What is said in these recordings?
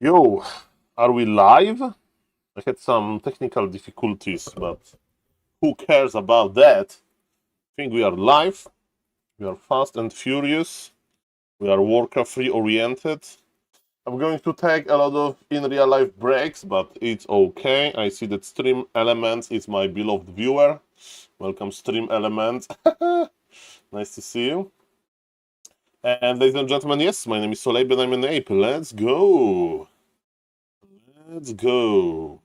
Yo, are we live? I had some technical difficulties, but who cares about that? I think we are live. We are fast and furious. We are Warcraft 3 oriented. I'm going to take a lot of in real life breaks, but it's okay. I see that Stream Elements is my beloved viewer. Welcome, Stream Elements. Nice to see you. And ladies and gentlemen, yes, my name is SaulApeMan and SaulCasterMan. Let's go. Let's go.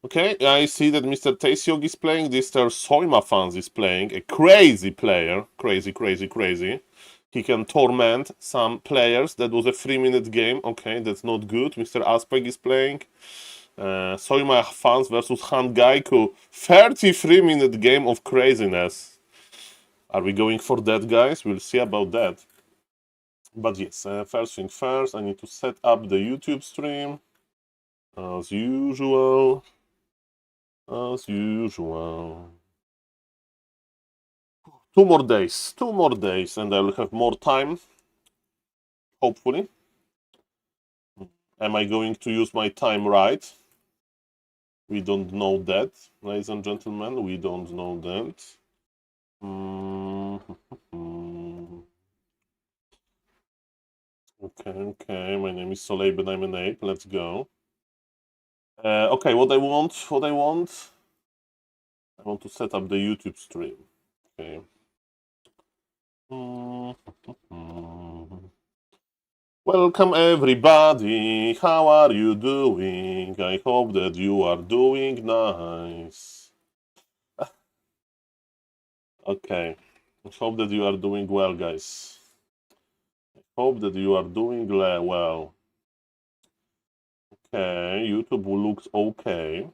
Okay, I see that Mr. Taesiog is playing. Mr. Soima Fans is playing. A crazy player. Crazy. He can torment some players. That was a 3-minute game. Okay, that's not good. Mr. Aspect is playing. Soima Fans versus Han Gaiku. 33-minute game of craziness. Are we going for that, guys? We'll see about that. But yes, first thing first, I need to set up the YouTube stream. As usual. As usual. 2 more days, and I'll have more time. Hopefully. Am I going to use my time right? We don't know that, ladies and gentlemen. We don't know that. Okay. My name is SaulApeMan and I'm an ape. Let's go. Okay, what I want to set up the YouTube stream. Okay. Welcome everybody, how are you doing? I hope that you are doing nice. Okay, I hope that you are doing well, guys. I hope that you are doing well. Okay, YouTube looks okay.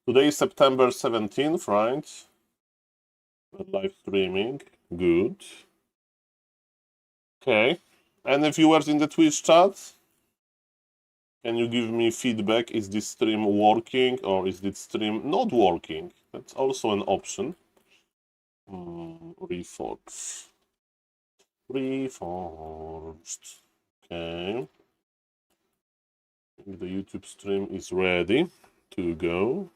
Today is September 17th, right? Live streaming, good. Okay, any viewers in the Twitch chat? Can you give me feedback? Is this stream working or is this stream not working? That's also an option. Reforged. Okay. The YouTube stream is ready to go.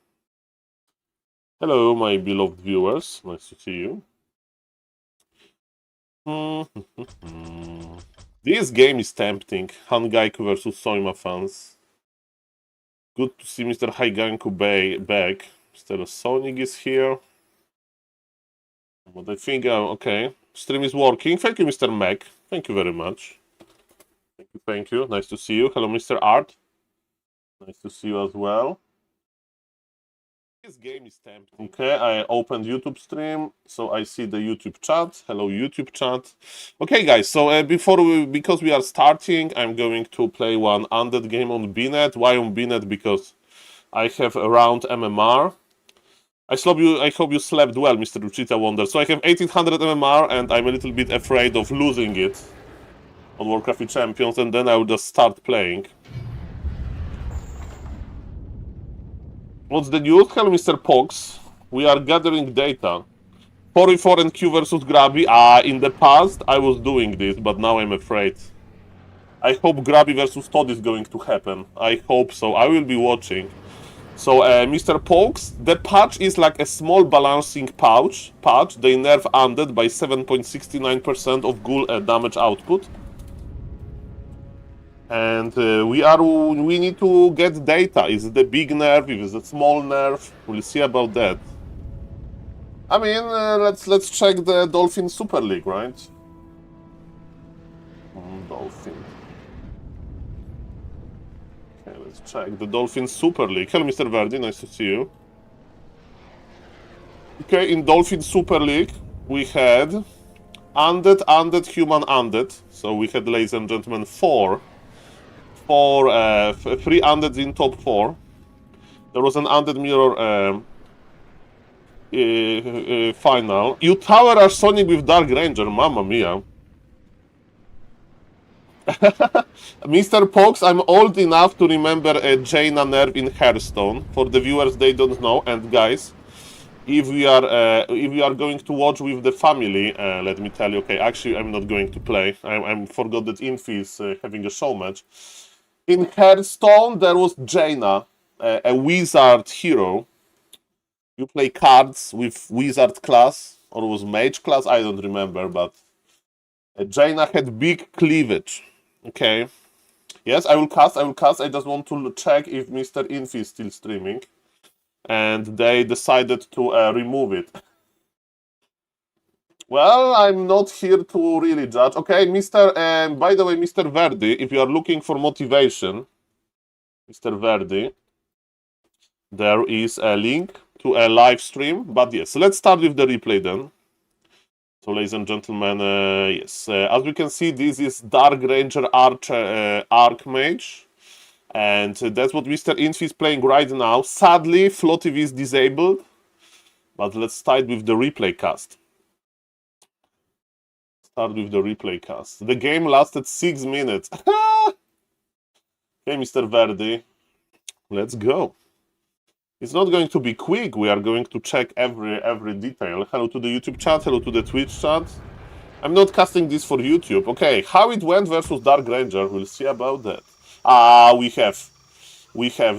Hello, my beloved viewers. Nice to see you. This game is tempting. Hangaiku versus Soima Fans. Good to see Mr. Haiganku back. Mr. Sonic is here. But I think, okay. Stream is working. Thank you, Mr. Mac. Thank you very much. Thank you. Nice to see you. Hello, Mr. Art. Nice to see you as well. This game is tempting. Okay, I opened YouTube stream, so I see the YouTube chat. Hello, YouTube chat. Okay, guys, so because we are starting, I'm going to play one undead game on BNet. Why on BNet? Because I have around MMR. I hope you slept well, Mr. Ruchita Wonder. So I have 1800 MMR, and I'm a little bit afraid of losing it on Warcraft Champions, and then I will just start playing. What's the news? Hello, Mr. Pox. We are gathering data. 44 and Q versus Grabby. In the past, I was doing this, but now I'm afraid. I hope Grabby versus Todd is going to happen. I hope so. I will be watching. So, Mr. Pox, the patch is like a small balancing patch. They nerf undead by 7.69% of ghoul damage output. And we need to get data. Is it a big nerf? Is it a small nerf? We'll see about that. I mean, let's check the Dolphin Super League, right? Dolphin. Okay, let's check the Dolphin Super League. Hello, Mr. Verdi. Nice to see you. Okay, in Dolphin Super League, we had undead, human, undead. So we had, ladies and gentlemen, 3 undeads in top 4. There was an undead mirror final. You tower are Sonic with Dark Ranger, mamma mia. Mr. Pox, I'm old enough to remember Jaina nerf in Hearthstone. For the viewers, they don't know. And guys, if we are going to watch with the family, let me tell you. Okay, actually, I'm not going to play. I forgot that Infi is having a show match. In Hearthstone, there was Jaina, a wizard hero. You play cards with wizard class, or was mage class, I don't remember, but Jaina had big cleavage. Okay. Yes, I will cast. I just want to check if Mr. Infi is still streaming. And they decided to remove it. Well, I'm not here to really judge. Okay, by the way, Mr. Verdi, if you are looking for motivation, Mr. Verdi, there is a link to a live stream. But yes, let's start with the replay then. So, ladies and gentlemen, yes, as we can see, this is Dark Ranger Archmage. And that's what Mr. Infi is playing right now. Sadly, Flow TV is disabled. But let's start with the replay cast. The game lasted 6 minutes. Okay, Mr. Verdi, let's go. It's not going to be quick. We are going to check every detail. Hello to the YouTube chat. Hello to the Twitch chat. I'm not casting this for YouTube. Okay, how it went versus Dark Ranger. We'll see about that. We have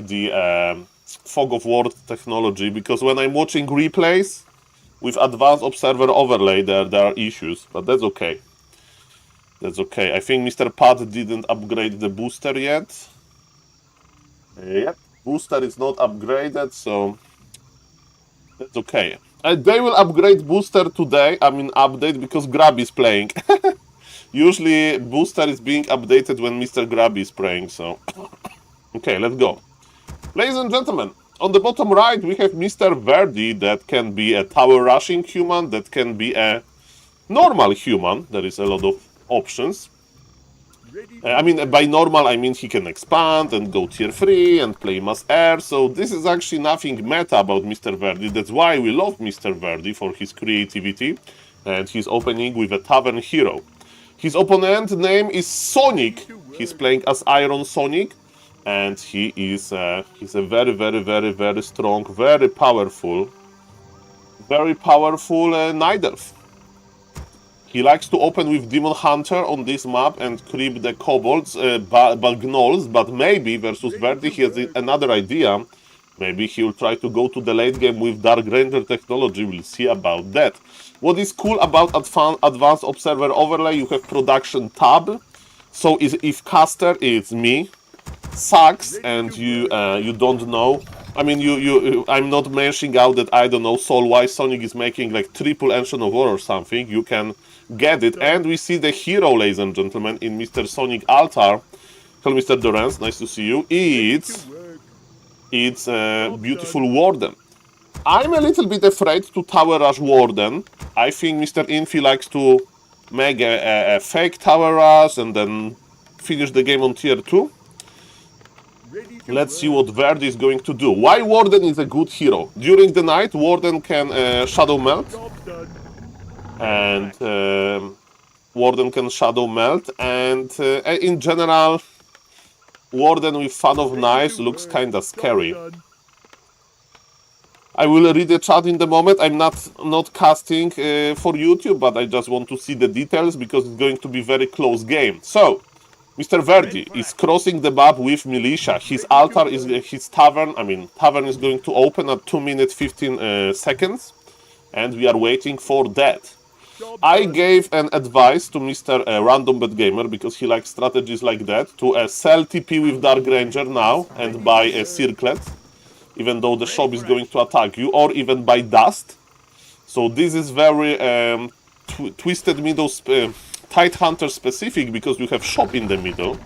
the Fog of War technology, because when I'm watching replays with Advanced Observer Overlay, there are issues, but that's okay. That's okay. I think Mr. Pat didn't upgrade the booster yet. Yep, booster is not upgraded, so that's okay. They will upgrade booster today, update, because Grab is playing. Usually booster is being updated when Mr. Grab is playing, so... Okay, let's go. Ladies and gentlemen, on the bottom right we have Mr. Verdi, that can be a tower rushing human, that can be a normal human. There is a lot of options. By normal I mean he can expand and go tier 3 and play mass air, so this is actually nothing meta about Mr. Verdi. That's why we love Mr. Verdi, for his creativity, and he's opening with a tavern hero. His opponent name is Sonic. He's playing as Iron Sonic, and he's a very, very, very, very strong, very powerful Night Elf. He likes to open with Demon Hunter on this map and creep the kobolds, gnolls, but maybe versus Verdi he has another idea. Maybe he will try to go to the late game with Dark Ranger technology. We'll see about that. What is cool about Advanced Observer Overlay, you have production tab. So if caster is me, sucks, and you don't know. I'm not mentioning out that, I don't know, Soul-wise Sonic is making like triple Ancient of War or something. You can get it. And we see the hero, ladies and gentlemen, in Mr. Sonic Altar. Hello, Mr. Durance, nice to see you. It's a beautiful Warden. I'm a little bit afraid to tower rush Warden. I think Mr. Infi likes to make a fake tower rush and then finish the game on tier 2. Let's see what Verdi is going to do. Why Warden is a good hero? During the night, Warden can Shadow Melt. And in general, Warden with Fan of Knives looks kinda scary. I will read the chat in the moment. I'm not casting for YouTube, but I just want to see the details, because it's going to be very close game. So, Mr. Verdi is crossing the map with Militia. His altar is his tavern. Tavern is going to open at 2 minutes 15 seconds, and we are waiting for that. I gave an advice to Mr. Random Bet Gamer, because he likes strategies like that, to sell TP with Dark Ranger now and buy a Circlet, even though the shop is going to attack you, or even buy Dust. So this is very Twisted Middle Tight Hunter specific, because you have shop in the middle.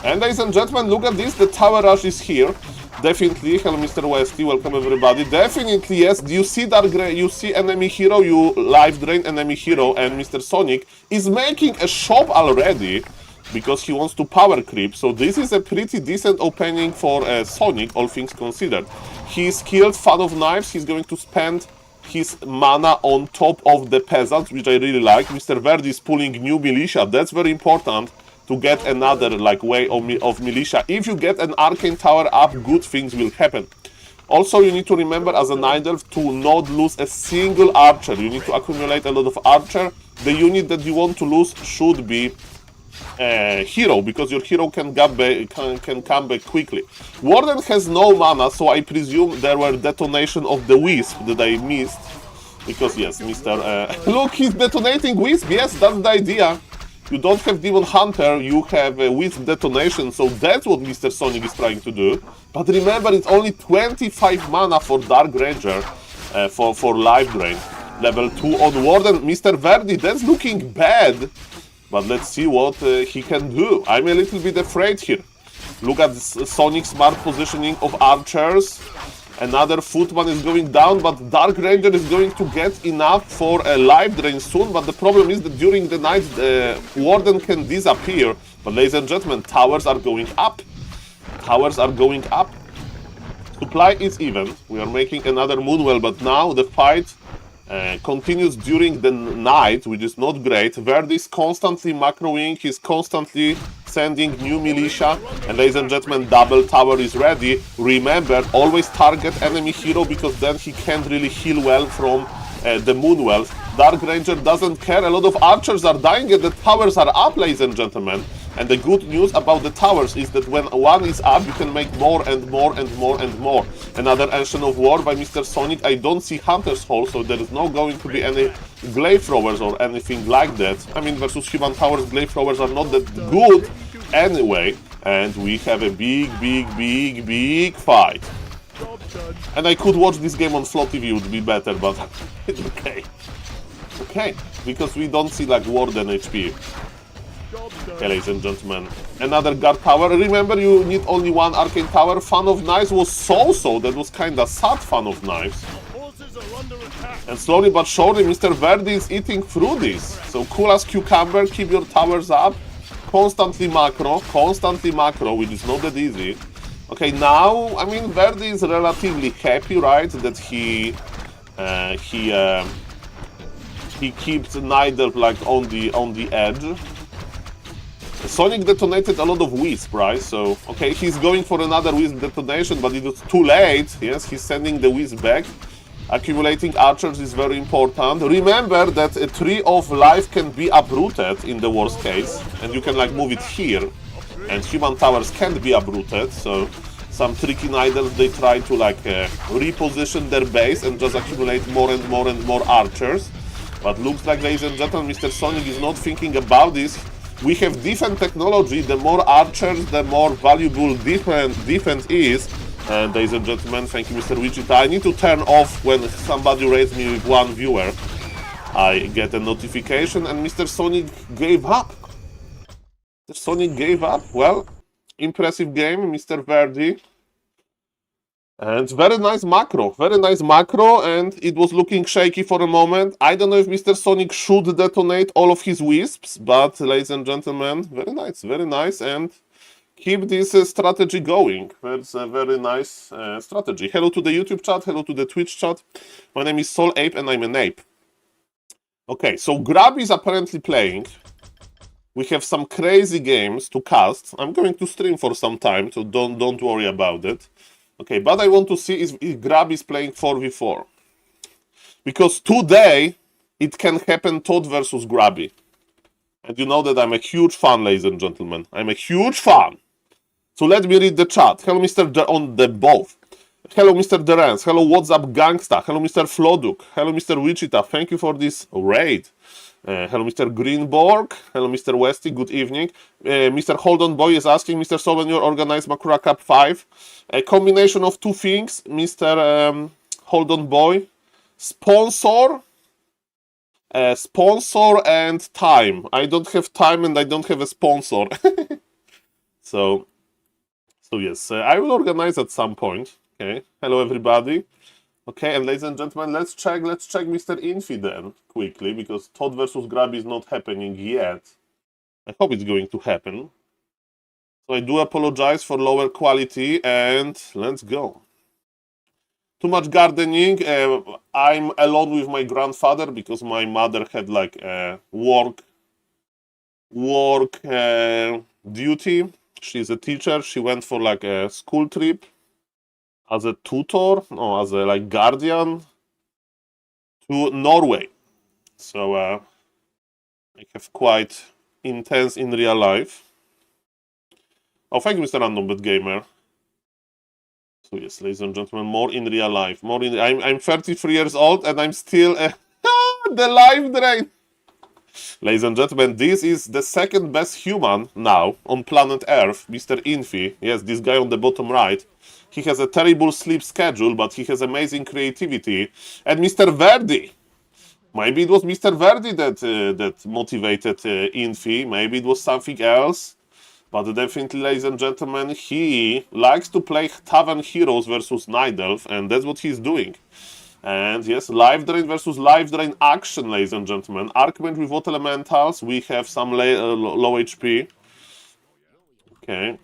And ladies and gentlemen, look at this, the tower rush is here. Definitely, hello Mr. Westy, welcome everybody. Definitely, yes, you see enemy hero, you life drain enemy hero, and Mr. Sonic is making a shop already, because he wants to power creep. So this is a pretty decent opening for Sonic, all things considered. He skilled Fan of Knives, he's going to spend his mana on top of the peasants, which I really like. Mr. Verdi is pulling new Militia, that's very important, to get another way of Militia. If you get an Arcane Tower up, good things will happen. Also, you need to remember as an idol to not lose a single archer. You need to accumulate a lot of archer. The unit that you want to lose should be hero, because your hero can come back quickly. Warden has no mana, so I presume there were detonation of the Wisp that I missed. Because yes, Mr. Look, he's detonating Wisp. Yes, that's the idea. You don't have Demon Hunter, you have a Wisp detonation, so that's what Mr. Sonic is trying to do. But remember, it's only 25 mana for Dark Ranger, for life drain. Level 2 on Warden. Mr. Verdi, that's looking bad. But let's see what he can do. I'm a little bit afraid here. Look at this Sonic's smart positioning of archers. Another Footman is going down, but Dark Ranger is going to get enough for a life drain soon. But the problem is that during the night, Warden can disappear. But ladies and gentlemen, towers are going up. Towers are going up. Supply is even. We are making another Moonwell, but now the fight continues during the night, which is not great. Verdi is constantly macroing, he's constantly sending new militia, and ladies and gentlemen, double tower is ready. Remember, always target enemy hero, because then he can't really heal well from the Moonwells. Dark Ranger doesn't care, a lot of archers are dying and the towers are up, ladies and gentlemen. And the good news about the towers is that when one is up, you can make more and more and more and more. Another Ancient of War by Mr. Sonic. I don't see Hunter's Hall, so there is not going to be any Glaive Throwers or anything like that. I mean, versus Human Towers, Glaive Throwers are not that good anyway. And we have a big fight. And I could watch this game on Flow TV, would be better, but it's okay. Okay, because we don't see like Warden HP. Okay, ladies and gentlemen, another guard tower. Remember, you need only one arcane tower. Fan of Knives was so-so. That was kinda sad, Fan of Knives. And slowly but surely, Mr. Verdi is eating through this. So cool as cucumber, keep your towers up. Constantly macro, which is not that easy. Okay, now, I mean, Verdi is relatively happy, right, that he keeps Nidal like on the edge. Sonic detonated a lot of Wisp, right? So, okay, he's going for another Wisp detonation, but it was too late. Yes, he's sending the Wisp back. Accumulating archers is very important. Remember that a Tree of Life can be uprooted in the worst case, and you can like move it here. And Human Towers can't be uprooted, so some tricky Nidals, they try to like reposition their base and just accumulate more and more and more archers. But looks like, ladies and gentlemen, Mr. Sonic is not thinking about this. We have defense technology. The more archers, the more valuable defense is. And ladies and gentlemen, thank you, Mr. Wichita. I need to turn off when somebody rates me with one viewer. I get a notification, and Mr. Sonic gave up. Mr. Sonic gave up. Well, impressive game, Mr. Verdi. And very nice macro, and it was looking shaky for a moment. I don't know if Mr. Sonic should detonate all of his Wisps, but ladies and gentlemen, very nice, and keep this strategy going. That's a very nice strategy. Hello to the YouTube chat, hello to the Twitch chat. My name is SaulApe and I'm an ape. Okay, so Grab is apparently playing. We have some crazy games to cast. I'm going to stream for some time, so don't worry about it. Okay, but I want to see if Grab is playing 4v4. Because today, it can happen Todd versus Grabby. And you know that I'm a huge fan, ladies and gentlemen. I'm a huge fan. So let me read the chat. Hello, Mr. on the both. Hello, Mr. Derance. Hello, What's Up Gangsta. Hello, Mr. Floduk. Hello, Mr. Wichita. Thank you for this raid. Hello, Mr. Greenborg. Hello, Mr. Westy. Good evening. Mr. Hold On Boy is asking, Mr. Sol, when you organize Makura Cup 5? A combination of two things, Mr. Hold On Boy. Sponsor and time. I don't have time and I don't have a sponsor. So yes, I will organize at some point. Okay. Hello, everybody. Okay, and ladies and gentlemen, let's check Mr. Infi then, quickly, because Todd versus Grab is not happening yet. I hope it's going to happen. So I do apologize for lower quality, and let's go. Too much gardening. I'm alone with my grandfather, because my mother had like a work duty. She's a teacher. She went for like a school trip. as a tutor, no, as a like guardian to Norway. So I have quite intense in real life. Oh, thank you, Mr. Random Bad Gamer. So yes, ladies and gentlemen, more in real life. More in. I'm 33 years old and I'm still the life drain. Ladies and gentlemen, this is the second best human now on planet Earth, Mr. Infi. Yes, this guy on the bottom right. He has a terrible sleep schedule, but he has amazing creativity. And Mr. Verdi. Maybe it was Mr. Verdi that motivated Infi. Maybe it was something else. But definitely, ladies and gentlemen, he likes to play Tavern Heroes versus Night Elf, and that's what he's doing. And yes, Life Drain versus Life Drain action, ladies and gentlemen. Archmage with what elementals? We have some low HP. Okay.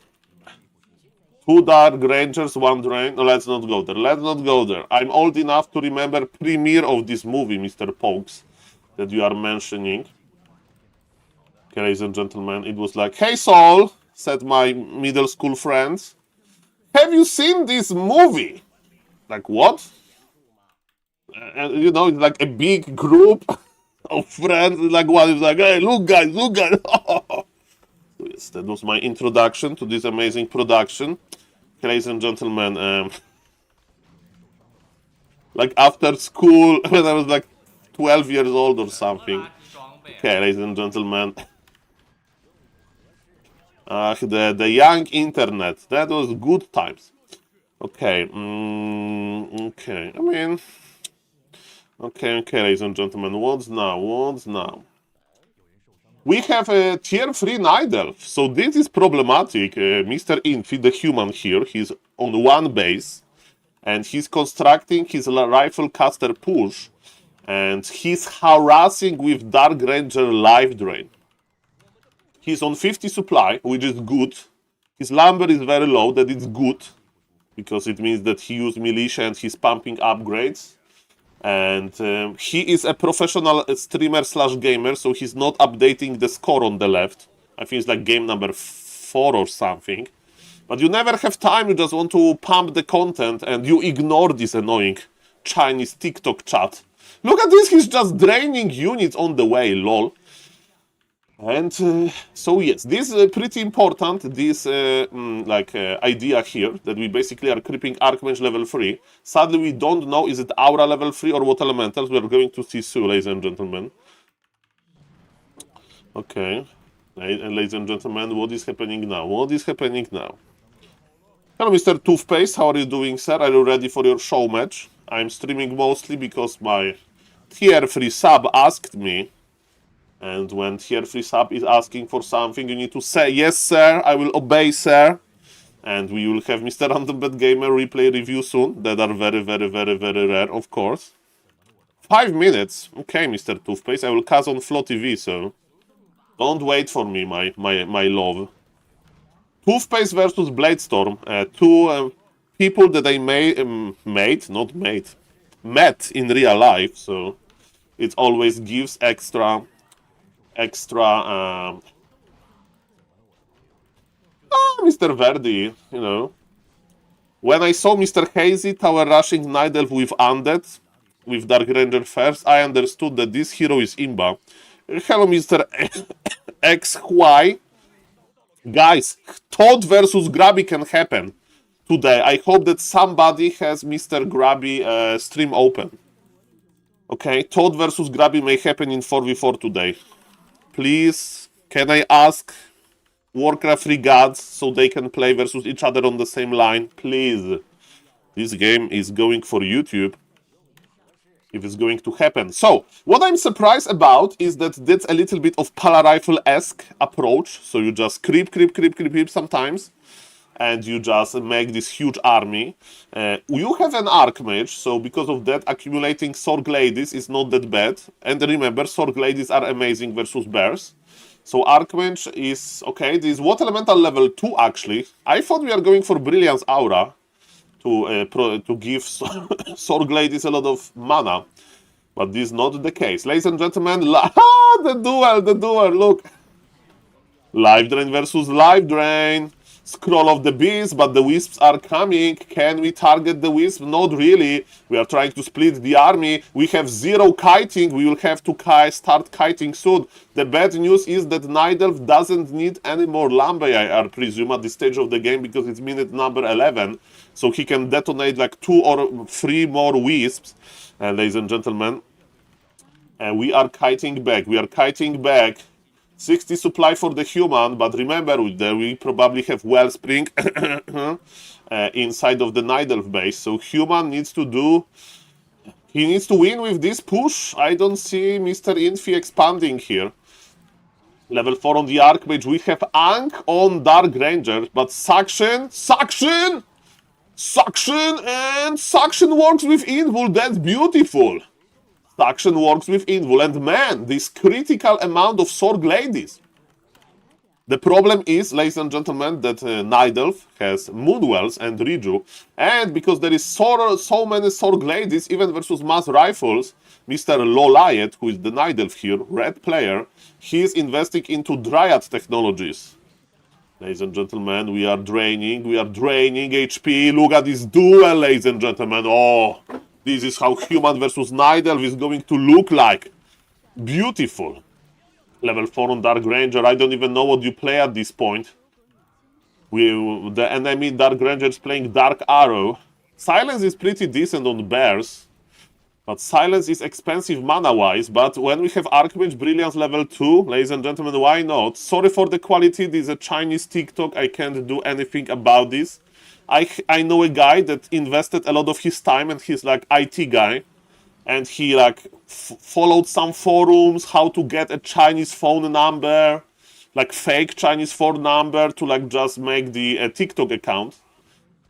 2 Dark Rangers, 1 Drain. No, let's not go there. Let's not go there. I'm old enough to remember premiere of this movie, Mr. Pokes, that you are mentioning. Okay, ladies and gentlemen, it was like, "Hey, Saul," said my middle school friends. "Have you seen this movie?" Like, what? And you know, it's like a big group of friends. Like one is like, "Hey, look, guys, look, guys." So yes, that was my introduction to this amazing production. Okay, ladies and gentlemen, like after school, when I was like 12 years old or something. Okay, ladies and gentlemen. The young internet. That was good times. Okay. Okay. I mean... Okay, ladies and gentlemen. What's now? What's now? We have a tier 3 Night Elf. So this is problematic. Mr. Infi, the human here, he's on 1 base. And he's constructing his rifle caster push. And he's harassing with Dark Ranger Life Drain. He's on 50 supply, which is good. His lumber is very low, that is good. Because it means that he used militia and he's pumping upgrades. And he is a professional streamer / gamer, so he's not updating the score on the left. I think it's like game number 4 or something. But you never have time, you just want to pump the content and you ignore this annoying Chinese TikTok chat. Look at this, he's just draining units on the way, lol. And so yes, this is pretty important, this idea here, that we basically are creeping Archmage level 3. Sadly, we don't know, is it Aura level 3 or what elementals? We're going to see soon, ladies and gentlemen. Okay, and ladies and gentlemen, what is happening now? What is happening now? Hello, Mr. Toothpaste, how are you doing, sir? Are you ready for your show match? I'm streaming mostly because my tier 3 sub asked me. And when tier 3 sub is asking for something, you need to say, "Yes, sir, I will obey, sir." And we will have Mr. Random Bad Gamer replay review soon. That are very, very, very, very rare, of course. 5 minutes. Okay, Mr. Toothpaste, I will cast on Flow TV, so don't wait for me, my love. Toothpaste versus Bladestorm. 2 people that I met in real life, so it always gives extra Mr. Verdi, you know. When I saw Mr. Hazy tower rushing Night Elf with Undead, with Dark Ranger first, I understood that this hero is Imba. Hello, Mr. XY. Guys, Todd versus Grabby can happen today. I hope that somebody has Mr. Grabby stream open. Okay, Todd versus Grabby may happen in 4v4 today. Please, can I ask Warcraft 3 gods so they can play versus each other on the same line? Please. This game is going for YouTube. If it's going to happen. So, what I'm surprised about is that that's a little bit of Pala Rifle-esque approach. So you just creep sometimes. And you just make this huge army. You have an Archmage, so because of that, accumulating Sorg Ladies is not that bad. And remember, Sorg Ladies are amazing versus Bears. So Archmage is, okay, this is Water Elemental level 2 actually. I thought we are going for Brilliance Aura to give Sorg Ladies a lot of mana. But this is not the case. Ladies and gentlemen, the duel, look. Life Drain versus Life Drain. Scroll of the beast, but the wisps are coming. Can we target the wisp? Not really. We are trying to split the army. We have 0 kiting. We will have to start kiting soon. The bad news is that Nidelf doesn't need any more Lambe, I presume, at this stage of the game, because it's minute number 11. So he can detonate like 2 or 3 more wisps. Ladies and gentlemen, we are kiting back. We are kiting back. 60 supply for the human, but remember, we probably have Wellspring inside of the Nidelf base. So human needs to do... He needs to win with this push. I don't see Mr. Infi expanding here. Level 4 on the Archmage. We have Ankh on Dark Ranger, but Suction, and Suction works with Invul. That's beautiful. Suction works with Invul, and man, this critical amount of Sorg Ladies. The problem is, ladies and gentlemen, that Nidelf has Moonwells and Riju, and because there is so many Sorg Ladies, even versus mass rifles, Mr. Loliet, who is the Nidelf here, red player, he is investing into Dryad technologies. Ladies and gentlemen, we are draining HP. Look at this duel, ladies and gentlemen. Oh, this is how human versus Nidelf is going to look like. Beautiful. Level 4 on Dark Ranger. I don't even know what you play at this point. The enemy Dark Ranger is playing Dark Arrow. Silence is pretty decent on Bears. But Silence is expensive mana-wise. But when we have Archmage Brilliance level 2, ladies and gentlemen, why not? Sorry for the quality. This is a Chinese TikTok. I can't do anything about this. I know a guy that invested a lot of his time, and he's like IT guy, and he like followed some forums how to get a Chinese phone number, like fake Chinese phone number, to like just make the TikTok account,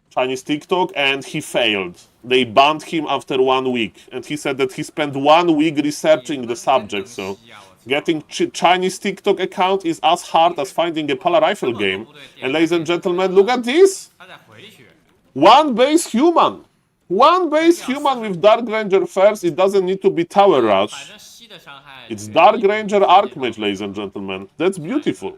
Chinese TikTok, and he failed. They banned him after 1 week, and he said that he spent 1 week researching the subject. So getting Chinese TikTok account is as hard as finding a Pala Rifle game. And ladies and gentlemen, look at this. One base human with Dark Ranger first. It doesn't need to be Tower Rush. It's Dark Ranger Archmage, ladies and gentlemen. That's beautiful.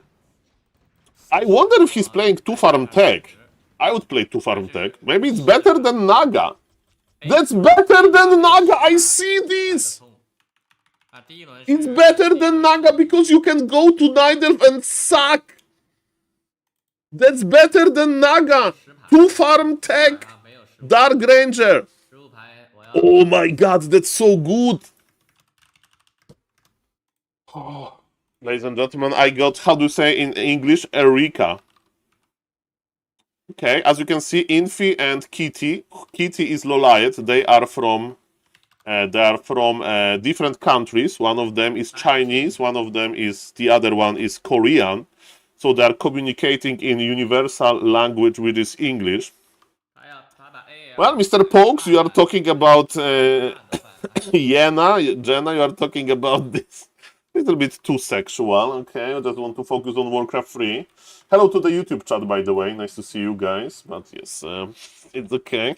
I wonder if he's playing 2-farm tech. I would play 2-farm tech. Maybe it's better than Naga. That's better than Naga. I see this. It's better than Naga because you can go to Nidelf and suck. That's better than Naga. 2-farm tech. Dark Ranger. Oh my god, that's so good. Oh. Ladies and gentlemen, I got, how do you say in English, Eureka. Okay, as you can see, Infi and Kitty. Kitty is Loliet. They are from different countries. One of them is Chinese. The other one is Korean. So they are communicating in universal language, which is English. Well, Mr. Pokes, you are talking about Jenna, you are talking about this. A little bit too sexual, okay? I just want to focus on Warcraft 3. Hello to the YouTube chat, by the way. Nice to see you guys. But yes, it's okay.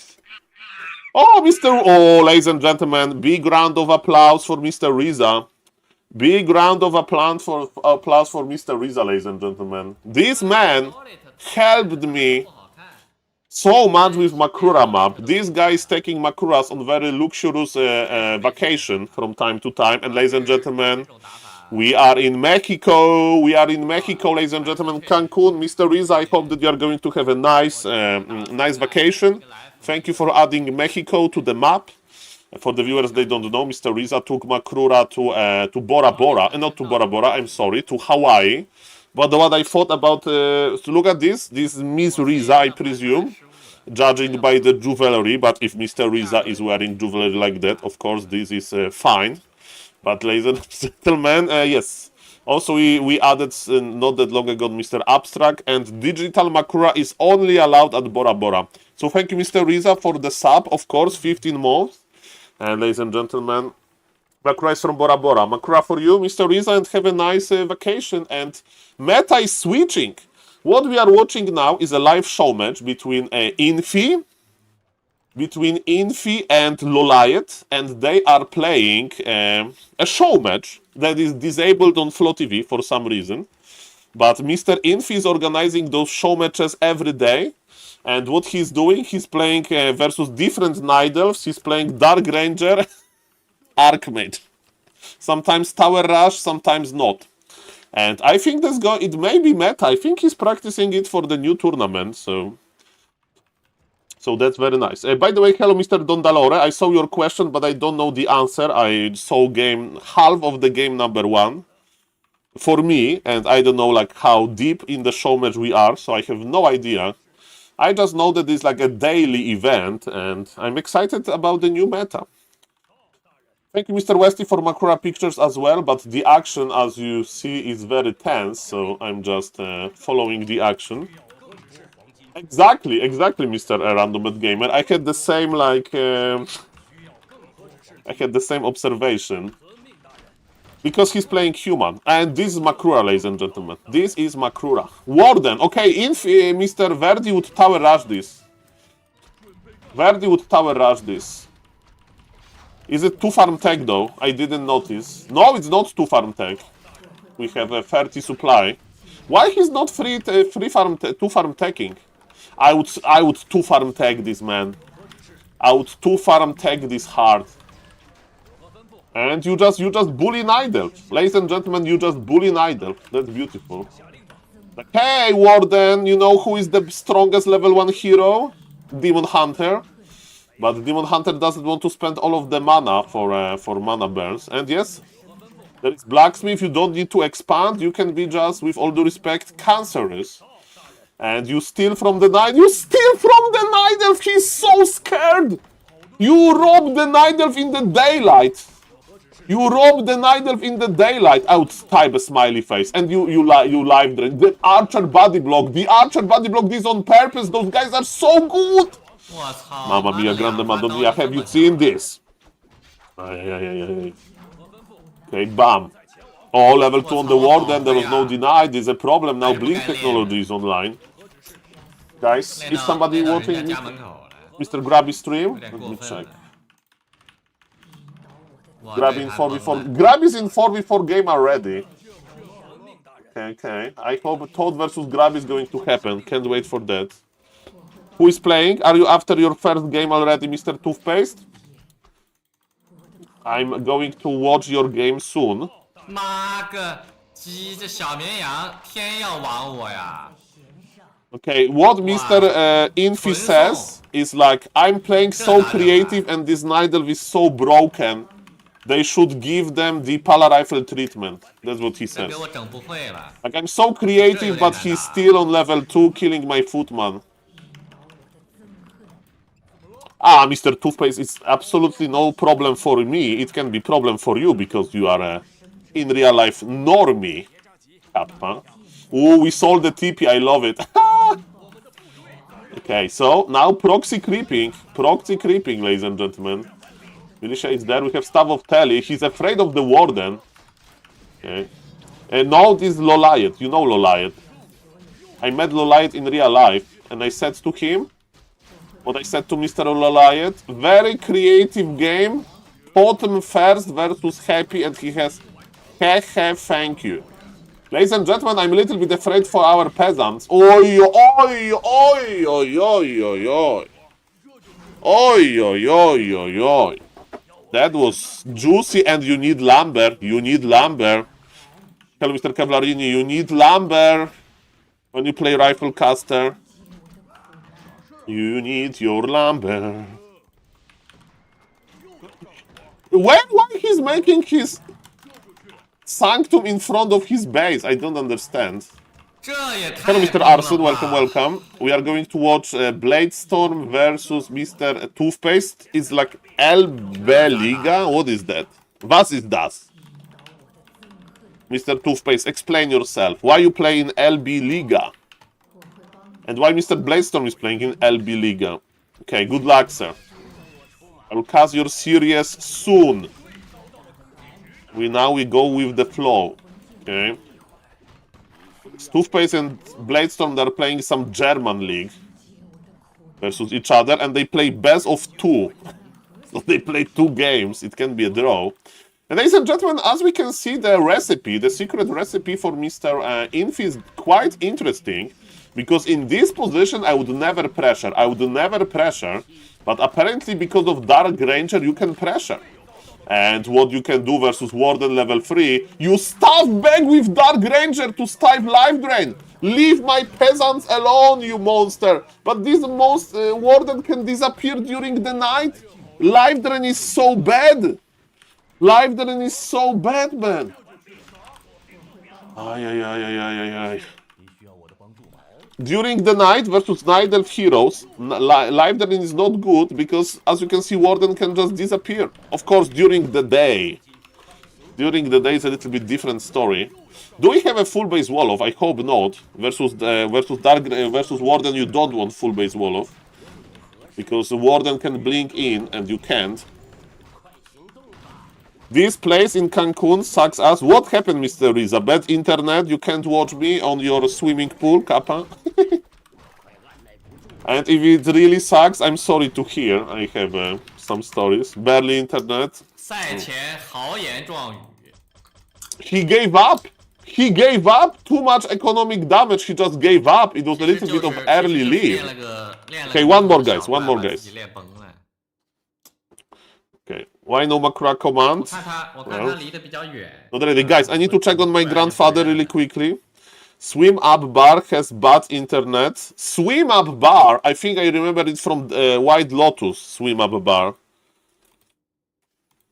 Oh, ladies and gentlemen, big round of applause for Mr. Riza. Big round of applause for Mr. Riza, ladies and gentlemen. This man helped me so much with Makura map. This guy is taking Makuras on very luxurious vacation from time to time. And ladies and gentlemen, we are in Mexico. Ladies and gentlemen. Cancun. Mr. Riza, I hope that you are going to have a nice vacation. Thank you for adding Mexico to the map. For the viewers, they don't know, Mr. Riza took Makura to Bora Bora. Not to Bora Bora, I'm sorry, to Hawaii. But what I thought about, so look at this is Miss Riza, I presume, judging by the jewelry. But if Mr. Riza is wearing jewelry like that, of course, this is fine. But ladies and gentlemen, yes. Also, we added, not that long ago, Mr. Abstract, and Digital Makura is only allowed at Bora Bora. So thank you, Mr. Riza, for the sub, of course, 15 months. And ladies and gentlemen, Makura is from Bora Bora. Makura for you, Mr. Riza, and have a nice vacation. And meta is switching. What we are watching now is a live show match between Infi and Loliet, and they are playing a show match that is disabled on Flow TV for some reason. But Mr. Infi is organizing those show matches every day. And what he's doing, he's playing versus different Nidelfs. He's playing Dark Ranger, Archmage. Sometimes Tower Rush, sometimes not. And I think it may be meta. I think he's practicing it for the new tournament. So that's very nice. By the way, hello, Mr. Dondalore. I saw your question, but I don't know the answer. I saw half of the game number 1 for me, and I don't know like how deep in the show match we are, so I have no idea. I just know that it's like a daily event, and I'm excited about the new meta. Thank you, Mr. Westy, for Makura pictures as well, but the action, as you see, is very tense, so I'm just following the action. Exactly, Mr. Randomed Gamer. I had the same, I had the same observation. Because he's playing human. And this is Makura, ladies and gentlemen. This is Makura. Warden. Okay, Mr. Verdi would tower rush this. Verdi would tower rush this. Is it 2-farm tech though? I didn't notice. No, it's not 2-farm tech. We have a 30 supply. Why he's not 2-farm teching? I would 2-farm tech this, man. I would 2-farm tech this hard. And you just bully Nidal. Ladies and gentlemen, you just bully Nidal. That's beautiful. Hey, Warden, you know who is the strongest level 1 hero? Demon Hunter. But Demon Hunter doesn't want to spend all of the mana for mana burns. And yes, there is Blacksmith. You don't need to expand. You can be just, with all due respect, cancerous. And you steal from the Night. You steal from the Nidelf! He's so scared! You rob the Nidelf in the daylight! You rob the Nidelf in the daylight! I would type a smiley face. And you live drain. The Archer body block. The Archer body block is on purpose. Those guys are so good! Mamma mia, grande madonna mia, have you seen this? Okay, bam. Oh, level 2 on the Warden, there was no denied. There's a problem now. Blink technology is online. Guys, is somebody watching Mr. Grabby stream? Let me check. Grabby in 4v4. Grabby is in 4v4 game already. Okay. I hope Toad versus Grabby is going to happen. Can't wait for that. Who is playing? Are you after your first game already, Mr. Toothpaste? I'm going to watch your game soon. Okay, what Mr. Infi says is like, I'm playing so creative and this Nidal is so broken. They should give them the Pala Rifle treatment. That's what he says. Like, I'm so creative, but he's still on level 2 killing my footman. Ah, Mr. Toothpaste, it's absolutely no problem for me. It can be problem for you because you are a, in real life, normie. Kappa. Ooh, we sold the TP. I love it. Okay, so now proxy creeping. Proxy creeping, ladies and gentlemen. Militia is there. We have Staff of Telly. He's afraid of the Warden. Okay. And now this Loliot. You know Loliot. I met Loliot in real life. And I said to him, what I said to Mr. Loliot, very creative game. Bottom first versus Happy, and he has thank you. Ladies and gentlemen, I'm a little bit afraid for our peasants. Oi, oi, oi, oi, oi, oi, oi. Oi, oi, oi, oi, oi. That was juicy, and you need lumber. You need lumber. Hello, Mr. Cavlarini, you need lumber when you play Rifle Caster. You need your lumber. Why he's making his sanctum in front of his base? I don't understand. Hello, Mr. Arson. Welcome, welcome. We are going to watch Bladestorm versus Mr. Toothpaste. It's like LB Liga. What is that? Was is das? Mr. Toothpaste, explain yourself. Why you play in LB Liga? And why Mr. Bladestorm is playing in LB Liga? Okay, good luck, sir. I will cast your series soon. We go with the flow. Okay. Toothpaste and Bladestorm, they're playing some German league versus each other, and they play best of 2. So they play 2 games. It can be a draw. And ladies and gentlemen, as we can see, the recipe, the secret recipe for Mr. Inf is quite interesting, because in this position I would never pressure. But apparently because of Dark Ranger you can pressure. And what you can do versus Warden level 3, you staff back with Dark Ranger to stifle life drain. Leave my peasants alone, you monster. But this Warden can disappear during the night. Life drain is so bad. Life drain is so bad, man. Ay. During the night versus Night Elf heroes, life drain is not good because, as you can see, Warden can just disappear. Of course, during the day. During the day is a little bit different story. Do we have a full base Wolof? I hope not. Versus Warden, you don't want full base Wolof. Because the Warden can blink in and you can't. This place in Cancun sucks ass. What happened, Mr. Riza? Bad internet? You can't watch me on your swimming pool, Kappa? And if it really sucks, I'm sorry to hear. I have some stories. Barely internet. He gave up. He gave up. Too much economic damage. He just gave up. It was a little bit of early leave. Okay, one more, guys. Okay, why no Makura command? Well, not ready. Guys, I need to check on my grandfather really quickly. Swim Up Bar has bad internet. Swim Up Bar? I think I remember it from White Lotus, Swim Up Bar.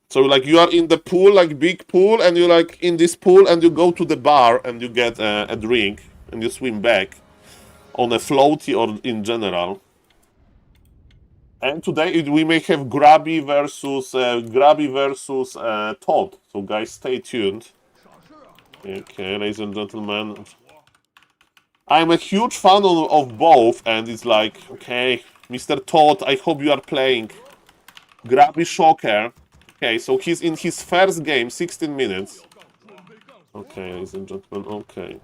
So like you are in the pool, like big pool, and you're like in this pool and you go to the bar and you get a drink and you swim back on a floaty or in general. And today we may have Grabby versus Todd. So guys, stay tuned. Okay, ladies and gentlemen, I'm a huge fan of both, and it's like, okay, Mr. Todd, I hope you are playing. Grabby Shocker. Okay, so he's in his first game, 16 minutes. Okay, ladies and gentlemen, okay.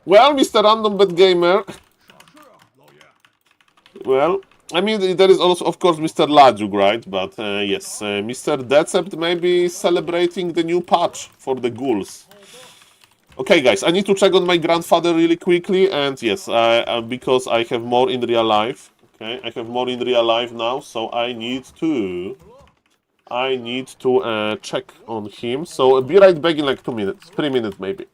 Well, Mr. Random Bet Gamer. Well, I mean, there is also, of course, Mr. Lajuk, right? But yes, Mr. Decept may be celebrating the new patch for the ghouls. Okay, guys, I need to check on my grandfather really quickly, and yes, because I have more in real life. Okay, I have more in real life now, so I need to check on him. So be right back in like 2 minutes, 3 minutes maybe.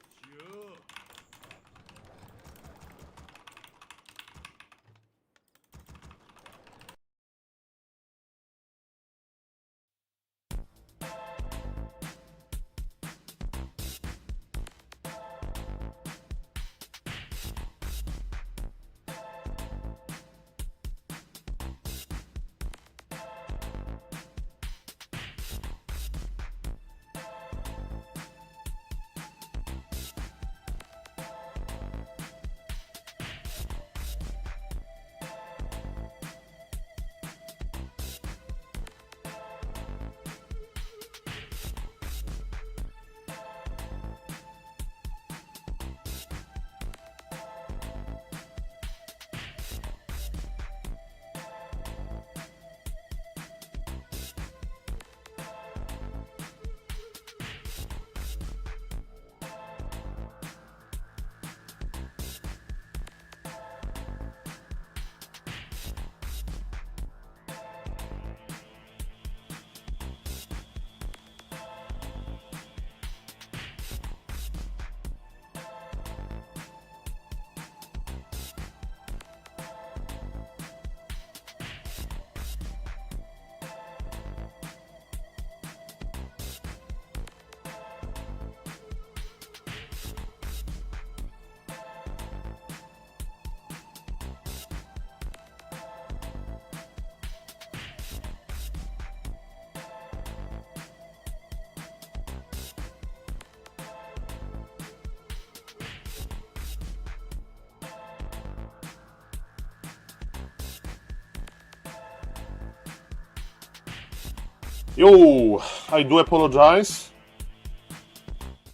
Yo, I do apologize.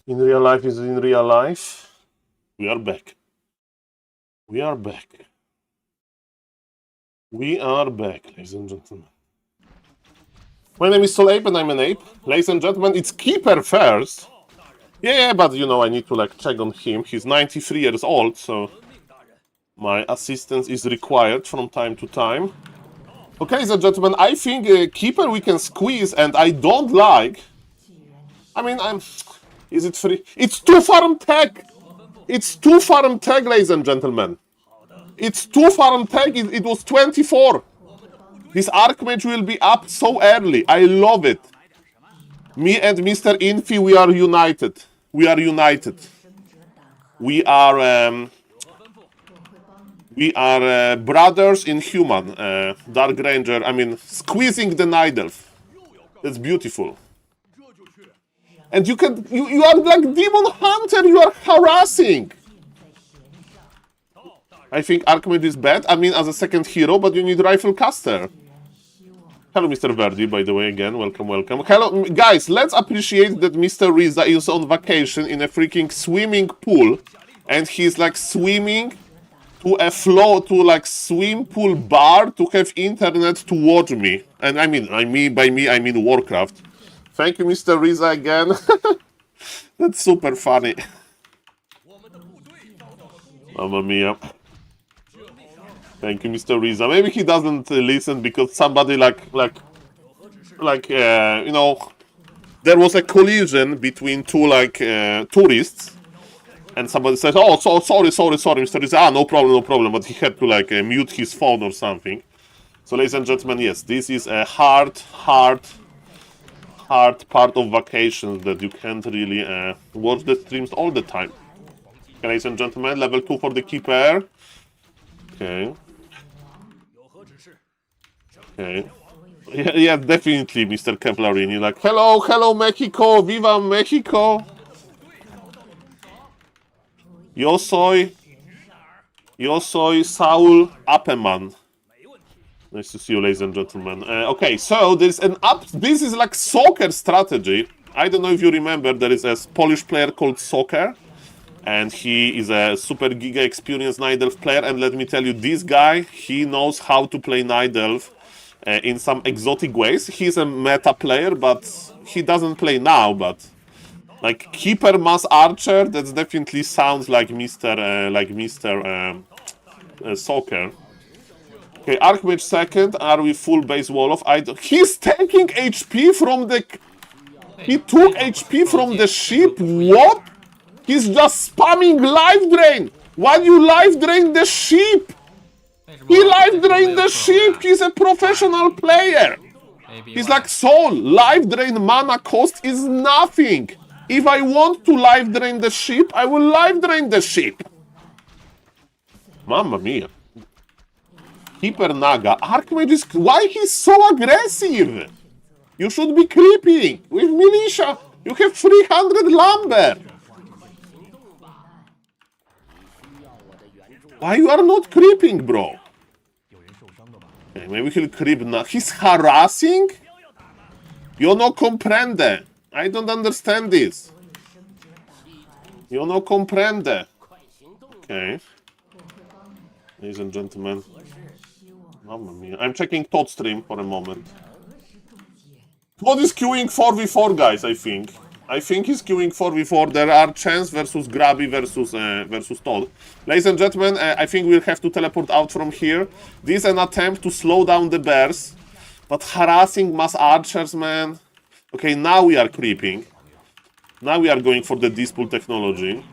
In real life is in real life. We are back. We are back. We are back, ladies and gentlemen. My name is SaulApe and I'm an ape. Ladies and gentlemen, it's Keeper first. Yeah, but you know, I need to like check on him. He's 93 years old, so my assistance is required from time to time. Okay, ladies and gentlemen, I think Keeper we can squeeze, and I don't like... I mean, Is it free? It's 2 farm tag! It's 2 farm tag, ladies and gentlemen. It's 2 farm tag, it was 24. This Archmage will be up so early. I love it. Me and Mr. Infi, we are united. We are united. We are brothers in human. Dark Ranger, I mean, squeezing the Night Elf. That's beautiful. And you are like Demon Hunter, you are harassing. I think Archmage is bad, I mean, as a second hero, but you need Rifle Caster. Hello, Mr. Verdi, by the way, again. Welcome, welcome. Hello, guys, let's appreciate that Mr. Riza is on vacation in a freaking swimming pool. And he's, like, swimming to a floor, to, like, swim pool bar to have internet to watch me. And I mean by me, I mean Warcraft. Thank you, Mr. Riza, again. That's super funny. Mamma mia. Thank you, Mr. Riza. Maybe he doesn't listen because somebody you know, there was a collision between two tourists, and somebody says, "Oh, sorry, Mr. Riza." Ah, no problem. But he had to mute his phone or something. So, ladies and gentlemen, yes, this is a hard part of vacations that you can't really watch the streams all the time. Okay, ladies and gentlemen, level 2 for the Keeper. Okay. Okay. Yeah, definitely, Mr. Kevlarini. Like, hello, Mexico, viva Mexico. Yo soy SaulApeMan. Nice to see you, ladies and gentlemen. Okay, so this is like soccer strategy. I don't know if you remember, there is a Polish player called Soccer, and he is a super giga experienced Night Elf player. And let me tell you, this guy, he knows how to play Night Elf in some exotic ways. He's a meta player, but he doesn't play now. But like Keeper Mass Archer, that definitely sounds like Mr. Soccer. Okay, Archmage second. Are we full base wall of? He's taking HP from the. He took HP from the ship. What? He's just spamming life drain. Why you life drain the ship? He life drained the ship. He's a professional player. He's like, Soul, life drain mana cost is nothing. If I want to life drain the ship, I will life drain the ship. Mamma mia. Keeper Naga. Archmage is... Why he's so aggressive? You should be creeping. With Militia, you have 300 lumber. Why you are not creeping, bro? Okay, maybe he'll creep now. He's harassing? Yo no comprende. I don't understand this. Yo no comprende. Okay. Ladies and gentlemen. Mamma mia. I'm checking Todd stream for a moment. Todd is queuing 4v4, guys, I think. I think he's queuing 4v4. There are Chance versus Grabby versus Todd. Ladies and gentlemen, I think we'll have to teleport out from here. This is an attempt to slow down the bears. But harassing mass archers, man. Okay, now we are creeping. Now we are going for the Dispool technology.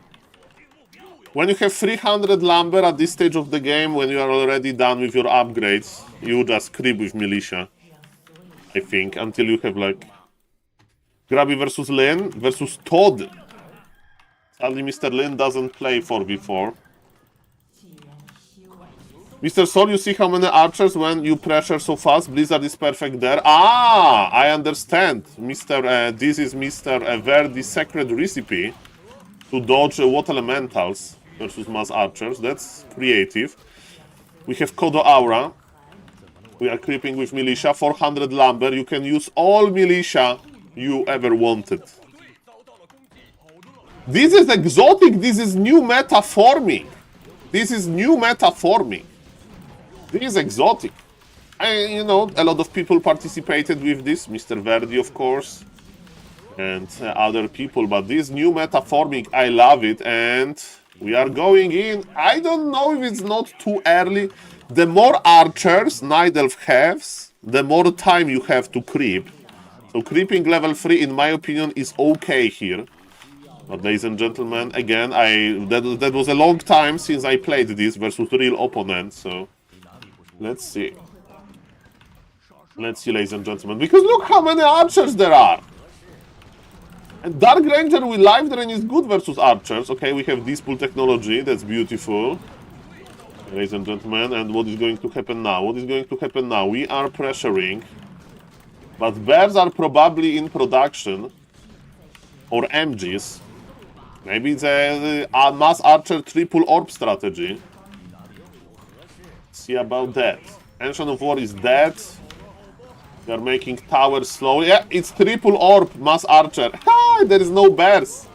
When you have 300 lumber at this stage of the game, when you are already done with your upgrades, you just creep with Militia. I think, until you have like... Grabby versus Lin versus Todd. Sadly, Mr. Lin doesn't play 4v4. Mr. Soul, you see how many archers when you pressure so fast? Blizzard is perfect there. Ah, I understand. This is Mr. Verdi's secret recipe to dodge what elementals versus mass archers. That's creative. We have Kodo Aura. We are creeping with Militia. 400 lumber. You can use all Militia you ever wanted. This is exotic. This is new meta forming. This is new meta forming. This is exotic. you know, a lot of people participated with this. Mr. Verdi, of course, and other people. But this new metaforming, I love it. And we are going in. I don't know if it's not too early. The more archers Night Elf has, the more time you have to creep. So creeping level 3, in my opinion, is okay here. But ladies and gentlemen, again, that was a long time since I played this versus real opponents. So let's see. Let's see, ladies and gentlemen. Because look how many archers there are. And Dark Ranger with life drain is good versus archers. Okay, we have this pool technology. That's beautiful. Ladies and gentlemen, and what is going to happen now? What is going to happen now? We are pressuring. But bears are probably in production. Or MGs. Maybe it's a mass archer triple orb strategy. See about that. Ancient of War is dead. They are making towers slowly. Yeah, it's triple orb mass archer. Ha! There is no bears.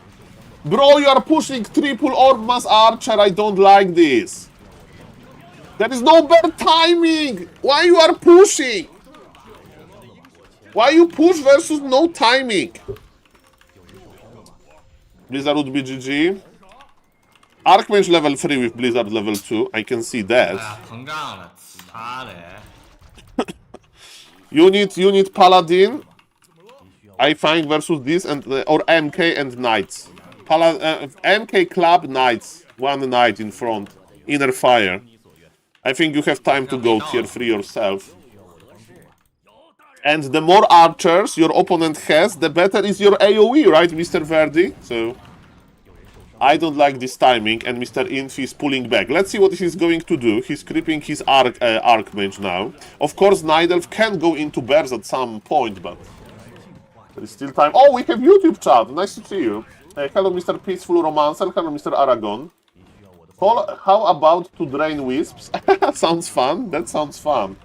Bro, you are pushing triple orb mass archer. I don't like this. There is no bear timing. Why you are pushing? Why you push versus no timing? Blizzard would be GG. Archmage level 3 with Blizzard level 2. I can see that. You need Paladin. I find versus this and or MK and Knights. MK Club Knights. One Knight in front. Inner Fire. I think you have time to go tier 3 yourself. And the more archers your opponent has, the better is your AoE, right, Mr. Verdi? So, I don't like this timing, and Mr. Infi is pulling back. Let's see what he's going to do. He's creeping his Archmage now. Of course, Night Elf can go into bears at some point, but there is still time. Oh, we have YouTube chat. Nice to see you. Hello, Mr. Peaceful Romancer. Hello, Mr. Aragon. How about to drain wisps? Sounds fun. That sounds fun.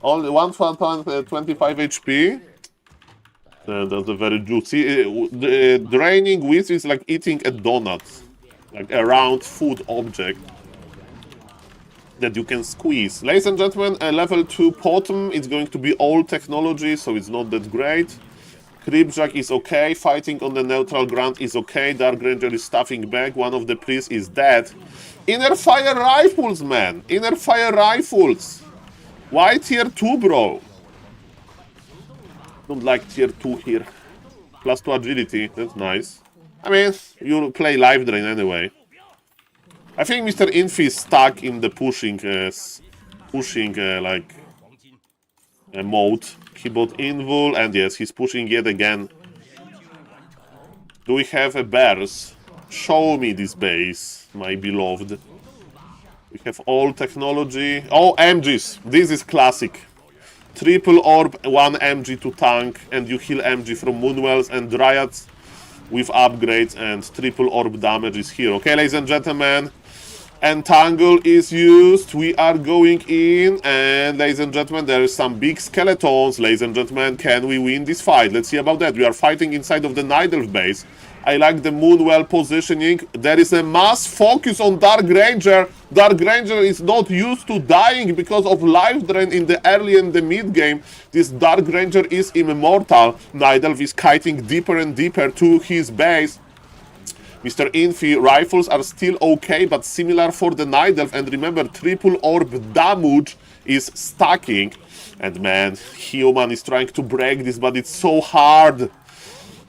Only 125 HP. That's a very juicy. Draining wisps is like eating a donut. Like a round food object that you can squeeze. Ladies and gentlemen, level 2 Potom is going to be old technology, so it's not that great. Creepjack is okay. Fighting on the neutral ground is okay. Dark Ranger is stuffing back. One of the priests is dead. Inner Fire Rifles, man. Inner Fire Rifles. Why tier 2, bro? Don't like tier 2 here. Plus 2 agility, that's nice. I mean, you play life drain anyway. I think Mr. Infi is stuck in the pushing mode. Keyboard invul, and yes, he's pushing yet again. Do we have a bears? Show me this base, my beloved. We have all technology. Oh, MGs. This is classic. Triple orb, 1 MG to tank, and you heal MG from Moonwells and Dryads with upgrades, and triple orb damage is here. Okay, ladies and gentlemen. Entangle is used. We are going in, and ladies and gentlemen, there is some big skeletons. Ladies and gentlemen, can we win this fight? Let's see about that. We are fighting inside of the Night Elf base. I like the Moonwell positioning. There is a mass focus on Dark Ranger. Dark Ranger is not used to dying because of life drain in the early and the mid game. This Dark Ranger is immortal. Night Elf is kiting deeper and deeper to his base. Mr. Infi, rifles are still okay, but similar for the Night Elf. And remember, triple orb damage is stacking. And man, Human is trying to break this, but it's so hard.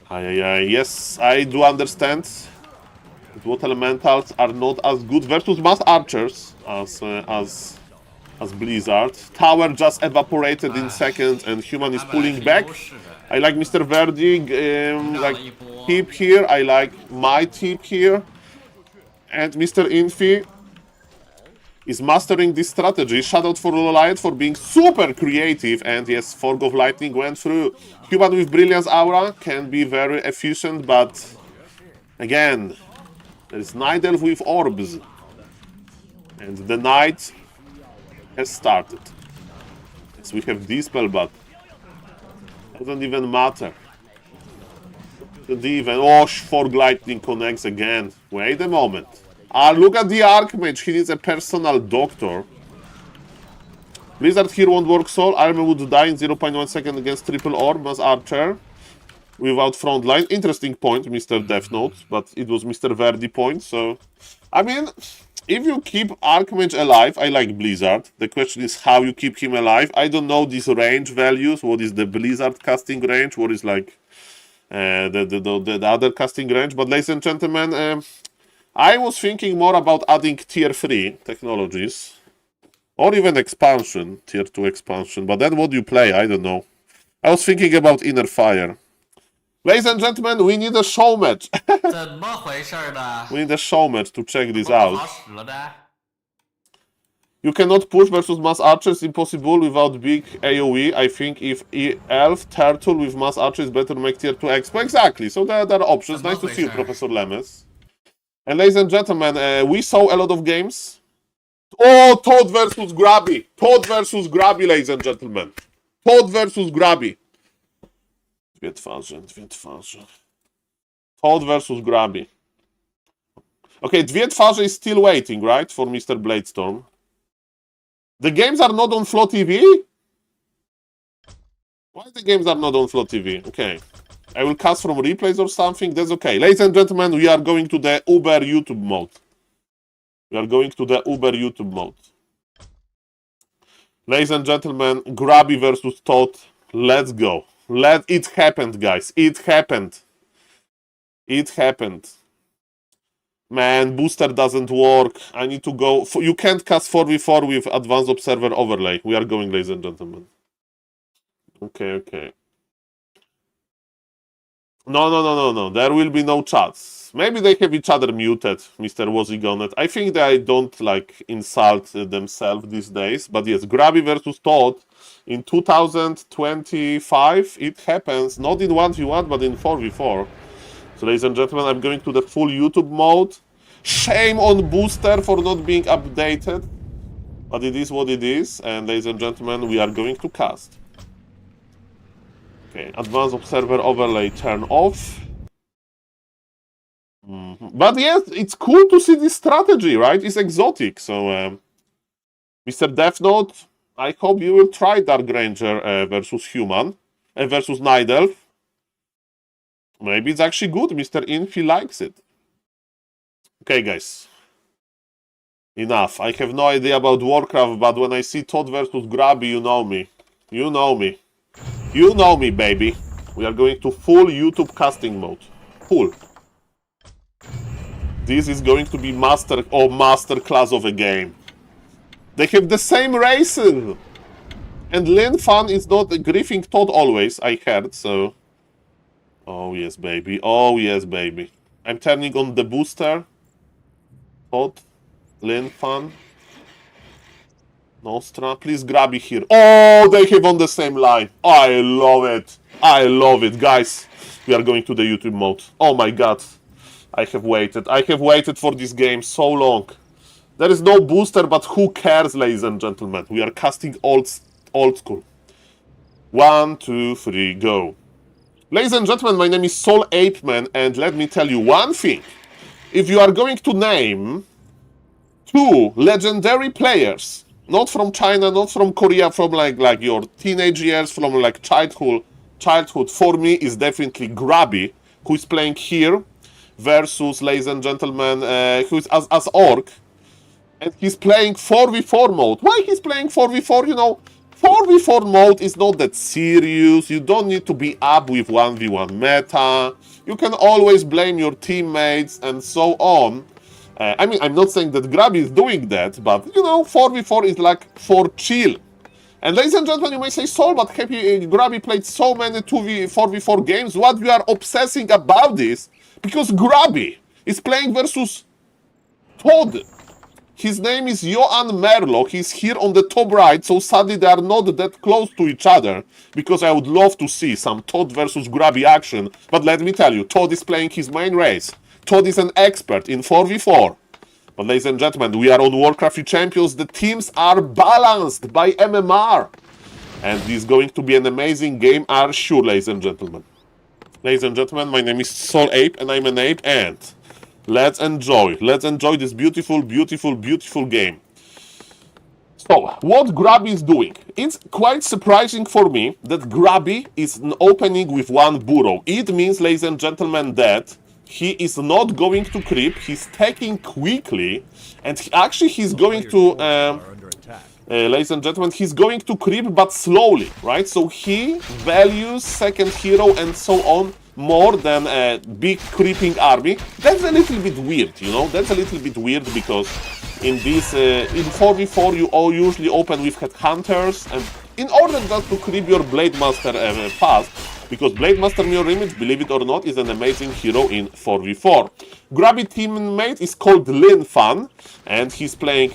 Yes, I do understand that what elementals are not as good versus mass archers as Blizzard. Tower just evaporated in seconds, and Human is pulling back. I like Mr. Verdi, like tip here. I like my tip here. And Mr. Infi is mastering this strategy. Shout out for Lolite for being super creative. And yes, Fork of Lightning went through. Human with Brilliance Aura can be very efficient, but again, there is Night Elf with Orbs. And the night has started. Yes, we have Dispel, but doesn't even matter. Oh, Fork Lightning connects again. Wait a moment. Look at the Archmage. He needs a personal doctor. Blizzard here won't work Soul. Army would die in 0.1 second against triple orb Mass Archer without frontline. Interesting point, Mr. Death Note, but it was Mr. Verdi point, so... I mean, if you keep Archmage alive, I like Blizzard. The question is how you keep him alive. I don't know these range values. What is the Blizzard casting range? What is like the other casting range? But ladies and gentlemen, I was thinking more about adding tier 3 technologies. Or even expansion, tier 2 expansion. But then what do you play? I don't know. I was thinking about Inner Fire. Ladies and gentlemen, we need a show match. We need a show match to check this out. You cannot push versus Mass Archer, it's impossible without big AoE. I think if Elf, Turtle with Mass Archer is better to make tier 2 expo. Exactly, so there are options. Nice to see you, Professor Lemes. And ladies and gentlemen, we saw a lot of games. Oh, Todd versus Grabby. Todd versus Grabby, ladies and gentlemen. Todd versus Grabby. Dwie twarze. Todd versus Grabby. Okay, Dwie twarze is still waiting, right? For Mr. Bladestorm. The games are not on Flow TV? Why the games are not on Flow TV? Okay. I will cast from replays or something. That's okay. Ladies and gentlemen, we are going to the Uber YouTube mode. We are going to the Uber YouTube mode. Ladies and gentlemen, Grabby versus Todd. Let's go. It happened, guys. It happened. It happened. Man, booster doesn't work. I need to go. You can't cast 4v4 with Advanced Observer Overlay. We are going, ladies and gentlemen. Okay. No. There will be no chats. Maybe they have each other muted, Mr. Wozigonet. I think they don't, like, insult themselves these days. But yes, Grabby versus Todd. In 2025, it happens, not in 1v1, but in 4v4. So, ladies and gentlemen, I'm going to the full YouTube mode. Shame on Booster for not being updated. But it is what it is. And, ladies and gentlemen, we are going to cast. Okay, Advanced Observer Overlay turn off. But yes, it's cool to see this strategy, right? It's exotic. So, Mr. Death Note, I hope you will try Dark Ranger versus Human versus Night Elf. Maybe it's actually good. Mr. Infi likes it. Okay, guys. Enough. I have no idea about Warcraft, but when I see Todd versus Grabby, you know me. You know me. You know me, baby. We are going to full YouTube casting mode. Full. This is going to be master class of a game. They have the same races. And Lin Fan is not griefing Todd always, I heard, so... Oh yes, baby. Oh yes, baby. I'm turning on the booster. Todd. Lin Fan. Nostra. Please grab it here. Oh, they have on the same line. I love it. I love it. Guys, we are going to the YouTube mode. Oh my god. I have waited. I have waited for this game so long. There is no booster, but who cares, ladies and gentlemen? We are casting old school. 1, 2, 3, go. Ladies and gentlemen, my name is SaulApeMan, and let me tell you one thing. If you are going to name 2 legendary players, not from China, not from Korea, from like your teenage years, from like childhood, for me is definitely Grabby, who is playing here, versus, ladies and gentlemen, who is as Orc, and he's playing 4v4 mode. Why he's playing 4v4? You know, 4v4 mode is not that serious. You don't need to be up with 1v1 meta. You can always blame your teammates and so on. I mean, I'm not saying that Grabby is doing that, but, you know, 4v4 is like for chill. And ladies and gentlemen, you may say, Saul, but Grabby played so many 4v4 games. What you are obsessing about this? Because Grabby is playing versus Todd. His name is Johan Merlo. He's here on the top right, so sadly they are not that close to each other, because I would love to see some Todd versus Grabby action. But let me tell you, Todd is playing his main race. Todd is an expert in 4v4. But ladies and gentlemen, we are on Warcraft Champions. The teams are balanced by MMR. And this is going to be an amazing game, are sure, ladies and gentlemen. Ladies and gentlemen, my name is SaulApe, and I'm an ape, and let's enjoy this beautiful, beautiful, beautiful game. So, what Grubby is doing? It's quite surprising for me that Grubby is opening with one burrow. It means, ladies and gentlemen, that he is not going to creep, he's taking quickly, and he's going to, ladies and gentlemen, he's going to creep, but slowly, right? So he values second hero and so on more than a big creeping army. That's a little bit weird, you know? That's a little bit weird because in this, in 4v4, you all usually open with headhunters, and in order just to creep your Blade Master fast, because Blade Master Mirror Image, believe it or not, is an amazing hero in 4v4. Grubby teammate is called Lin Fan, and he's playing...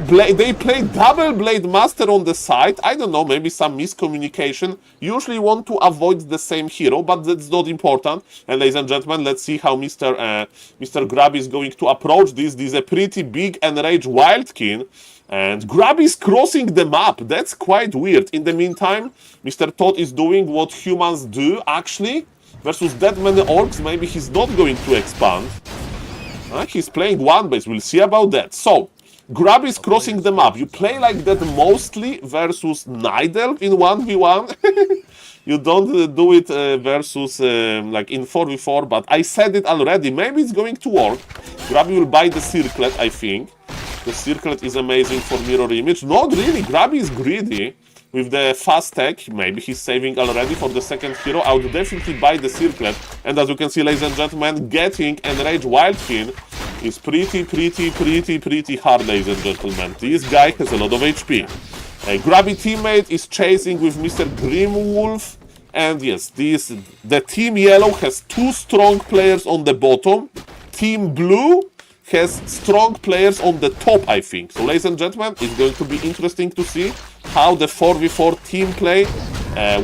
They play double Blade Master on the side. I don't know, maybe some miscommunication. Usually want to avoid the same hero, but that's not important. And ladies and gentlemen, let's see how Mr. Grubby is going to approach this. This is a pretty big enraged Wildkin. And Grubby is crossing the map. That's quite weird. In the meantime, Mr. Todd is doing what humans do, actually. Versus that many orcs, maybe he's not going to expand. He's playing one base. We'll see about that. So, Grubby is crossing the map. You play like that mostly versus Night Elf in 1v1. You don't do it versus like in 4v4, but I said it already. Maybe it's going to work. Grubby will buy the Circlet, I think. The Circlet is amazing for mirror image. Not really. Grubby is greedy with the fast tech. Maybe he's saving already for the second hero. I would definitely buy the Circlet. And as you can see, ladies and gentlemen, getting Enraged Wildkin is pretty hard, ladies and gentlemen. This guy has a lot of HP. A Grubby teammate is chasing with Mr. Grimwolf. And yes, the Team Yellow has two strong players on the bottom. Team Blue has strong players on the top, I think. So, ladies and gentlemen, it's going to be interesting to see how the 4v4 team play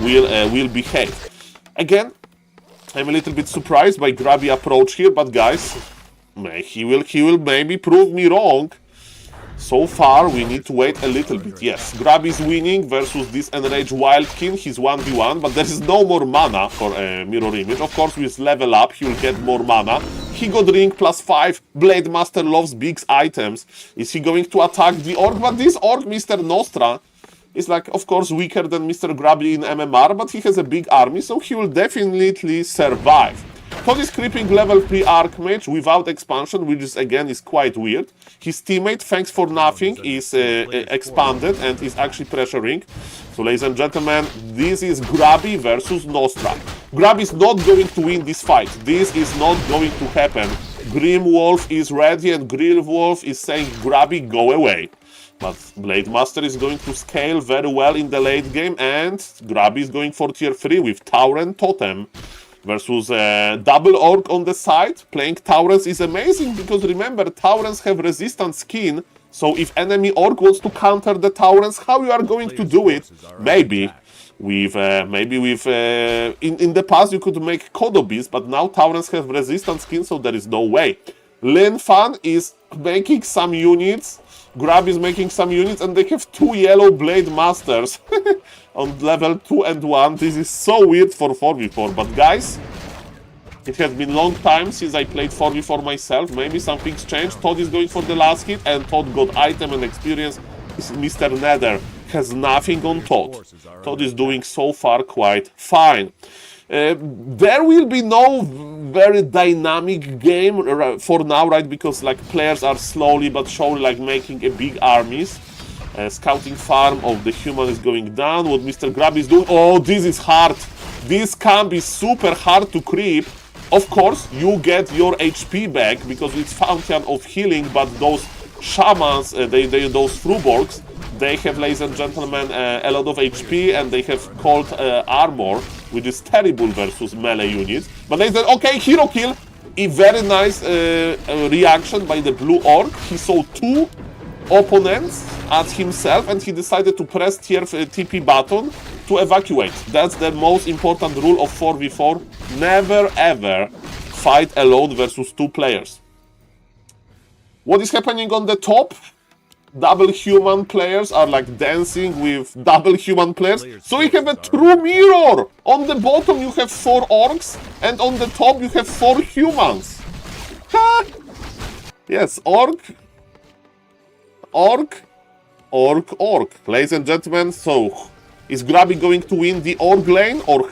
will behave. Again, I'm a little bit surprised by Grubby approach here, but guys, he will maybe prove me wrong. So far, we need to wait a little bit. Yes, Grubby is winning versus this Enraged Wildkin. He's 1v1, but there is no more mana for Mirror Image. Of course, with level up, he will get more mana. He got ring +5. Blade Master loves big items. Is he going to attack the orc? But this orc, Mr. Nostra, is like, of course, weaker than Mr. Grubby in MMR, but he has a big army, so he will definitely survive. Todd is creeping level 3 Archmage without expansion, which is, again, is quite weird. His teammate, thanks for nothing, is expanded and is actually pressuring. So, ladies and gentlemen, this is Grubby versus Nostra. Grubby is not going to win this fight. This is not going to happen. Grimwolf is ready and Grimwolf is saying, Grubby, go away. But Blade Master is going to scale very well in the late game, and Grubby is going for tier 3 with Tauren Totem. Versus double orc on the side. Playing Taurens is amazing because remember, Taurens have resistant skin. So if enemy orc wants to counter the Taurens, how you are going to do it? Maybe with in the past you could make Kodobis, but now Taurens have resistant skin, so there is no way. Lin Fan is making some units. Grubby is making some units, and they have two yellow Blade Masters on level 2 and 1. This is so weird for 4v4, but guys, it has been a long time since I played 4v4 myself. Maybe something's changed. Todd is going for the last hit, and Todd got item and experience. Mr. Nether has nothing on Todd. Todd is doing so far quite fine. There will be no very dynamic game for now, right? Because like players are slowly but surely like making a big armies. Scouting farm of the human is going down. What Mr. Grubby is doing? Oh, this is hard. This camp is super hard to creep. Of course, you get your HP back because it's Fountain of Healing, but those shamans, those Fruborgs, they have, ladies and gentlemen, a lot of HP, and they have cold armor, which is terrible versus melee units. But they said, okay, hero kill. A very nice reaction by the blue orc. He saw two opponents at himself, and he decided to press tier TP button to evacuate. That's the most important rule of 4v4. Never ever fight alone versus two players. What is happening on the top? Double human players are like dancing with double human players. So you have a true mirror. On the bottom you have 4 orcs, and on the top you have 4 humans. Ha! Yes, orc, Orc. Ladies and gentlemen, so is Grabby going to win the Orc lane, or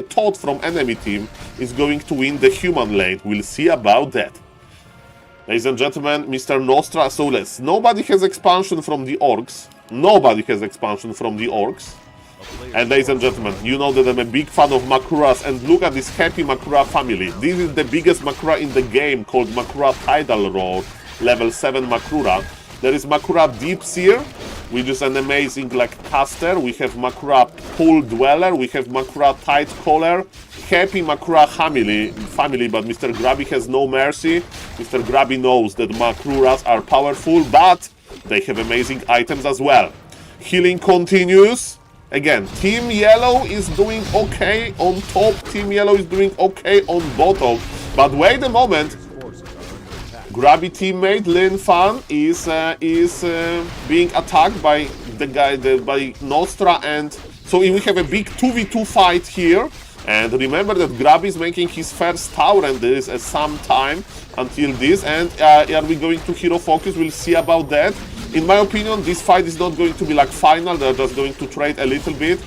Todd from enemy team is going to win the human lane? We'll see about that. Ladies and gentlemen, Mr. Nostra, so nobody has expansion from the Orcs. Nobody has expansion from the Orcs. And ladies and gentlemen, you know that I'm a big fan of Makuras, and look at this happy Makura family. This is the biggest Makura in the game, called Makura Tidal Roar, level 7 Makura. There is Makura Deep Seer, which is an amazing caster. We have Makura Pool Dweller, we have Makura Tide Caller, happy Makura family, but Mr. Grabby has no mercy. Mr. Grabby knows that Makuras are powerful, but they have amazing items as well. Healing continues. Again, Team Yellow is doing okay on top, Team Yellow is doing okay on bottom. But wait a moment, Grabby teammate Lin Fan is being attacked by the guy, by Nostra, and so we have a big 2v2 fight here. And remember that Grabby is making his first tower, and there is some time until this. And are we going to hero focus? We'll see about that. In my opinion, this fight is not going to be final. They're just going to trade a little bit.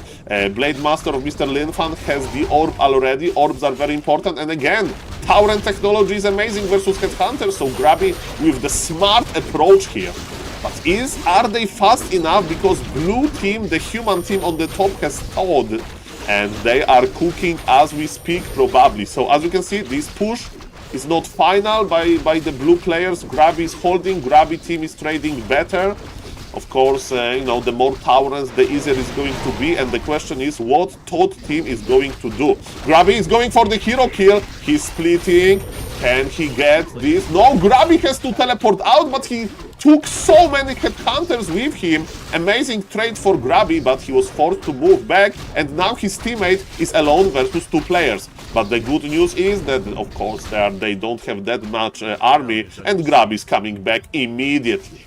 Blade Master of Mr. Linfan has the orb already. Orbs are very important. And again, tower and technology is amazing versus Headhunter. So Grabby with the smart approach here. But are they fast enough? Because blue team, the human team on the top, has Todd. And they are cooking as we speak, probably. So as you can see, this push is not final by the blue players. Grabby is holding, Grabby team is trading better. Of course, you know, the more towers, the easier it's going to be. And the question is, what Todd team is going to do? Grabby is going for the hero kill. He's splitting. Can he get this? No, Grabby has to teleport out, but he took so many headhunters with him. Amazing trade for Grabby, but he was forced to move back. And now his teammate is alone versus two players. But the good news is that, of course, they don't have that much army. And Grabby is coming back immediately.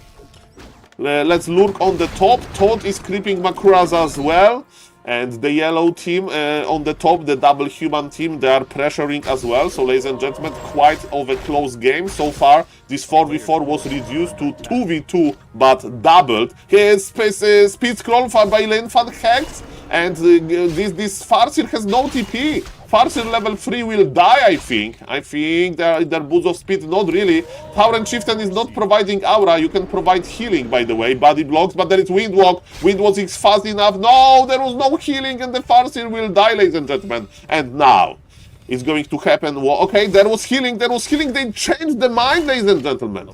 Let's look on the top. Todd is creeping Makuras as well. And the yellow team on the top, the double human team, they are pressuring as well. So, ladies and gentlemen, quite of a close game so far. This 4v4 was reduced to 2v2, but doubled. Speed scroll by Linfan hacked, and this Farseer has no TP. Farseer level 3 will die, I think. I think their boost of speed, not really. Tower and Chieftain is not providing aura. You can provide healing, by the way, body blocks, but there is Windwalk. Windwalk is fast enough. No, there was no healing, and the Farseer will die, ladies and gentlemen. And now, it's going to happen. Okay, there was healing, They changed the mind, ladies and gentlemen.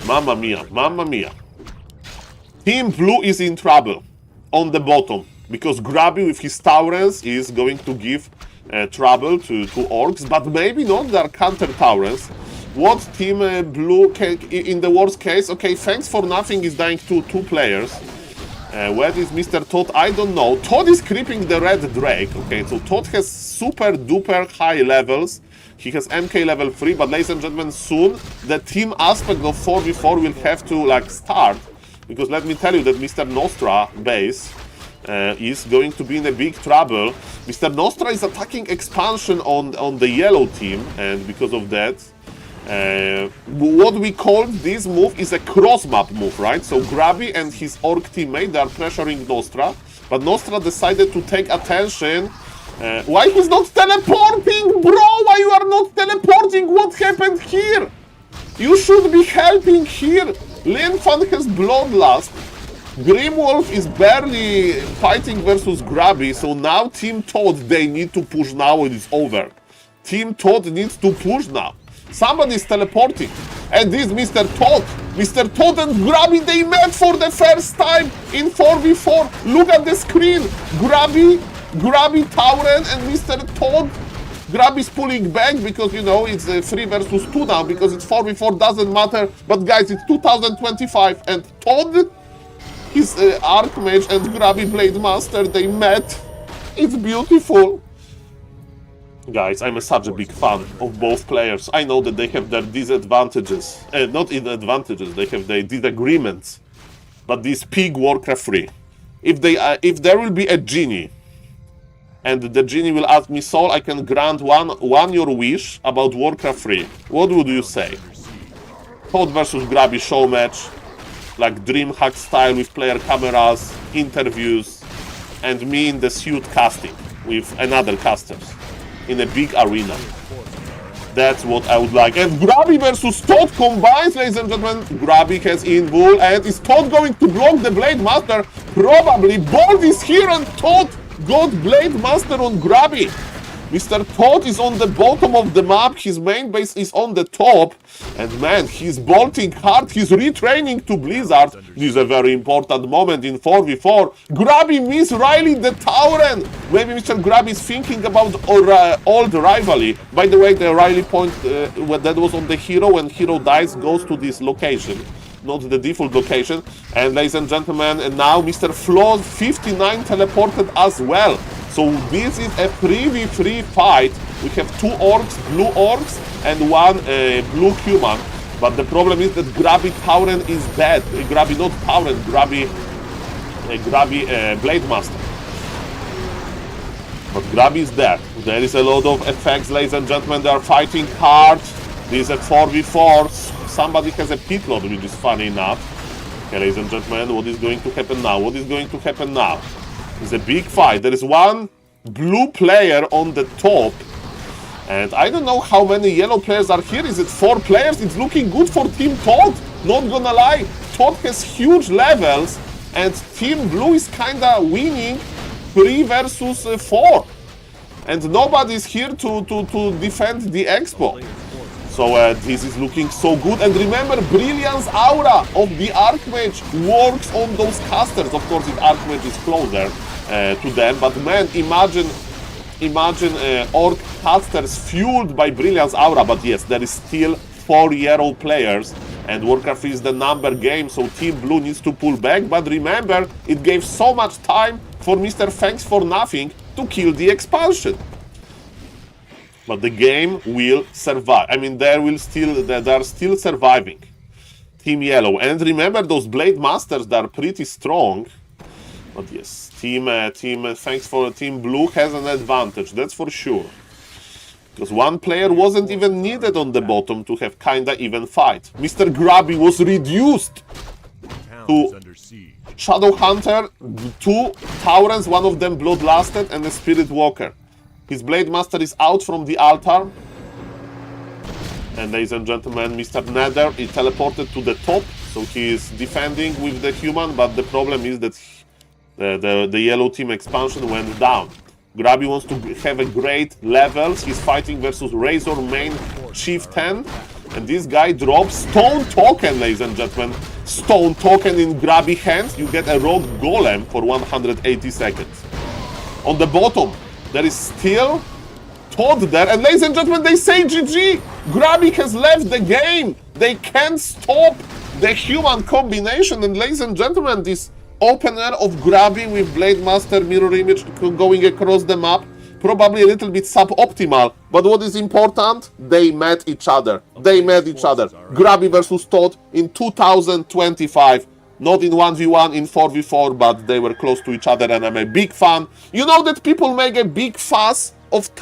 Mamma mia, mamma mia. Team Blue is in trouble on the bottom, because Grabby with his towers is going to give trouble to orcs, but maybe not their counter towers. What Team Blue can, in the worst case? Okay, thanks for nothing is dying to two players. Where is Mr. Todd? I don't know. Todd is creeping the red Drake. Okay, so Todd has super duper high levels. He has MK level 3, but ladies and gentlemen, soon the team aspect of 4v4 will have to start, because let me tell you that Mr. Nostra base is going to be in a big trouble. Mr. Nostra is attacking expansion on the yellow team, and because of that, what we call this move is a cross-map move, right? So Grabby and his orc teammate, they are pressuring Nostra, but Nostra decided to take attention. Why he's not teleporting, bro? Why you are not teleporting? What happened here? You should be helping here. Linfan has Bloodlust. Grimwolf is barely fighting versus Grabby, so now Team Todd, they need to push now, it is over. Team Todd needs to push now. Somebody is teleporting. And this Mr. Todd. Mr. Todd and Grabby, they met for the first time in 4v4. Look at the screen. Grabby, Tauren, and Mr. Todd. Grabby is pulling back because, you know, it's 3 versus 2 now, because it's 4v4, doesn't matter. But guys, it's 2025, and Todd, his Archmage, and Grabby Blade Master, they met. It's beautiful. Guys, I'm such a big fan of both players. I know that they have their disadvantages. Not in advantages, they have their disagreements. But this pig Warcraft 3. If there will be a genie, and the genie will ask me, Saul, I can grant one your wish about Warcraft 3. What would you say? Todd versus Grabby show match. like DreamHack style with player cameras, interviews, and me in the suit casting with another casters in a big arena. That's what I would like. And Grabby versus Todd combines, ladies and gentlemen. Grabby has invul, and is Todd going to block the Blade Master? Probably. Bolt is here, and Todd got Blade Master on Grabby. Mr. Todd is on the bottom of the map, his main base is on the top, and man, he's bolting hard, he's retraining to Blizzard. This is a very important moment in 4v4. Grabby miss Riley the Tauren. Maybe Mr. Grabby is thinking about old rivalry. By the way, the Riley point that was on the hero, when hero dies, goes to this location, not the default location. And ladies and gentlemen, and now Mr. Flaws 59 teleported as well. So this is a 3v3 fight. We have 2 orcs, blue orcs, and 1 blue human. But the problem is that Grabby Tauren is dead. Grabby, not Tauren, Grabby Blade Master. But Grabby is dead. There is a lot of effects, ladies and gentlemen. They are fighting hard. This is a 4v4. Somebody has a pit load, which is funny enough. Okay, ladies and gentlemen, what is going to happen now? What is going to happen now? It's a big fight. There is 1 blue player on the top. And I don't know how many yellow players are here. Is it 4 players? It's looking good for Team Todd. Not gonna lie. Todd has huge levels. And Team Blue is kinda winning 3 versus 4. And nobody's here to defend the Expo. So this is looking so good. And remember, Brilliance Aura of the Archmage works on those casters. Of course, if Archmage is closer to them. But man, imagine Orc casters fueled by Brilliance Aura. But yes, there is still 4 yellow players. And Warcraft is the number game, so Team Blue needs to pull back. But remember, it gave so much time for Mr. Thanks for Nothing to kill the expansion. But the game will survive. I mean, they are still surviving. Team Yellow. And remember, those Blade Masters, they are pretty strong. But yes, thanks for Team Blue has an advantage, that's for sure. Because 1 player wasn't even needed on the bottom to have kinda even fight. Mr. Grabby was reduced to Shadow Hunter, 2 Taurens, 1 of them Bloodlusted, and a Spirit Walker. His Blade Master is out from the altar. And ladies and gentlemen, Mr. Nether is teleported to the top, so he is defending with the human, but the problem is that the yellow team expansion went down. Grabby wants to have a great levels. He's fighting versus Razor main Chieftain. And this guy drops Stone Token, ladies and gentlemen. Stone Token in Grabby hands. You get a Rogue Golem for 180 seconds. On the bottom, there is still Todd there. And ladies and gentlemen, they say GG. Grabby has left the game. They can't stop the human combination. And ladies and gentlemen, this opener of Grabby with Blade Master mirror image going across the map, probably a little bit suboptimal, but what is important, they met each other. Grabby versus Todd in 2025, not in 1v1, in 4v4, but they were close to each other, and I'm a big fan. You know that people make a big fuss of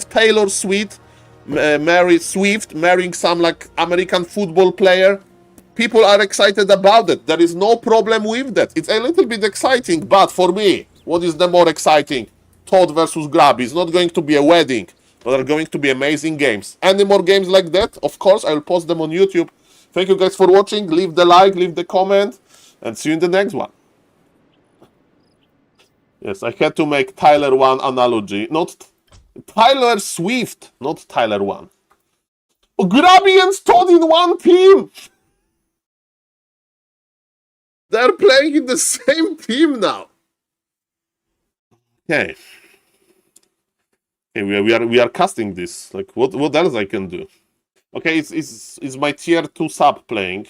Taylor Swift marrying some like American football player. People are excited about it. There is no problem with that. It's a little bit exciting, but for me, what is the more exciting? Todd versus Grabby. It's not going to be a wedding, but there are going to be amazing games. Any more games like that? Of course, I will post them on YouTube. Thank you guys for watching. Leave the like, leave the comment, and see you in the next one. Yes, I had to make Tyler 1 analogy. Not Tyler Swift, not Tyler 1. Grabby and Todd in one team! They're playing in the same team now. Okay. We are casting this. Like what else I can do? Okay, it's my tier 2 sub playing.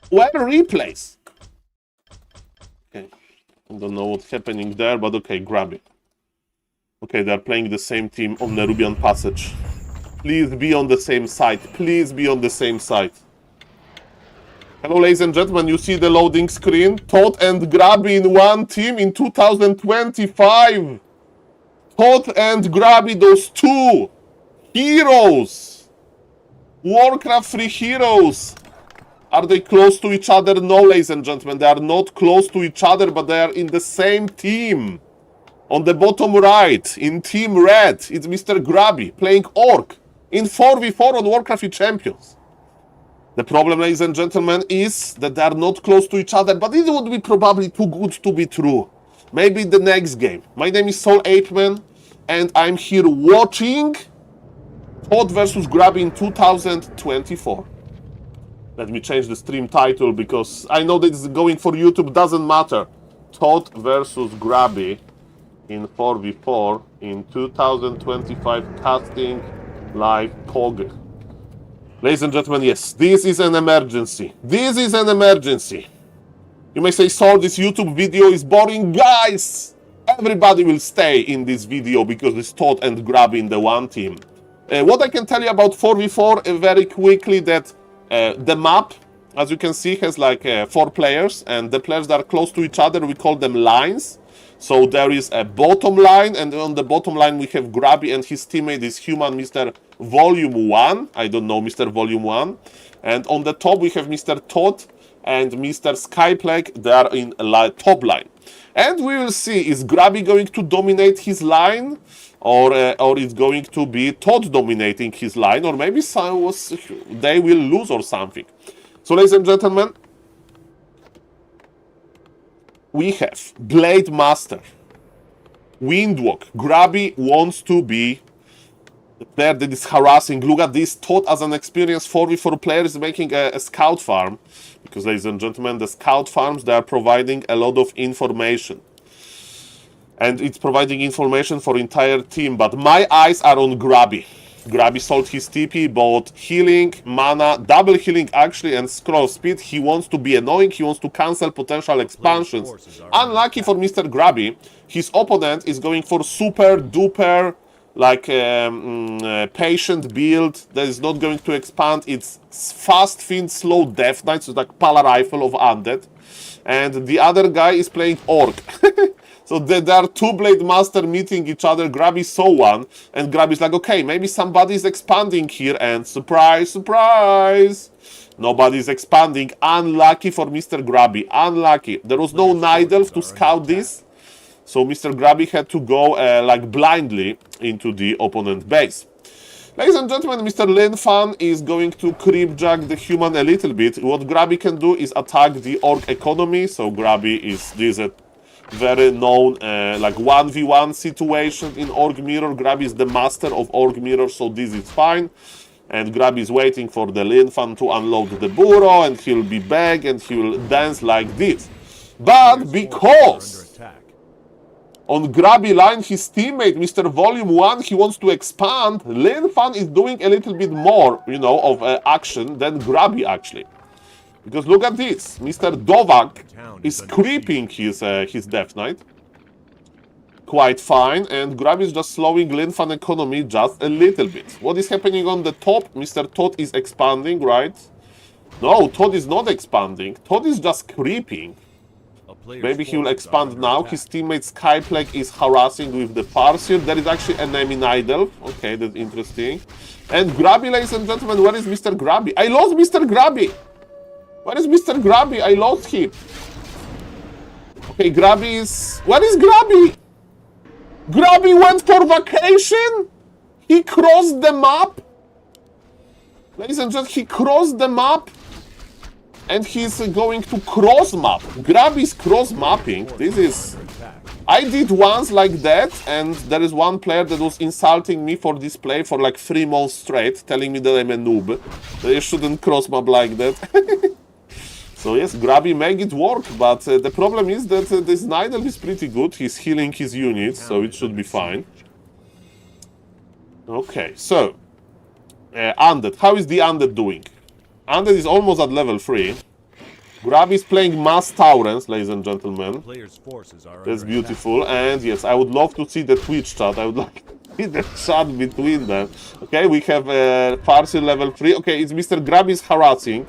Where replays? Okay. I don't know what's happening there, but okay, grab it. Okay, they're playing the same team on Nerubian Passage. Please be on the same side. Please be on the same side. Hello, ladies and gentlemen. You see the loading screen? Todd and Grabby in one team in 2025. Todd and Grabby, those 2 heroes. Warcraft 3 heroes. Are they close to each other? No, ladies and gentlemen. They are not close to each other, but they are in the same team. On the bottom right, in Team Red, it's Mr. Grabby playing Orc in 4v4 on Warcraft 3 Champions. The problem, ladies and gentlemen, is that they are not close to each other, but it would be probably too good to be true. Maybe the next game. My name is SaulApeMan, and I'm here watching Todd versus Grabby in 2024. Let me change the stream title because I know that it's going for YouTube, doesn't matter. Todd versus Grabby in 4v4 in 2025 casting live POG. Ladies and gentlemen, yes, this is an emergency. This is an emergency. You may say, Saul, this YouTube video is boring. Guys, everybody will stay in this video because it's Todd and Grabby in the one team. What I can tell you about 4v4 very quickly, that the map, as you can see, has like 4 players, and the players that are close to each other, we call them lines. So there is a bottom line, and on the bottom line we have Grabby and his teammate is human Mr. Volume 1. I don't know Mr. Volume 1. And on the top we have Mr. Todd and Mr. Skyplague. They are in top line. And we will see, is Grabby going to dominate his line? Or it's going to be Todd dominating his line? Or maybe they will lose or something. So ladies and gentlemen, we have Blade Master, Windwalk. Grabby wants to be the player that is harassing. Look at this. Todd, as an experienced 4v4 player, is making a scout farm. Because, ladies and gentlemen, the scout farms, they are providing a lot of information. And it's providing information for entire team. But my eyes are on Grabby. Grabby sold his TP, bought healing, mana, double healing actually, and scroll speed. He wants to be annoying, he wants to cancel potential expansions. Unlucky for Mr. Grabby, his opponent is going for super duper, like patient build that is not going to expand. It's fast fiend, slow death knight, so it's like Pala Rifle of Undead. And the other guy is playing Orc. So there are 2 Blade Master meeting each other. Grabby saw one, and Grabby's like, okay, maybe somebody is expanding here, and surprise, surprise, nobody's expanding. Unlucky for Mr. Grabby, unlucky. There was no Nidelf to scout this, so Mr. Grabby had to go like blindly into the opponent base. Ladies and gentlemen, Mr. Linfan is going to creepjack the human a little bit. What Grabby can do is attack the Orc economy, so Grabby is this very known like 1v1 situation in Org Mirror. Grabby is the master of Org Mirror, so this is fine. And Grabby is waiting for the Linfan to unload the burrow, and he'll be back and he will dance like this. But because on Grabby line, his teammate, Mr. Volume 1, he wants to expand, Linfan is doing a little bit more, you know, of action than Grabby actually. Because look at this, Mr. Dovak is creeping his Death Knight. Quite fine, and Grabby is just slowing Linfan economy just a little bit. What is happening on the top? Mr. Todd is expanding, right? No, Todd is not expanding. Todd is just creeping. Maybe he will expand now. His teammate Skyplague is harassing with the Farseer. There is actually an enemy Nidelf. Okay, that's interesting. And Grabby, ladies and gentlemen, where is Mr. Grabby? I lost Mr. Grabby! Where is Mr. Grabby? I lost him. Okay, Grabby is... Where is Grabby? Grabby went for vacation? He crossed the map? Ladies and gentlemen, he crossed the map? And he's going to cross map. Grabby's cross mapping. This is... I did once like that, and there is one player that was insulting me for this play for like 3 months straight, telling me that I'm a noob. That I shouldn't cross map like that. So yes, Grabby make it work, but the problem is that this Nidal is pretty good. He's healing his units, so it should be fine. Okay, so Undead. How is the Undead doing? Undead is almost at level 3. Grabby is playing Mass Taurens, ladies and gentlemen. That's beautiful. And yes, I would love to see the Twitch chat. I would like to see the chat between them. Okay, we have Farseer level 3. Okay, it's Mr. Grabby is harassing.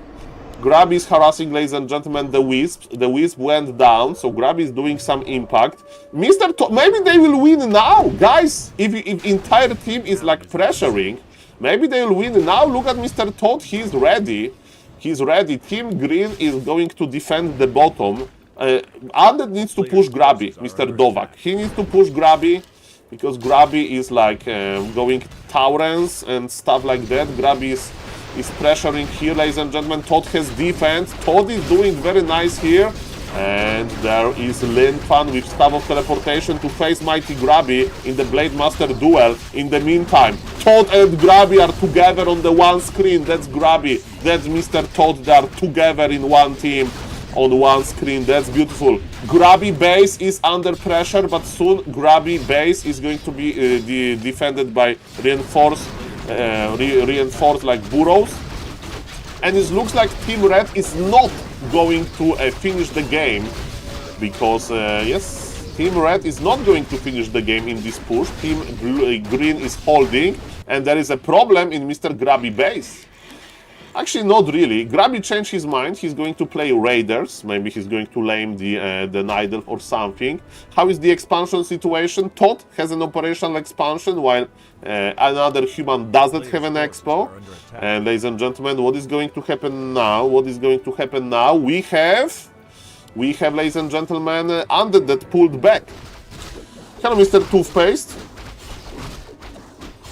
Grabby is harassing, ladies and gentlemen, the Wisp. The Wisp went down, so Grabby is doing some impact. Maybe they will win now, guys. If entire team is like pressuring, Maybe they'll win. Now look at Mr. Todd, he's ready. He's ready. Team Green is going to defend the bottom. Undead needs to push Grabby, Mr. Dovak. He needs to push Grabby, because Grabby is like going Taurens and stuff like that. Grabby is pressuring here, ladies and gentlemen. Todd has defense. Todd is doing very nice here. And there is Linfan with Staff of Teleportation to face Mighty Grabby in the Blade Master duel. In the meantime, Todd and Grabby are together on the one screen. That's Grabby. That's Mr. Todd. They are together in one team on one screen. That's beautiful. Grabby base is under pressure, but soon Grabby base is going to be defended by reinforced like burrows. And it looks like Team Red is not going to finish the game, because yes, Team Red is not going to finish the game in this push. Team Green is holding, and there is a problem in Mr. Grabby base. Actually, not really. Grabby changed his mind. He's going to play Raiders. Maybe he's going to lame the Nidal or something. How is the expansion situation? Todd has an operational expansion, while another human doesn't have an expo. And ladies and gentlemen, what is going to happen now? What is going to happen now? We have, ladies and gentlemen, Undead that pulled back. Hello, Mr. Toothpaste.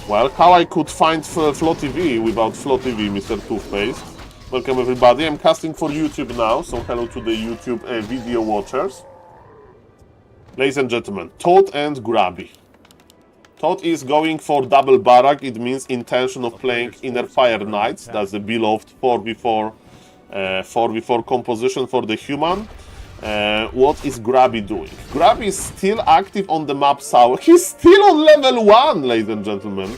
Well, how I could find Flow TV without Flow TV, Mr. Toothpaste. Welcome everybody. I'm casting for YouTube now, so hello to the YouTube video watchers. Ladies and gentlemen, Todd and Grabby. Todd is going for double barrack. It means intention of playing Inner Fire Knights. That's the beloved 4v4 composition for the human. What is Grabby doing? Grabby is still active on the map south. He's still on level 1, ladies and gentlemen.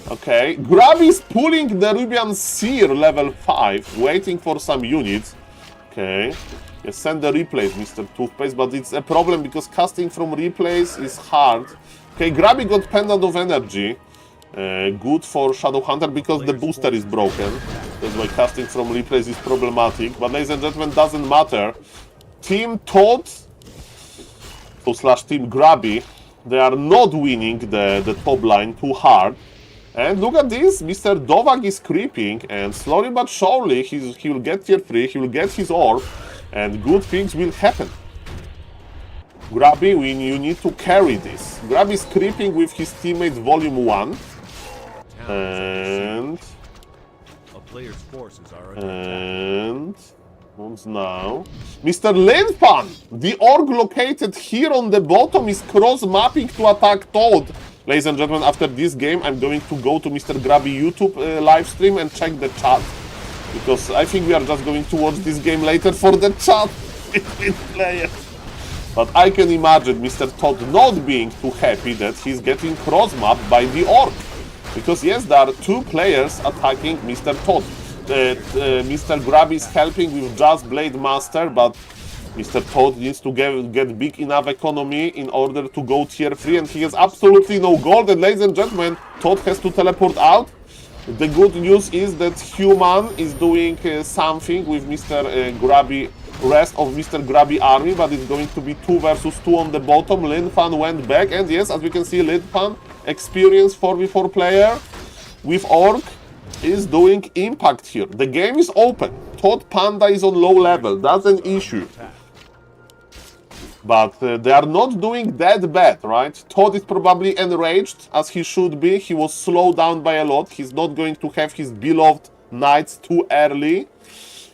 Okay, Grabby is pulling the Rubian Seer level 5, waiting for some units. Okay, yes, send the replays, Mr. Toothpaste, but it's a problem because casting from replays is hard. Okay, Grabby got Pendant of Energy. Good for Shadowhunter because the booster is broken. That's why casting from replays is problematic. But ladies and gentlemen, doesn't matter. Team Todd / Team Grabby, they are not winning the top line too hard. And look at this, Mr. Dovak is creeping, and slowly but surely he will get tier 3, he will get his orb, and good things will happen. Grabby, you need to carry this. Grabby is creeping with his teammate Volume 1. And what's now? Mr. Linfan, the orc located here on the bottom, is cross-mapping to attack Todd. Ladies and gentlemen, after this game, I'm going to go to Mr. Grabby YouTube live stream and check the chat. Because I think we are just going to watch this game later for the chat between players. But I can imagine Mr. Todd not being too happy that he's getting cross-mapped by the orc. Because yes, there are two players attacking Mr. Todd. Mr. Grabby is helping with just Blade Master, but Mr. Todd needs to get big enough economy in order to go tier 3, and he has absolutely no gold. And ladies and gentlemen, Todd has to teleport out. The good news is that Human is doing something with Mr. Grabby, rest of Mr. Grabby army, but it's going to be 2 versus 2 on the bottom. Linfan went back, and yes, as we can see, Linfan, experienced 4v4 player with Orc, is doing impact here. The game is open. Todd Panda is on low level. That's an issue. But they are not doing that bad, right? Todd is probably enraged, as he should be. He was slowed down by a lot. He's not going to have his beloved knights too early.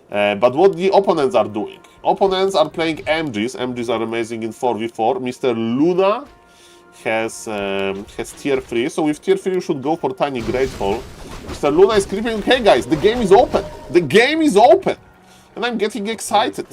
But what the opponents are doing? Opponents are playing MGs. MGs are amazing in 4v4. Mr. Luna has tier 3. So with tier 3, you should go for Tiny Great Hall. Mr. Luna is creeping. Hey guys, the game is open. The game is open. And I'm getting excited.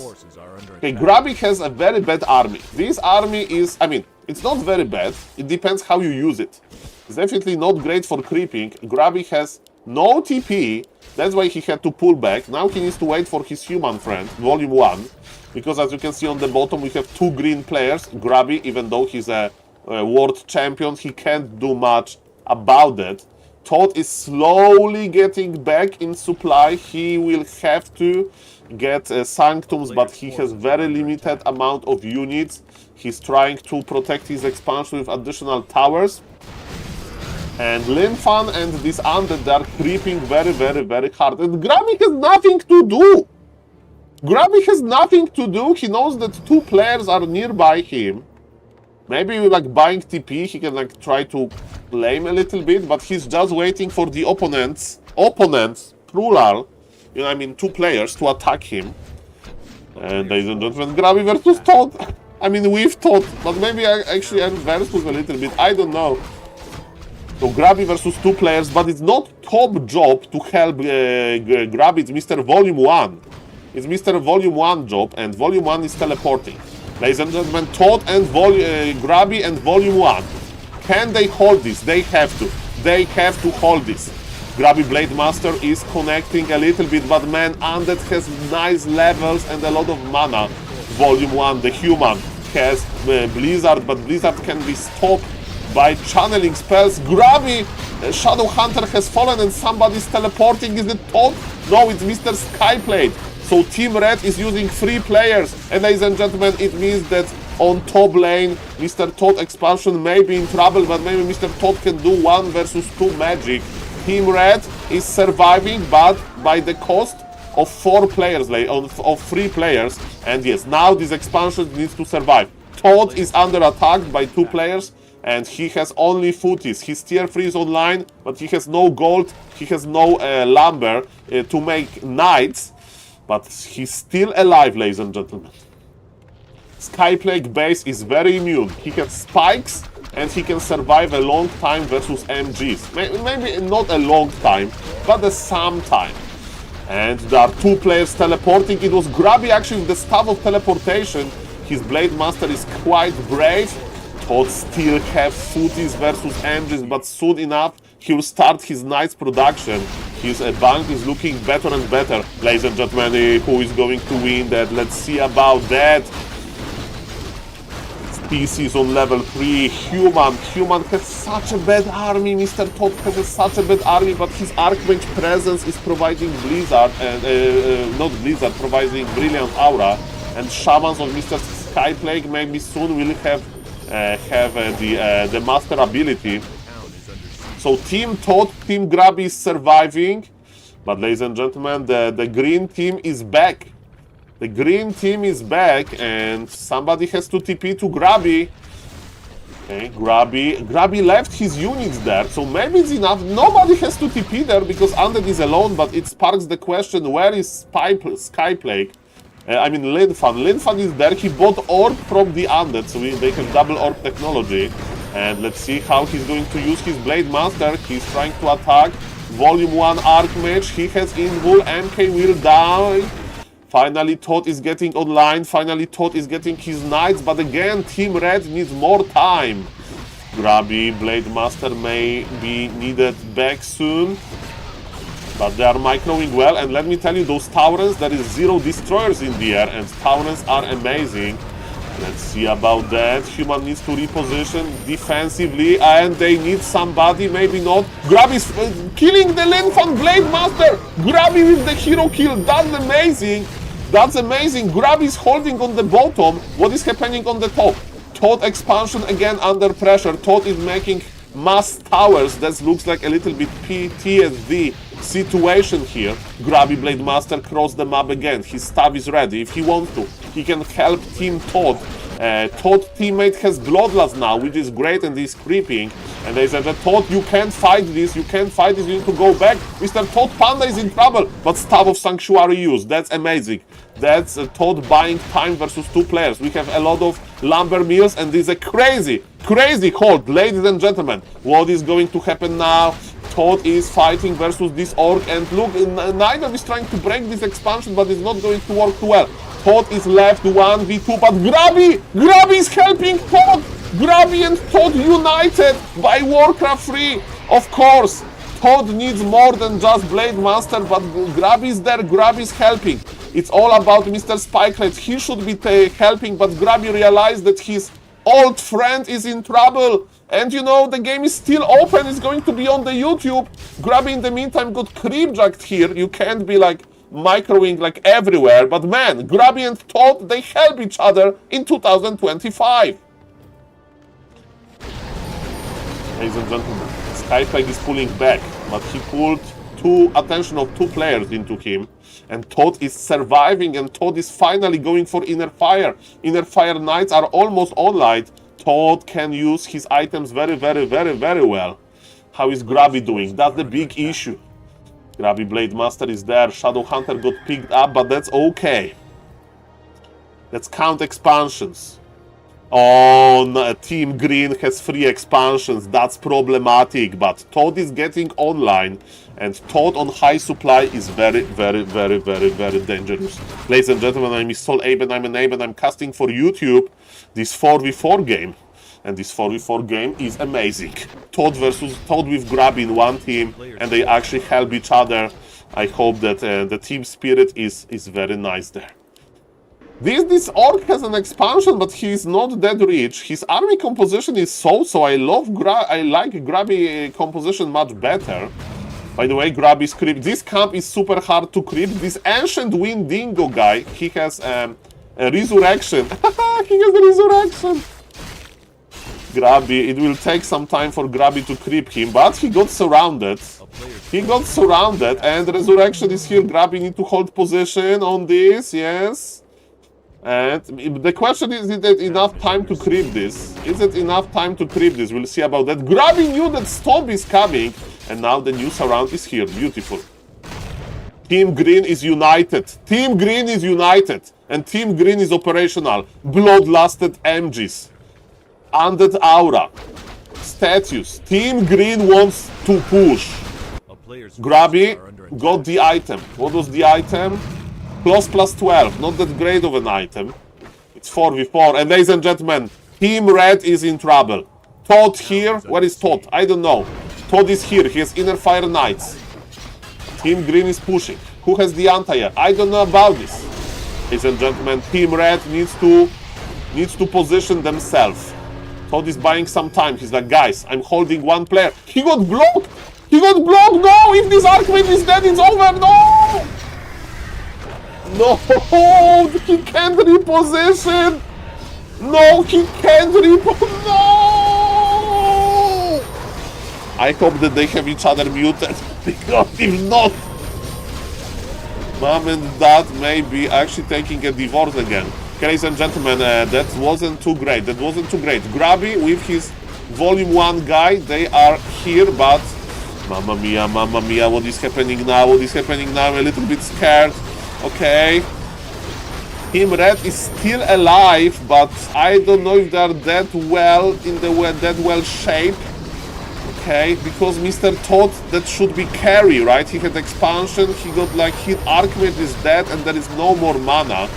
Okay, Grabby has a very bad army. This army is, I mean, it's not very bad. It depends how you use it. It's definitely not great for creeping. Grabby has no TP. That's why he had to pull back. Now he needs to wait for his human friend, Volume 1. Because as you can see on the bottom, we have 2 green players. Grabby, even though he's a world champion, he can't do much about that. Todd is slowly getting back in supply. He will have to get Sanctums, but he has very limited amount of units. He's trying to protect his expansion with additional towers. And Linfan and this Undead, they are creeping very, very, very hard. And Grabby has nothing to do. Grabby has nothing to do. He knows that two players are nearby him. Maybe like buying TP, he can like try to lame a little bit, but he's just waiting for the opponents, plural, you know, I mean two players to attack him. And ladies and gentlemen, Grabby versus Todd. I mean, we've thought, but maybe actually I'm versus a little bit, I don't know. So Grabby versus two players, but it's not top job to help Grabby, it's Mr. Volume 1. It's Mr. Volume 1 job, and Volume 1 is teleporting. Ladies and gentlemen, Todd and Grabby and Volume 1. Can they hold this? They have to. They have to hold this. Grabby Blade Master is connecting a little bit, but man, Undead has nice levels and a lot of mana. Volume 1, the human, has Blizzard, but Blizzard can be stopped by channeling spells. Grabby, Shadow Hunter has fallen and somebody's teleporting. Is it Todd? No, it's Mr. Skyplate. So Team Red is using 3 players. And ladies and gentlemen, it means that on top lane, Mr. Todd expansion may be in trouble, but maybe Mr. Todd can do 1 versus 2 magic. Team Red is surviving, but by the cost of 4 players, of 3 players. And yes, now this expansion needs to survive. Todd is under attack by 2 players, and he has only footies. His tier 3 is online, but he has no gold, he has no lumber to make knights, but he's still alive, ladies and gentlemen. Skyplague base is very immune. He has spikes, and he can survive a long time versus MGs. Maybe not a long time, but some time. And there are 2 players teleporting. It was Grabby actually with the staff of teleportation. His Blade Master is quite brave. Todd still have footies versus MGs, but soon enough he will start his Knights production. His bank is looking better and better. Ladies and gentlemen, who is going to win that? Let's see about that. PC is on level 3. Human has such a bad army. Mr. Todd has such a bad army, but his Archmage presence is providing Blizzard, and not Blizzard, providing Brilliant Aura. And Shamans of Mr. Skyplague maybe soon will have the Master ability. So Team Todd, Team Grabby is surviving, but ladies and gentlemen, the green team is back. The green team is back, and somebody has to TP to Grabby. Okay, Grabby left his units there, so maybe it's enough. Nobody has to TP there because Undead is alone, but it sparks the question, where is Skyplague? I mean Linfan. Linfan is there, he bought Orb from the Undead, so they have double Orb technology. And let's see how he's going to use his Blade Master. He's trying to attack Volume 1 Archmage. He has Invul, MK will die. Finally, Todd is getting online. Finally, Todd is getting his Knights. But again, Team Red needs more time. Grabby, Blade Master may be needed back soon. But they are microing well. And let me tell you, those Taurens, there is 0 destroyers in the air. And Taurens are amazing. Let's see about that. Human needs to reposition defensively, and they need somebody, maybe not. Grabby is killing the Linfan Blade Master. Grabby with the hero kill. That's amazing. That's amazing. Grabby is holding on the bottom. What is happening on the top? Todd expansion again under pressure. Todd is making mass towers. That looks like a little bit PTSD situation here. Grabby Blade Master cross the map again. His staff is ready. If he wants to, he can help Team Todd. Todd teammate has Bloodlust now, which is great, and he's creeping. And they said, Todd, you can't fight this, you can't fight this, you need to go back. Mr. Todd Panda is in trouble, but Staff of Sanctuary used. That's amazing. That's Todd buying time versus 2 players. We have a lot of lumber mills, and this is a crazy hold. Ladies and gentlemen, what is going to happen now? Todd is fighting versus this orc, and look, neither is trying to break this expansion, but it's not going to work too well. Todd is left 1v2, but Grabby is helping Todd. Grabby and Todd united by Warcraft 3. Of course, Todd needs more than just Blade Master, but Grabby is there, Grabby is helping. It's all about Mr. Spikelet. He should be helping, but Grabby realized that his old friend is in trouble. And you know, the game is still open, it's going to be on the YouTube. Grabby in the meantime got creepjacked here. You can't be like microing like everywhere, but man, Grabby and Todd, they help each other in 2025. Ladies and gentlemen, Skyflag is pulling back, but he pulled attention of 2 players into him. And Todd is surviving, and Todd is finally going for Inner Fire. Inner Fire Knights are almost online. Todd can use his items very well. How is Grabby doing? That's the big issue. Grabby Blade Master is there. Shadow Hunter got picked up, but that's okay. Let's count expansions. Oh, no, Team Green has 3 expansions. That's problematic, but Todd is getting online, and Todd on high supply is very dangerous. Ladies and gentlemen, I'm SaulApeMan, I'm an Ape, and I'm casting for YouTube this 4v4 game. And this 4v4 game is amazing. Todd versus Todd with Grabby in one team, and they actually help each other. I hope that the team spirit is very nice there. This orc has an expansion, but he is not that rich. His army composition is so I like Grabby composition much better. By the way, Grabby's creep. This camp is super hard to creep. This ancient wind dingo guy, he has a resurrection. He has a resurrection. Grabby, it will take some time for Grabby to creep him, but he got surrounded. He got surrounded, and resurrection is here. Grabby need to hold position on this, yes. And the question is it enough time to creep this? Is it enough time to creep this? We'll see about that. Grabby knew that Stomp is coming, and now the new surround is here. Beautiful. Team Green is united. Team Green is united, and Team Green is operational. Bloodlusted MGs. Undead Aura. Statues. Team Green wants to push. Grabby got the item. What was the item? +12. Not that great of an item. It's 4v4. And ladies and gentlemen, Team Red is in trouble. Todd here. Where is Todd? I don't know. Todd is here. He has Inner Fire Knights. Team Green is pushing. Who has the anti-air? I don't know about this. Ladies and gentlemen, Team Red needs to position themselves. Todd is buying some time. He's like, guys, I'm holding one player. He got blocked! He got blocked! No! If this Archmage is dead, it's over! No! No! He can't reposition! No! He can't reposition! No! I hope that they have each other muted, because if not, Mom and Dad may be actually taking a divorce again. Okay, ladies and gentlemen, that wasn't too great. That wasn't too great. Grabby with his Volume 1 guy, they are here, but Mamma mia, what is happening now? What is happening now? I'm a little bit scared. Okay. Team Red is still alive, but I don't know if they're that well shape. Okay, because Mr. Todd, that should be carry, right? He had expansion, he got like hit, Archmage is dead, and there is no more mana.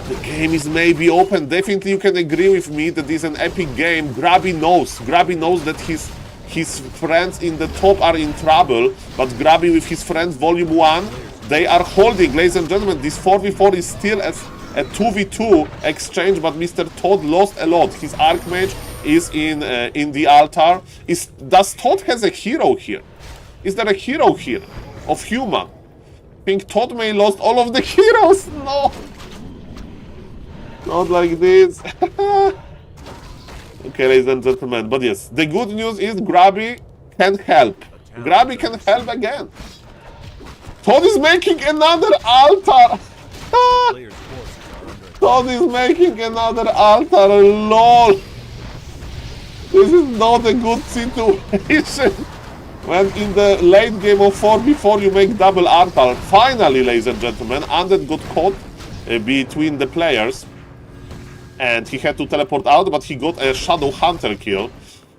The game is maybe open. Definitely you can agree with me that this is an epic game. Grabby knows that his friends in the top are in trouble, but Grabby with his friends Volume 1, they are holding. Ladies and gentlemen, this 4v4 is still a 2v2 exchange, but Mr. Todd lost a lot. His Archmage is in the altar. Does Todd has a hero here? Is there a hero here of human? I think Todd may lost all of the heroes. No. Not like this. Okay, ladies and gentlemen. But yes, the good news is Grabby can help. Grabby can help again. Todd is making another altar. Todd is making another altar. LOL. This is not a good situation. When in the late game of 4v4 you make double altar. Finally, ladies and gentlemen, Undead got caught between the players. And he had to teleport out, but he got a Shadow Hunter kill.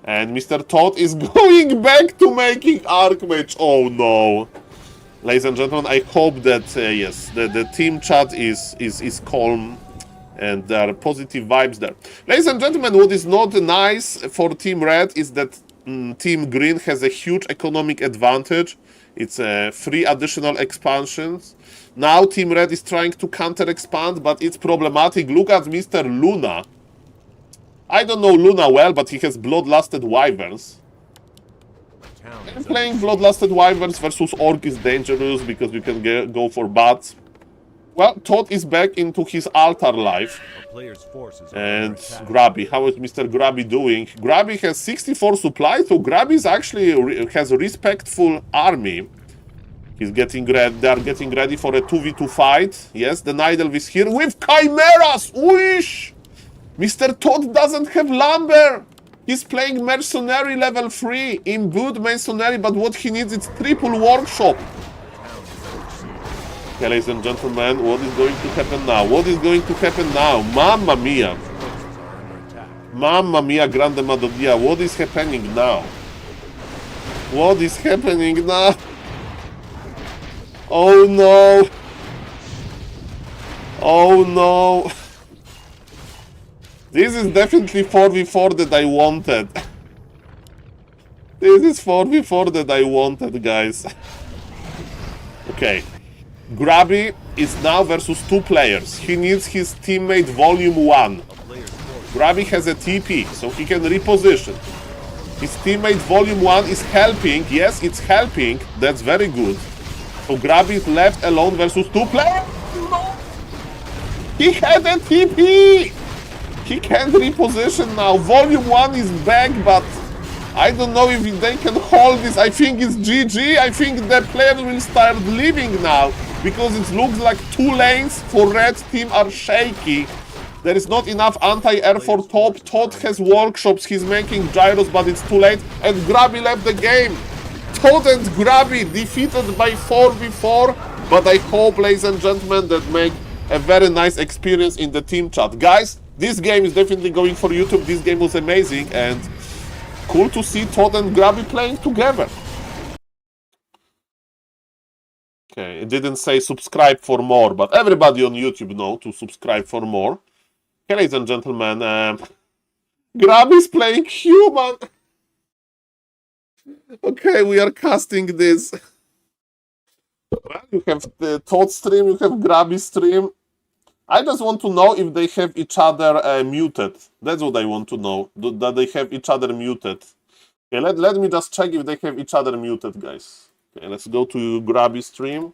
And Mr. Todd is going back to making Archmage. Oh no. Ladies and gentlemen, I hope that, yes, the team chat is calm and there are positive vibes there. Ladies and gentlemen, what is not nice for Team Red is that Team Green has a huge economic advantage. It's 3 additional expansions. Now Team Red is trying to counter-expand, but it's problematic. Look at Mr. Luna. I don't know Luna well, but he has Bloodlusted Wyverns. And playing Bloodlusted Wyverns versus Orc is dangerous, because you can go for bats. Well, Todd is back into his altar life. And Grabby, how is Mr. Grabby doing? Grabby has 64 supply, so Grabby actually has a respectful army. He's getting ready. They are getting ready for a 2v2 fight. Yes, the Nidal is here with Chimeras. Wish! Mr. Todd doesn't have lumber. He's playing mercenary level 3, imbued mercenary, but what he needs is triple workshop. Okay, ladies and gentlemen, what is going to happen now? What is going to happen now? Mamma mia. Mamma mia, grande Madodia. What is happening now? What is happening now? Oh no. Oh no. This is definitely 4v4 that I wanted. This is 4v4 that I wanted, guys. Okay. Grabby is now versus 2 players. He needs his teammate volume 1. Grabby has a TP, so he can reposition. His teammate volume 1 is helping. Yes, it's helping. That's very good. So Grabby is left alone versus 2 players. No! He had a TP! He can't reposition now. Volume 1 is back, but I don't know if they can hold this. I think it's GG. I think the player will start leaving now, because it looks like 2 lanes for red team are shaky. There is not enough anti-air for top. Todd has workshops. He's making gyros, but it's too late. And Grabby left the game. Todd and Grabby defeated by 4v4. But I hope, ladies and gentlemen, that make a very nice experience in the team chat. Guys, this game is definitely going for YouTube. This game was amazing and cool to see Todd and Grabby playing together. Okay, it didn't say subscribe for more, but everybody on YouTube know to subscribe for more. Okay, ladies and gentlemen, Grabby's playing human. Okay, we are casting this. Well, you have the Todd stream, you have Grabby stream. I just want to know if they have each other muted. That's what I want to know. That they have each other muted. Okay, let me just check if they have each other muted, guys. Okay, let's go to Grabby stream.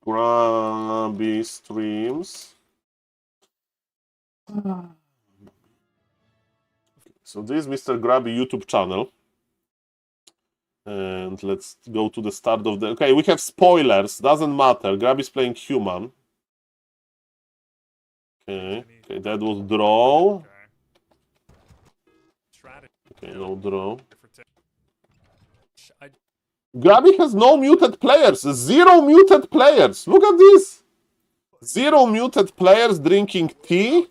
Grabby streams. So this is Mr. Grabby YouTube channel. And let's go to the start of the... Okay, we have spoilers. Doesn't matter. Grabby's playing human. Okay, that was draw. Okay, no draw. Grabby has no muted players. 0 muted players. Look at this. 0 muted players drinking tea.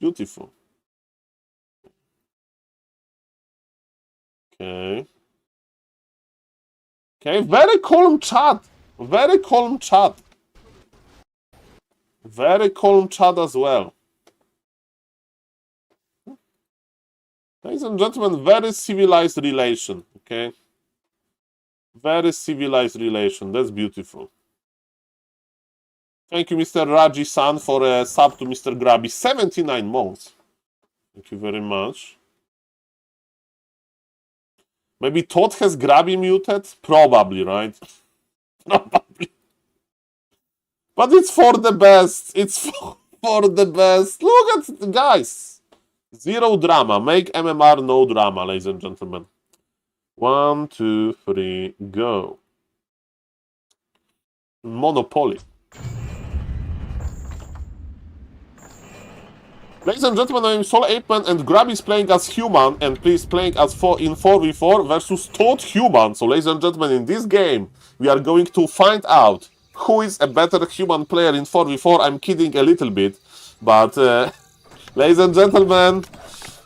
Beautiful. Okay. Okay, very calm chat. Very calm chat. Very calm chat as well. Ladies and gentlemen, very civilized relation, okay? Very civilized relation. That's beautiful. Thank you, Mr. Raji-san, for a sub to Mr. Grabby. 79 months. Thank you very much. Maybe Todd has Grabby muted? Probably, right? Probably. But it's for the best. It's for the best. Look at the guys. 0 drama. Make MMR no drama, ladies and gentlemen. 1, 2, 3, go. Monopoly. Ladies and gentlemen, I am SaulApeMan and Grabby is playing as human and please playing as in 4v4 versus Todd human. So ladies and gentlemen, in this game, we are going to find out who is a better human player in 4v4. I'm kidding a little bit, but ladies and gentlemen,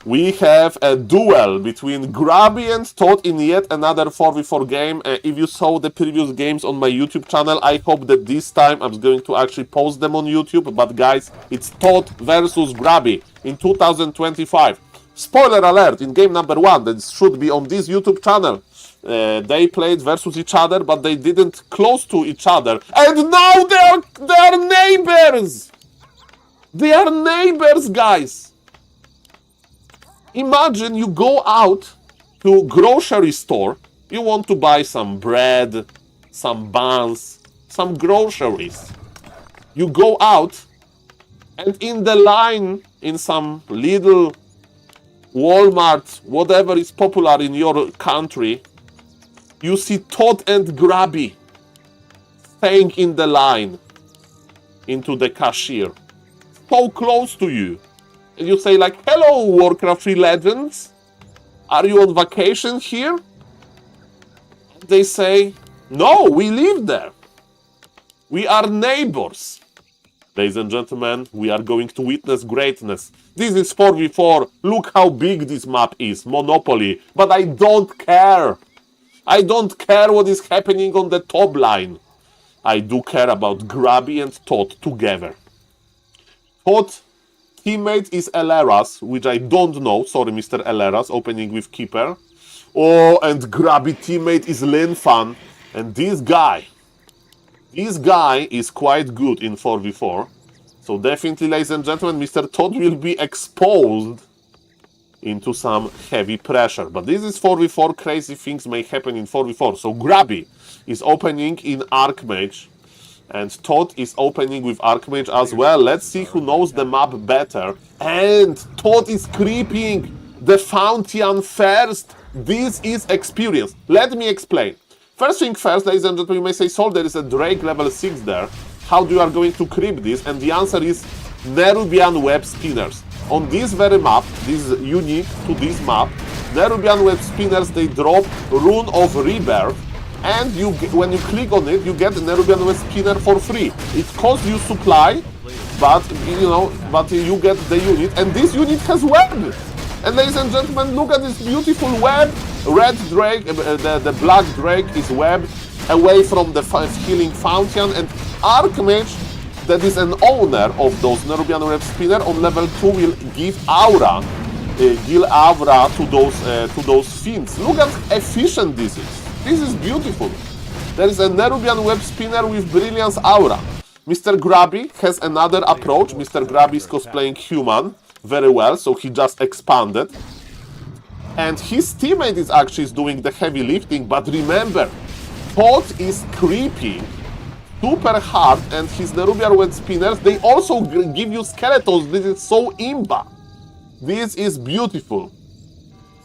we have a duel between Grabby and Todd in yet another 4v4 game. If you saw the previous games on my YouTube channel, I hope that this time I'm going to actually post them on YouTube. But guys, it's Todd versus Grabby in 2025. Spoiler alert, in game number 1, that should be on this YouTube channel. They played versus each other, but they didn't close to each other. And now they are neighbors! They are neighbors, guys! Imagine you go out to grocery store You want to buy some bread, some buns, some groceries. You go out, and in the line, in some little Walmart, whatever is popular in your country, you see Todd and Grabby staying in the line into the cashier, so close to you. And you say like, hello, Warcraft 3 Legends. Are you on vacation here? And they say, no, we live there. We are neighbors. Ladies and gentlemen, we are going to witness greatness. This is 4v4. Look how big this map is. Monopoly. But I don't care. I don't care what is happening on the top line. I do care about Grabby and Todd together. Todd teammate is Eleras, which I don't know. Sorry, Mr. Eleras, opening with Keeper. Oh, and Grabby teammate is Linfan. And this guy is quite good in 4v4. So definitely, ladies and gentlemen, Mr. Todd will be exposed into some heavy pressure. But this is 4v4. Crazy things may happen in 4v4. So Grabby is opening in Archmage. And Todd is opening with Archmage as well. Let's see who knows the map better. And Todd is creeping the Fountain first. This is experience. Let me explain. First thing first, ladies and gentlemen, you may say, Saul, there is a Drake level 6 there. How do you are going to creep this? And the answer is Nerubian Web Spinners. On this very map, this is unique to this map, Nerubian Web Spinners, they drop Rune of Rebirth. And you, when you click on it, you get the Nerubian Web Spinner for free. It costs you supply, but you get the unit, and this unit has web. And ladies and gentlemen, look at this beautiful web. Red Drake, the black Drake is webbed away from the healing fountain, and Archmage, that is an owner of those Nerubian Web Spinner, on level 2 will give aura, to those fiends. Look at how efficient this is. This is beautiful. There is a Nerubian Web Spinner with Brilliance Aura. Mr. Grabby has another approach. Mr. Grabby is cosplaying human very well, so he just expanded. And his teammate is actually doing the heavy lifting, but remember, Todd is creeping super hard, and his Nerubian Web Spinners, they also give you skeletons. This is so imba. This is beautiful.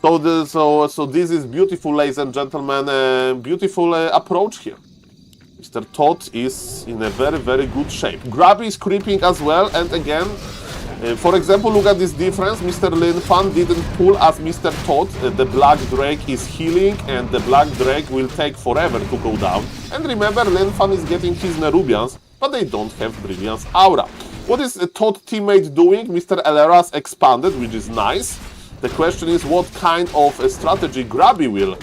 So this is beautiful, ladies and gentlemen, beautiful approach here. Mr. Todd is in a very, very good shape. Grabby is creeping as well, and again, for example, look at this difference. Mr. Linfan didn't pull as Mr. Todd. The Black Drake is healing, and the Black Drake will take forever to go down. And remember, Linfan is getting his Nerubians, but they don't have Brilliance Aura. What is the Todd teammate doing? Mr. Eleras expanded, which is nice. The question is what kind of a strategy Grabby will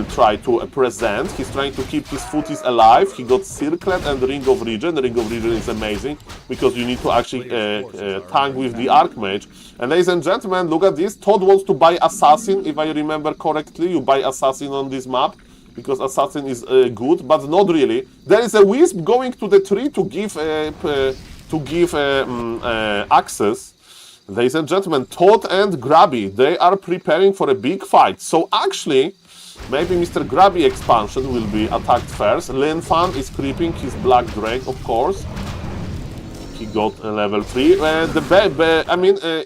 try to present. He's trying to keep his footies alive. He got Circlet and Ring of Regen. The Ring of Regen is amazing because you need to actually tank with the Archmage. And ladies and gentlemen, look at this. Todd wants to buy Assassin, if I remember correctly. You buy Assassin on this map because Assassin is good, but not really. There is a Wisp going to the tree to give access. Ladies and gentlemen, Todd and Grabby, they are preparing for a big fight. So actually, maybe Mr. Grabby expansion will be attacked first. Linfan is creeping his Black Drake, of course. He got a level 3.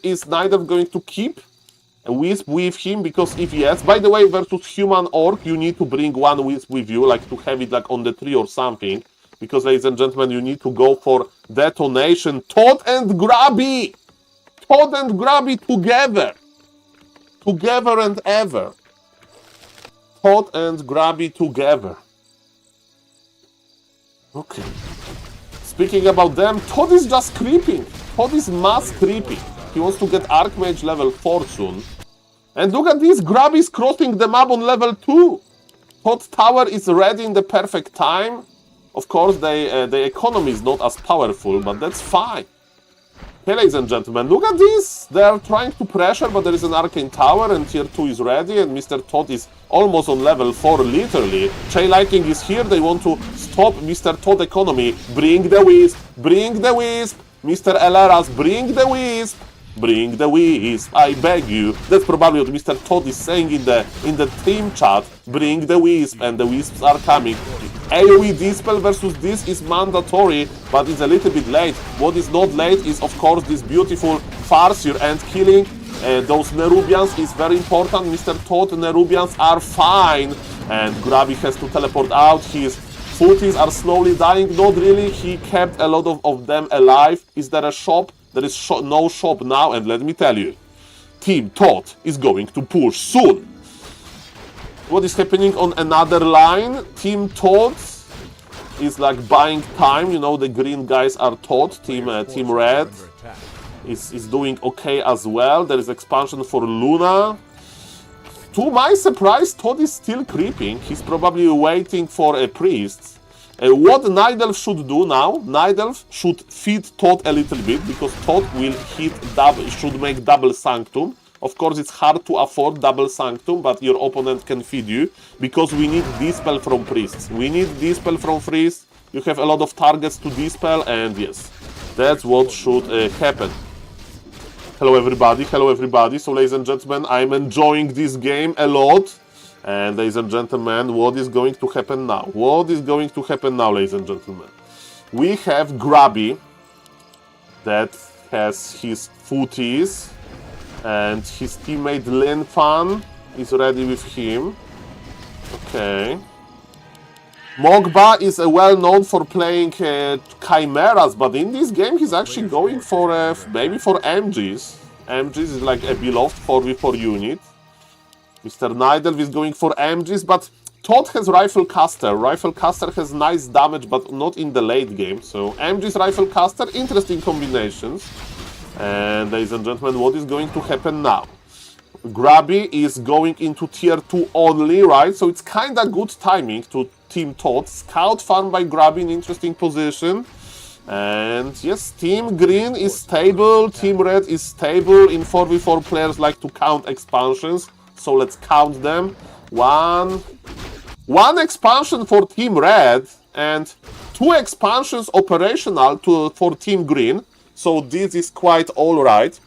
Is neither going to keep a Wisp with him? Because if yes, by the way, versus Human Orc, you need to bring one Wisp with you, like to have it like on the tree or something. Because, ladies and gentlemen, you need to go for detonation. Todd and Grabby! Todd and Grabby together! Together and ever. Todd and Grabby together. Okay. Speaking about them, Todd is just creeping. Todd is mass creeping. He wants to get Archmage level 4 soon. And look at this, Grabby is crossing the map on level 2. Todd Tower is ready in the perfect time. Of course, the economy is not as powerful, but that's fine. Okay, ladies and gentlemen, look at this! They are trying to pressure, but there is an Arcane Tower, and Tier 2 is ready, and Mr. Todd is almost on level 4, literally. Chain Lightning is here, they want to stop Mr. Todd economy. Bring the Wisp! Bring the Wisp! Mr. Eleras, bring the Wisp! Bring the wisp, I beg you. That's probably what Mr. Todd is saying in the team chat. Bring the wisp, and the wisps are coming. AoE Dispel versus this is mandatory, but it's a little bit late. What is not late is, of course, this beautiful Farseer, and killing those Nerubians is very important. Mr. Todd, Nerubians are fine, and Grabby has to teleport out. His footies are slowly dying. Not really, he kept a lot of them alive. Is there a shop? There is no shop now, and let me tell you, Team Todd is going to push soon. What is happening on another line? Team Todd is like buying time. You know, the green guys are Todd. Team Red is doing okay as well. There is expansion for Luna. To my surprise, Todd is still creeping. He's probably waiting for a priest. What Night Elf should do now? Night Elf should feed Todd a little bit, because Todd will should make double Sanctum. Of course, it's hard to afford double Sanctum, but your opponent can feed you, because we need Dispel from priests. We need Dispel from priests. You have a lot of targets to Dispel, and yes, that's what should happen. Hello everybody, hello everybody. So ladies and gentlemen, I'm enjoying this game a lot. And ladies and gentlemen, what is going to happen now? What is going to happen now, ladies and gentlemen? We have Grabby that has his footies, and his teammate Linfan is ready with him. Okay. Mogba is well known for playing Chimeras, but in this game he's actually going for maybe for MGs. MGs is like a beloved 4v4 unit. Mr. Night Elf is going for MGs, but Todd has Rifle Caster. Rifle Caster has nice damage, but not in the late game. So MGs, Rifle Caster, interesting combinations. And ladies and gentlemen, what is going to happen now? Grabby is going into tier 2 only, right? So it's kind of good timing to Team Todd. Scout farm by Grabby in interesting position. And yes, Team Green is stable, Team Red is stable. In 4v4 players like to count expansions. So let's count them. One expansion for Team Red and 2 expansions operational for Team Green. So this is quite alright.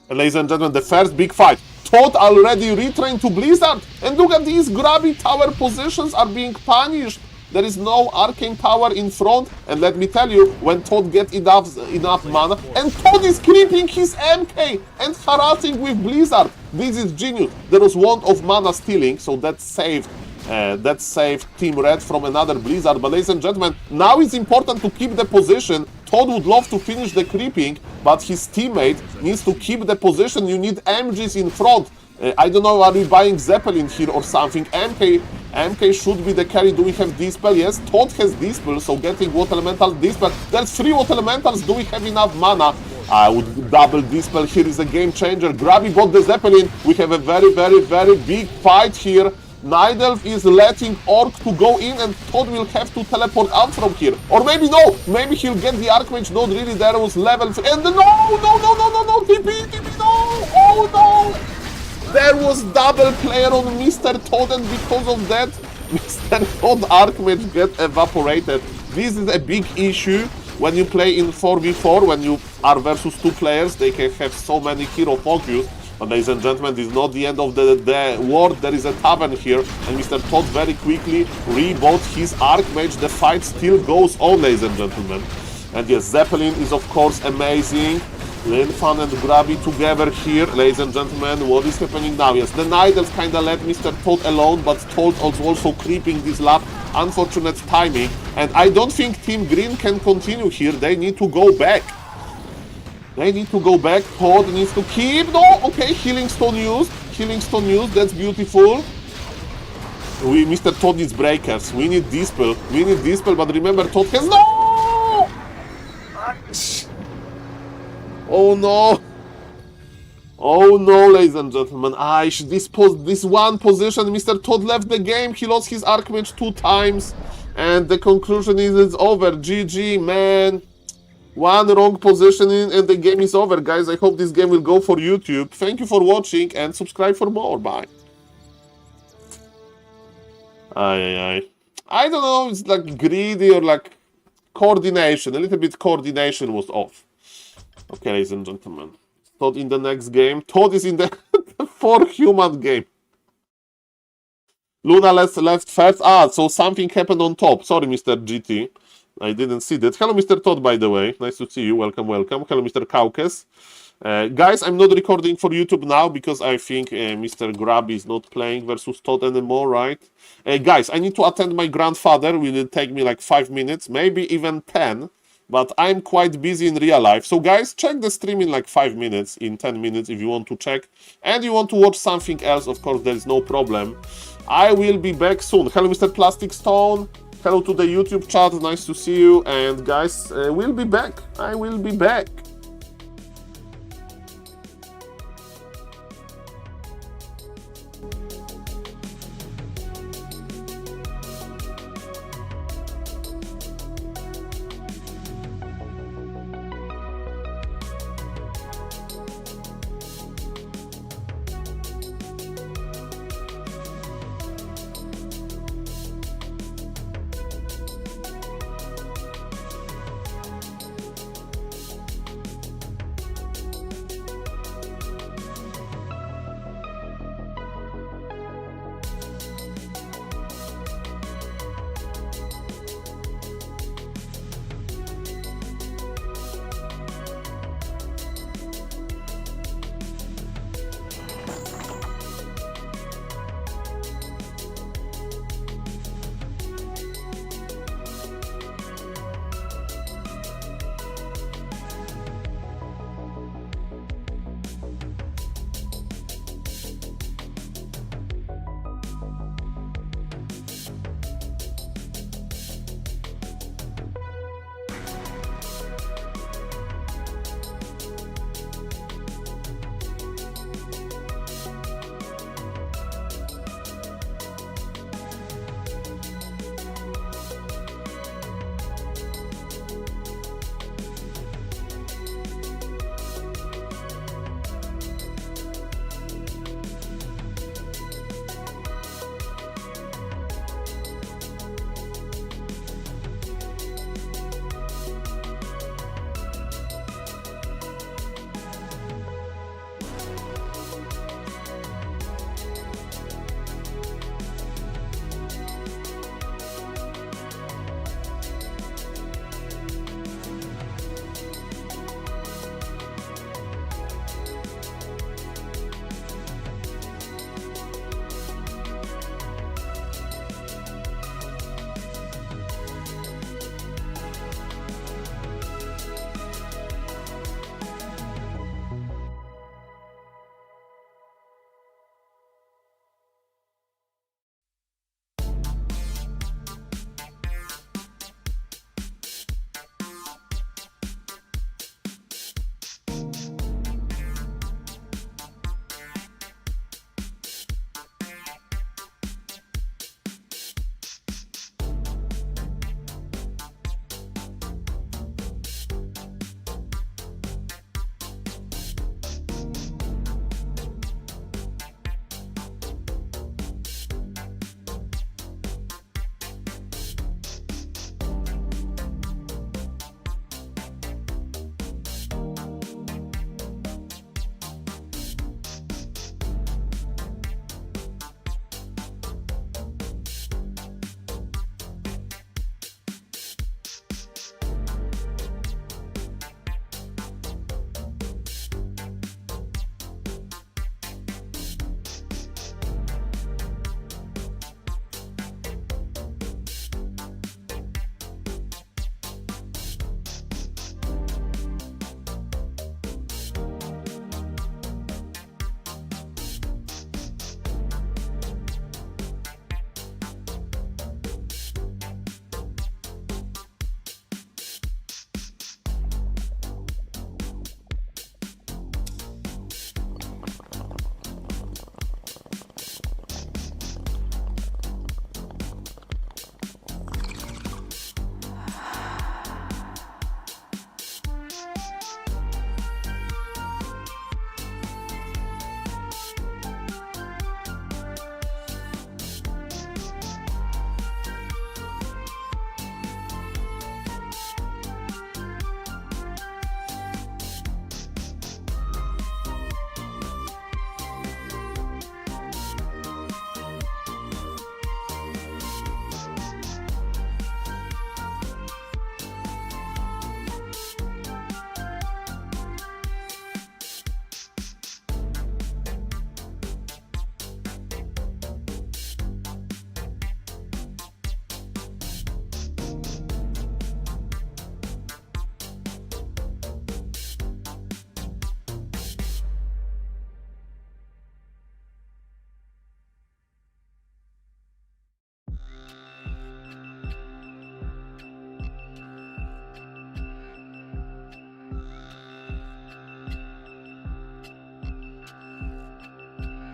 And ladies and gentlemen, the first big fight. Todd already retrained to Blizzard. And look at these Grabby tower positions are being punished. There is no arcane tower in front, and let me tell you, when Todd gets enough mana, and Todd is creeping his MK and harassing with Blizzard. This is genius. There was one of mana stealing, so that saved Team Red from another Blizzard. But ladies and gentlemen, now it's important to keep the position. Todd would love to finish the creeping, but his teammate needs to keep the position. You need MGs in front. I don't know, are we buying Zeppelin here or something? MK should be the carry. Do we have Dispel? Yes, Todd has Dispel, so getting Water Elemental Dispel. There's 3 Water Elementals. Do we have enough mana? I would double Dispel here is a game changer. Grabby bought the Zeppelin. We have a very, very, very big fight here. Night Elf is letting Orc to go in, and Todd will have to teleport out from here. Or maybe no, maybe he'll get the Archmage. Not really, there was level 3. And no, TP, no, oh no! There was double player on Mr. Todd, and because of that, Mr. Todd Archmage get evaporated. This is a big issue when you play in 4v4, when you are versus 2 players, they can have so many hero focus. But ladies and gentlemen, this is not the end of the world. There is a tavern here, and Mr. Todd very quickly rebought his Archmage. The fight still goes on, ladies and gentlemen. And yes, Zeppelin is of course amazing. Linfan and Grabby together here. Ladies and gentlemen, what is happening now? Yes, the Night Elf kind of let Mr. Todd alone, but Todd also creeping this lap. Unfortunate timing. And I don't think Team Green can continue here. They need to go back. They need to go back. Todd needs to keep. No, okay, Healing Stone used. Healing Stone used. That's beautiful. Mr. Todd needs breakers. We need Dispel. We need Dispel, but remember, Todd has no. Oh no! Oh no, ladies and gentlemen! This one position, Mr. Todd left the game. He lost his Archmage 2 times, and the conclusion is it's over. GG, man. One wrong positioning and the game is over, guys. I hope this game will go for YouTube. Thank you for watching and subscribe for more. Bye. I don't know. It's like greedy or like coordination. A little bit coordination was off. Okay, ladies and gentlemen. Todd in the next game. Todd is in the 4-human game. Luna left first. So something happened on top. Sorry, Mr. GT. I didn't see that. Hello, Mr. Todd, by the way. Nice to see you. Welcome, welcome. Hello, Mr. Caucus. Guys, I'm not recording for YouTube now because I think Mr. Grab is not playing versus Todd anymore, right? Guys, I need to attend my grandfather. It will take me like 5 minutes, maybe even 10. But I'm quite busy in real life. So guys, check the stream in like 5 minutes, in 10 minutes if you want to check. And you want to watch something else, of course, there is no problem. I will be back soon. Hello, Mr. Plastic Stone. Hello to the YouTube chat. Nice to see you. And guys, we'll be back. I will be back.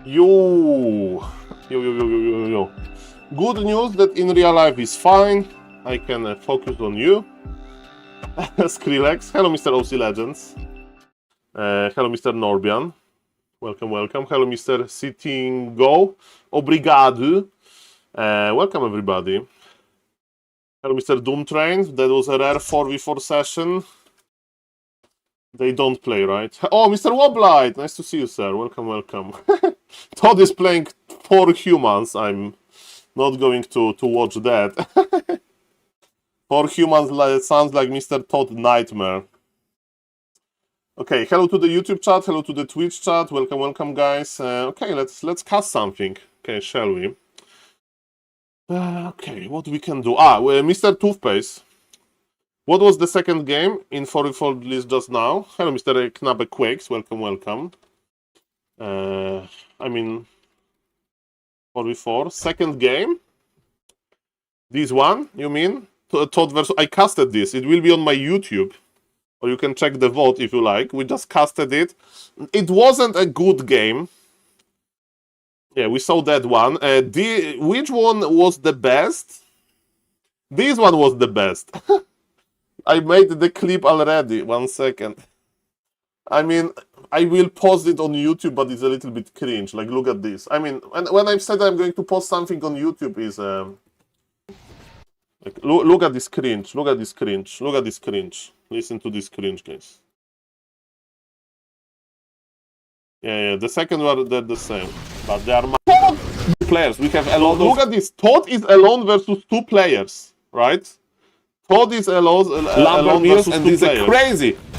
Yo. Good news that in real life is fine. I can focus on you. Skrillex. Hello, Mr. OC Legends. Hello, Mr. Norbian. Welcome, welcome. Hello, Mr. Sittingo. Obrigado. Welcome, everybody. Hello, Mr. Doomtrain. That was a rare 4v4 session. They don't play, right? Oh, Mr. Woblight! Nice to see you, sir. Welcome, welcome. Todd is playing 4 humans. I'm not going to watch that. 4 humans sounds like Mr. Todd Nightmare. Okay, hello to the YouTube chat, hello to the Twitch chat. Welcome, welcome, guys. Okay, let's cast something. Okay, shall we? Okay, what we can do? Mr. Toothpaste. What was the second game in 4v4 list just now? Hello, Mr. Knabe Quakes. Welcome, welcome. I mean, 4v4. Second game? This one, you mean? Todd versus... I casted this. It will be on my YouTube. Or you can check the vote if you like. We just casted it. It wasn't a good game. Yeah, we saw that one. Which one was the best? This one was the best. I made the clip already. 1 second. I mean, I will post it on YouTube, but it's a little bit cringe. Like, look at this. I mean, when I said I'm going to post something on YouTube, is like, look at this cringe. Look at this cringe. Look at this cringe. Listen to this cringe, guys. Yeah. The second one, they're the same, but they are players. We have a lot. Look at this. Todd is alone versus 2 players, right? Todd is alone versus and 2 players. This is a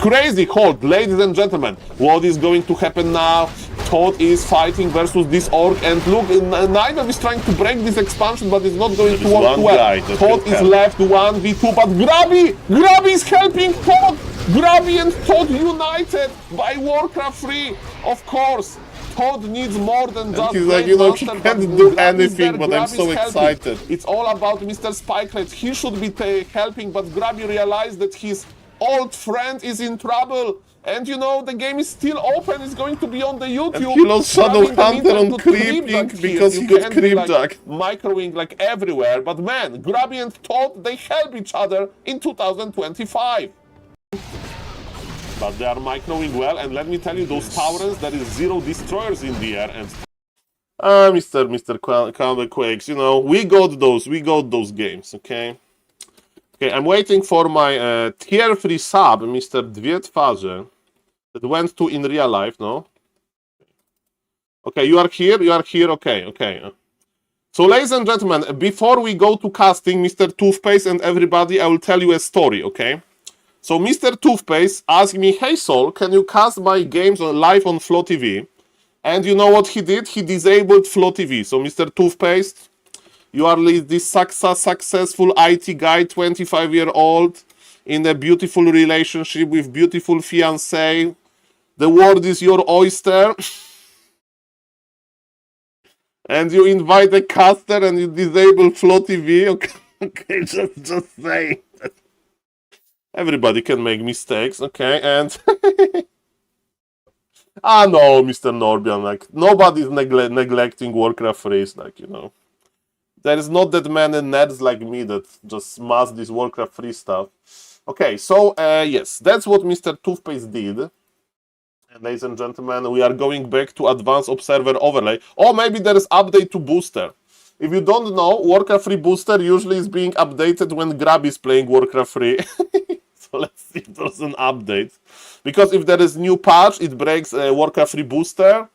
crazy hold, ladies and gentlemen. What is going to happen now? Todd is fighting versus this orc, and look, Naive is trying to break this expansion, but it's not going to work well. Todd is left 1v2, but Grabby is helping Todd. Grabby and Todd united by Warcraft 3, of course. Todd needs more than just he's like, he can't do anything, but I'm so excited. It's all about Mr. Spikelet. He should be helping, but Grabby realized that his old friend is in trouble. And you know, the game is still open, it's going to be on the YouTube. And he lost Shadow Hunter on creeping because he got creepjack. Microwing like everywhere, but man, Grabby and Todd, they help each other in 2025. But they are microwing well, and let me tell you, those towers, there is 0 destroyers in the air, and Mr. Quakes, you know, we got those games, okay? Okay, I'm waiting for my tier 3 sub, Mr. Dwie Twarze, that went to in real life, no? Okay, you are here, okay. So, ladies and gentlemen, before we go to casting, Mr. Toothpaste and everybody, I will tell you a story, okay? So Mr. Toothpaste asked me, hey Saul, can you cast my games live on Flow TV? And you know what he did? He disabled Flow TV. So Mr. Toothpaste, you are this successful IT guy, 25-year-old, in a beautiful relationship with beautiful fiancé. The world is your oyster. And you invite a caster and you disable Flow TV. Okay, just say. Everybody can make mistakes, okay, and... no, Mr. Norbian, like, nobody's neglecting Warcraft 3, like, you know. There is not that many nerds like me that just smash this Warcraft 3 stuff. Okay, so, yes, that's what Mr. Toothpaste did. And ladies and gentlemen, we are going back to Advanced Observer Overlay. Or maybe there is update to Booster. If you don't know, Warcraft 3 Booster usually is being updated when Grab is playing Warcraft 3. So let's see if there's an update. Because if there is new patch, it breaks Warcraft 3 Booster.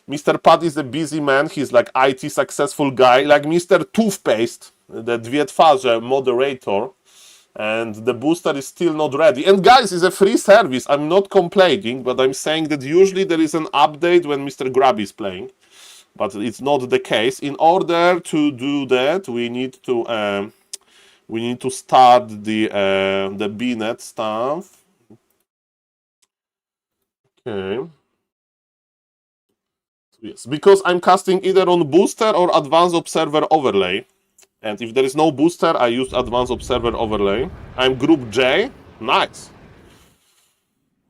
Mr. Pat is a busy man. He's like IT successful guy. Like Mr. Toothpaste, the Dwie Twarze moderator. And the booster is still not ready. And guys, it's a free service. I'm not complaining, but I'm saying that usually there is an update when Mr. Grab is playing. But it's not the case. In order to do that, we need to start the bnet stuff. Okay. Yes, because I'm casting either on Booster or Advanced Observer Overlay. And if there is no Booster, I use Advanced Observer Overlay. I'm Group J. Nice.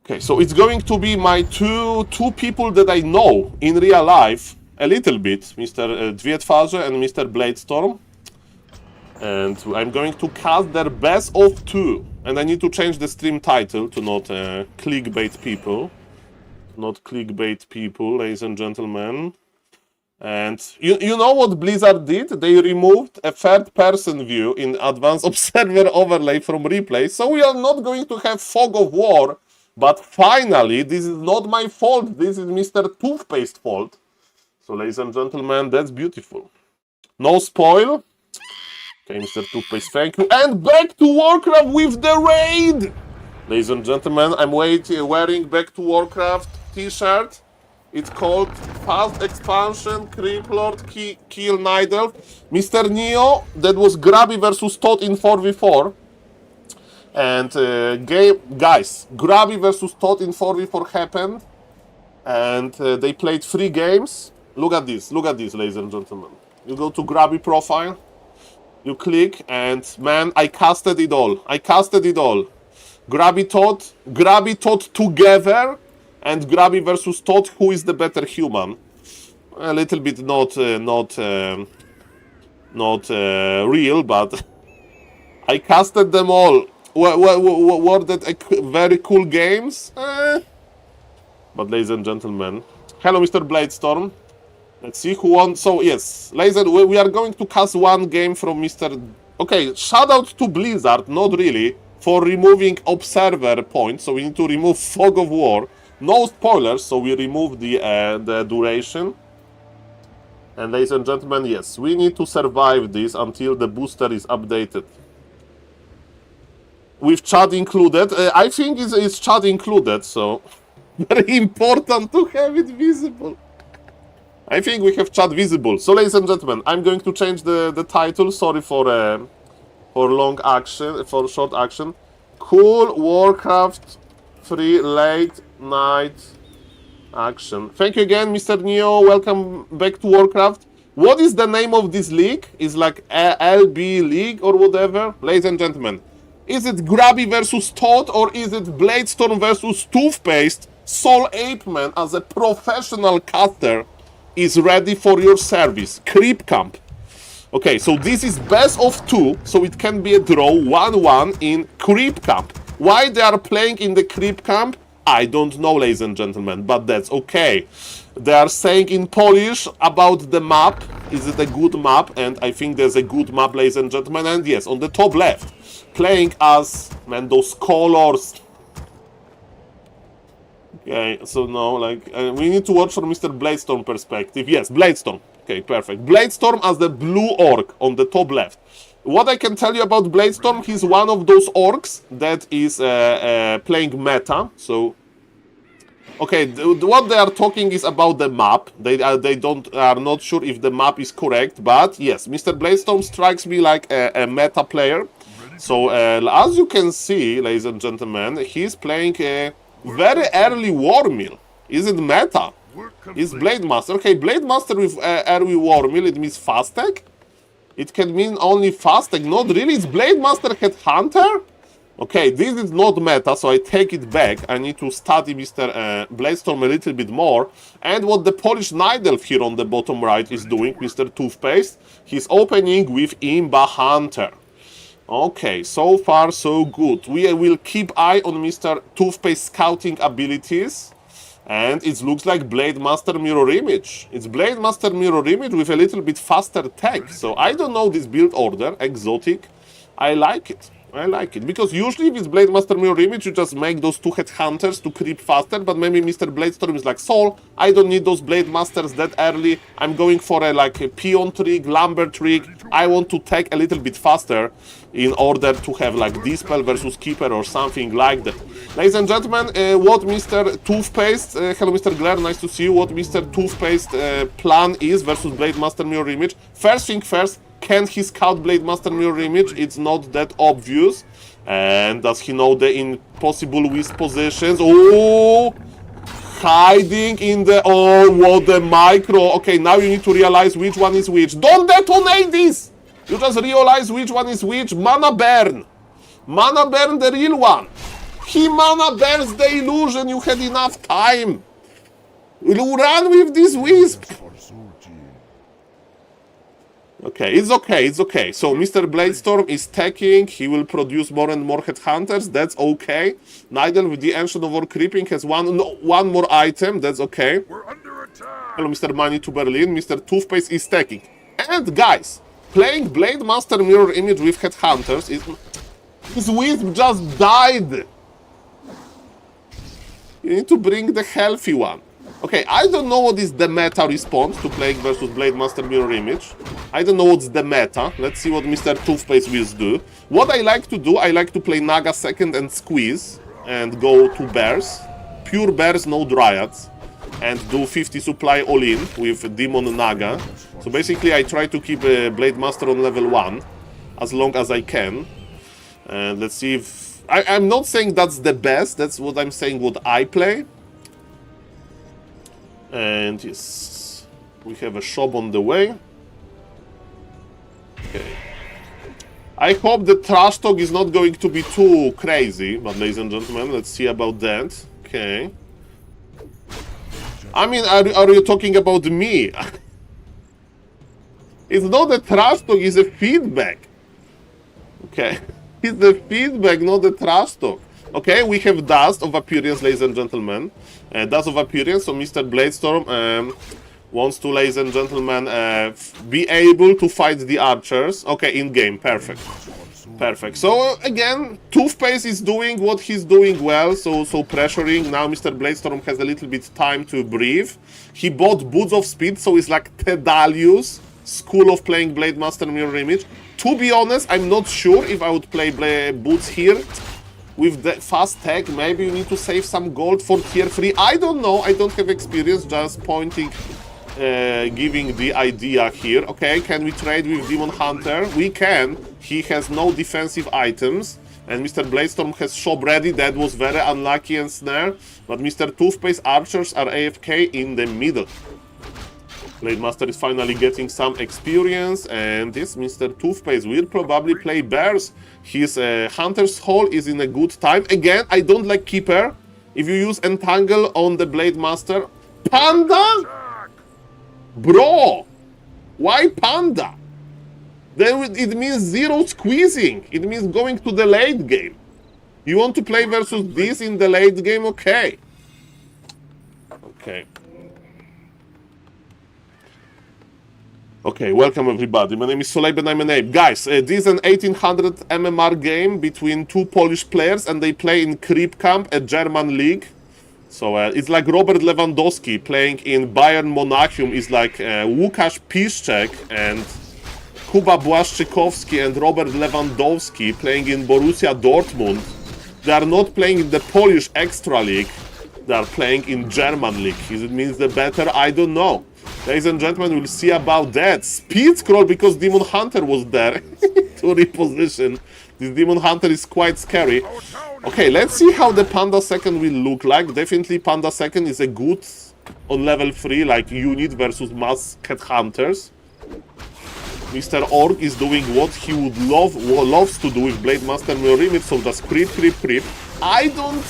Okay, so it's going to be my two people that I know in real life. a little bit, Mr. Dwie Twarze and Mr. Bladestorm. And I'm going to cast their best of 2. And I need to change the stream title to not clickbait people. Not clickbait people, ladies and gentlemen. And you know what Blizzard did? They removed a third-person view in Advanced Observer Overlay from replay. So we are not going to have Fog of War. But finally, this is not my fault. This is Mr. Toothpaste's fault. So, ladies and gentlemen, that's beautiful. No spoil. Okay, Mr. Toothpaste, thank you. And back to Warcraft with the raid! Ladies and gentlemen, I'm wearing Back to Warcraft t-shirt. It's called Fast Expansion, Creep Lord, Kill Night Elf. Mr. Neo, that was Grabby versus Todd in 4v4. And guys, Grabby versus Todd in 4v4 happened. And they played 3 games. Look at this, ladies and gentlemen. You go to Grabby profile. You click and man, I casted it all. Grabby Todd together, and Grabby versus Todd. Who is the better human? A little bit not real, but I casted them all. Were that very cool games? But ladies and gentlemen, hello, Mr. Bladestorm. Let's see who won. So yes, ladies and we are going to cast one game from Mr. Okay, shout out to Blizzard, not really, for removing observer points. So we need to remove Fog of War. No spoilers, so we remove the duration. And ladies and gentlemen, yes, we need to survive this until the booster is updated. With chat included. I think it's chat included, so very important to have it visible. I think we have chat visible. So, ladies and gentlemen, I'm going to change the title. Sorry for long action, for short action. Cool Warcraft 3 late night action. Thank you again, Mr. Neo. Welcome back to Warcraft. What is the name of this league? Is like LB League or whatever? Ladies and gentlemen, is it Grabby versus Todd or is it Bladestorm versus Toothpaste? SaulApeMan as a professional caster is ready for your service. Creep Camp. Okay, so this is best of 2, so it can be a draw 1-1 in Creep Camp. Why they are playing in the Creep Camp? I don't know, ladies and gentlemen, but that's okay. They are saying in Polish about the map. Is it a good map? And I think there's a good map, ladies and gentlemen. And yes, on the top left, playing as, man, those colors. Okay, so no, like, we need to watch from Mr. Bladestorm perspective. Yes, Bladestorm. Okay, perfect. Bladestorm as the blue orc on the top left. What I can tell you about Bladestorm, he's one of those orcs that is playing meta. So, okay, what they are talking is about the map. They are not sure if the map is correct, but yes, Mr. Bladestorm strikes me like a meta player. So, as you can see, ladies and gentlemen, he's playing a very early War Mill. Is it meta? Is Blade Master? Okay, Blade Master with early War Mill, it means fast tag? It can mean only fast tag, not really. It's Blade Master Headhunter? Okay, this is not meta, so I take it back. I need to study Mr. Bladestorm a little bit more. And what the Polish Night Elf here on the bottom right is doing, Mr. Toothpaste, he's opening with Imba Hunter. Okay, so far so good. We will keep eye on Mr. Toothpaste scouting abilities. And it looks like Blade Master Mirror Image. It's Blade Master Mirror Image with a little bit faster tech. So I don't know this build order, exotic. I like it. I like it. Because usually with Blade Master Mirror Image, you just make those 2 Headhunters to creep faster. But maybe Mr. Bladestorm is like, Saul, I don't need those Blade Masters that early. I'm going for a peon trick, lumber trick. I want to tech a little bit faster in order to have like Dispel versus Keeper or something like that. Ladies and gentlemen, what Mr. Toothpaste, hello Mr. Glare, nice to see you, what Mr. Toothpaste plan is versus Blade Master Mirror Image. First thing first, can he scout Blade Master Mirror Image? It's not that obvious. And does he know the impossible whisk positions? Oh! Hiding in the... Oh, what the micro. Okay, now you need to realize which one is which. Don't detonate this! You just realize which one is which. Mana burn. Mana burn the real one. He mana burns the illusion. You had enough time. You run with this wisp. Okay, it's okay, it's okay. So Mr. Bladestorm is stacking, he will produce more and more headhunters, that's okay. Nidal with the Ancient of War creeping has one more item, that's okay. Hello, Mr. Money to Berlin, Mr. Toothpaste is stacking. And guys, playing Blade Master Mirror Image with headhunters is... His wisp just died! You need to bring the healthy one. Okay, I don't know what is the meta response to playing versus Blade Master Mirror Image. I don't know what's the meta. Let's see what Mr. Toothpaste will do. What I like to do, I like to play Naga second and squeeze and go to bears. Pure bears, no dryads. And do 50 supply all in with Demon Naga. So basically I try to keep Blade Master on level 1 as long as I can. And let's see if... I'm not saying that's the best, that's what I'm saying what I play. And yes, we have a shop on the way. Okay. I hope the trash talk is not going to be too crazy, but ladies and gentlemen, let's see about that. Okay. I mean, are you talking about me? It's not a trash talk, it's a feedback. Okay. It's the feedback, not the trash talk. Okay, we have Dust of Appearance, ladies and gentlemen. Dust of Appearance, so Mr. Bladestorm wants to, ladies and gentlemen, be able to fight the archers. Okay, in-game, perfect. Perfect. So, again, Toothpaste is doing what he's doing well, so pressuring. Now Mr. Bladestorm has a little bit time to breathe. He bought Boots of Speed, so it's like Tedalius school of playing Blade Master Mirror Image. To be honest, I'm not sure if I would play Boots here. With the fast tag, maybe you need to save some gold for tier 3. I don't know, I don't have experience, just pointing, giving the idea here. Okay, can we trade with Demon Hunter? We can. He has no defensive items. And Mr. Bladestorm has shop ready. That was very unlucky and snare. But Mr. Toothpaste archers are AFK in the middle. Blade Master is finally getting some experience, and this Mr. Toothpaste will probably play bears. His Hunter's Hall is in a good time. Again, I don't like Keeper. If you use Entangle on the Blade Master... Panda? Bro! Why Panda? Then it means zero squeezing. It means going to the late game. You want to play versus this in the late game? Okay. Okay. Okay, welcome everybody. My name is SaulApeMan, I'm an ape. Guys, this is an 1800 MMR game between two Polish players, and they play in Creep Camp, a German league. So it's like Robert Lewandowski playing in Bayern Monachium. Is like Łukasz Piszczek and Kuba Błaszczykowski and Robert Lewandowski playing in Borussia Dortmund. They are not playing in the Polish Extra League. They are playing in German league. Is it means the better? I don't know. Ladies and gentlemen, we'll see about that. Speed scroll because Demon Hunter was there to reposition. This Demon Hunter is quite scary. Okay, let's see how the Panda second will look like. Definitely Panda second is a good on level 3, like unit versus mass headhunters. Mr. Orc is doing what he would loves to do with Blade Master Mirror Image, so just creep, creep, creep. I don't...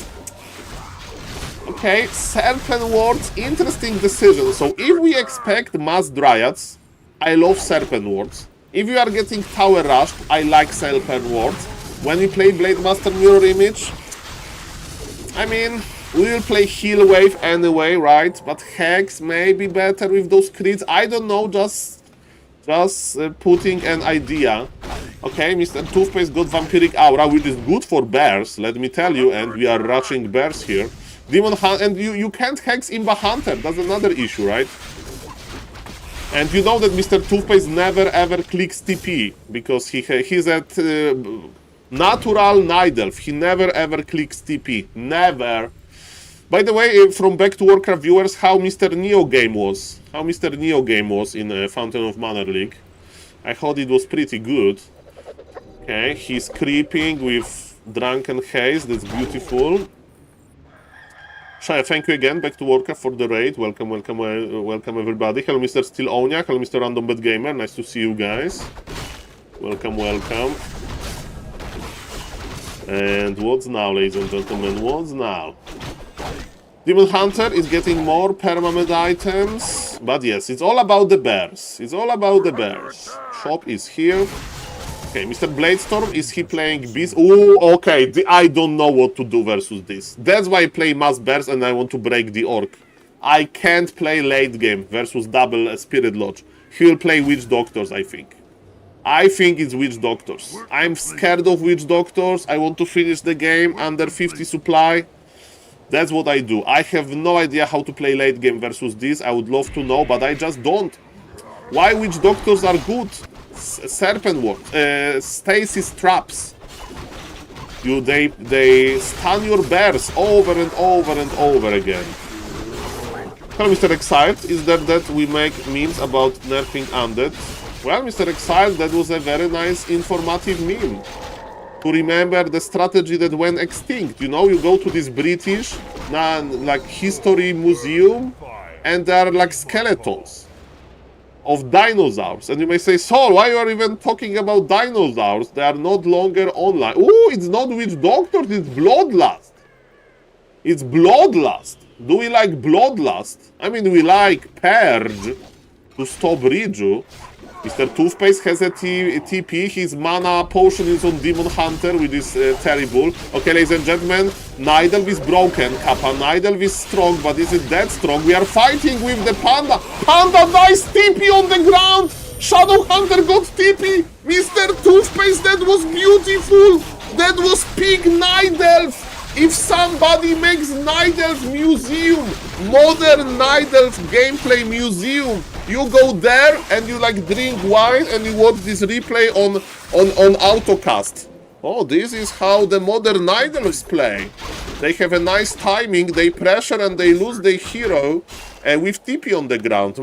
Okay, Serpent Wards, interesting decision. So if we expect mass dryads, I love Serpent Wards. If you are getting tower rushed, I like Serpent Wards. When we play Blade Master Mirror Image, I mean, we will play Heal Wave anyway, right? But Hex may be better with those crits. I don't know, just putting an idea. Okay, Mr. Toothpaste got Vampiric Aura, which is good for bears, let me tell you, and we are rushing bears here. Demon Hunter, and you can't hex Imba Hunter, that's another issue, right? And you know that Mr. Toothpaste never ever clicks TP, because he's at natural Nidelf, he never ever clicks TP, never. By the way, from Back to Warcraft viewers, how Mr. Neo game was. How Mr. Neo game was in Fountain of Mana League. I thought it was pretty good. Okay, he's creeping with Drunken Haze, that's beautiful. Thank you again, Back to Warcraft for the raid. Welcome, welcome, welcome everybody. Hello, Mr. Steel Onia. Hello, Mr. Random Bad Gamer. Nice to see you guys. Welcome, welcome. And what's now, ladies and gentlemen? What's now? Demon Hunter is getting more permanent items. But yes, it's all about the bears. It's all about the bears. top is here. Okay, Mr. Bladestorm, is he playing Beast? Oh, okay, I don't know what to do versus this. That's why I play Mass Bears and I want to break the Orc. I can't play late game versus double Spirit Lodge. He'll play Witch Doctors, I think. I think it's Witch Doctors. I'm scared of Witch Doctors. I want to finish the game under 50 supply. That's what I do. I have no idea how to play late game versus this. I would love to know, but I just don't. Why Witch Doctors are good? Serpent Ward, Stasis Traps. They stun your bears over and over and over again. Hello, Mr. Exiled. Is that we make memes about nerfing undead? Well, Mr. Exiled, that was a very nice informative meme. To remember the strategy that went extinct. You know, you go to this British like history museum and there are like skeletons of dinosaurs. And you may say, Saul, why you are even talking about dinosaurs? They are not longer online. Oh, it's not Witch Doctors, it's Bloodlust. It's Bloodlust. Do we like Bloodlust? I mean, we like Purge to stop Riju. Mr. Toothpaste has a TP. His mana potion is on Demon Hunter, which is terrible. Okay, ladies and gentlemen, Nidalv is broken. Kappa Nidalv is strong, but is it that strong? We are fighting with the Panda. Panda dies TP on the ground. Shadow Hunter got TP. Mr. Toothpaste, that was beautiful. That was Pig Nidalv. If somebody makes Nidalv Museum, modern Nidalv gameplay museum, you go there and you like drink wine and you watch this replay on autocast. Oh, this is how the modern Nidalvs play. They have a nice timing, they pressure and they lose their hero with TP on the ground.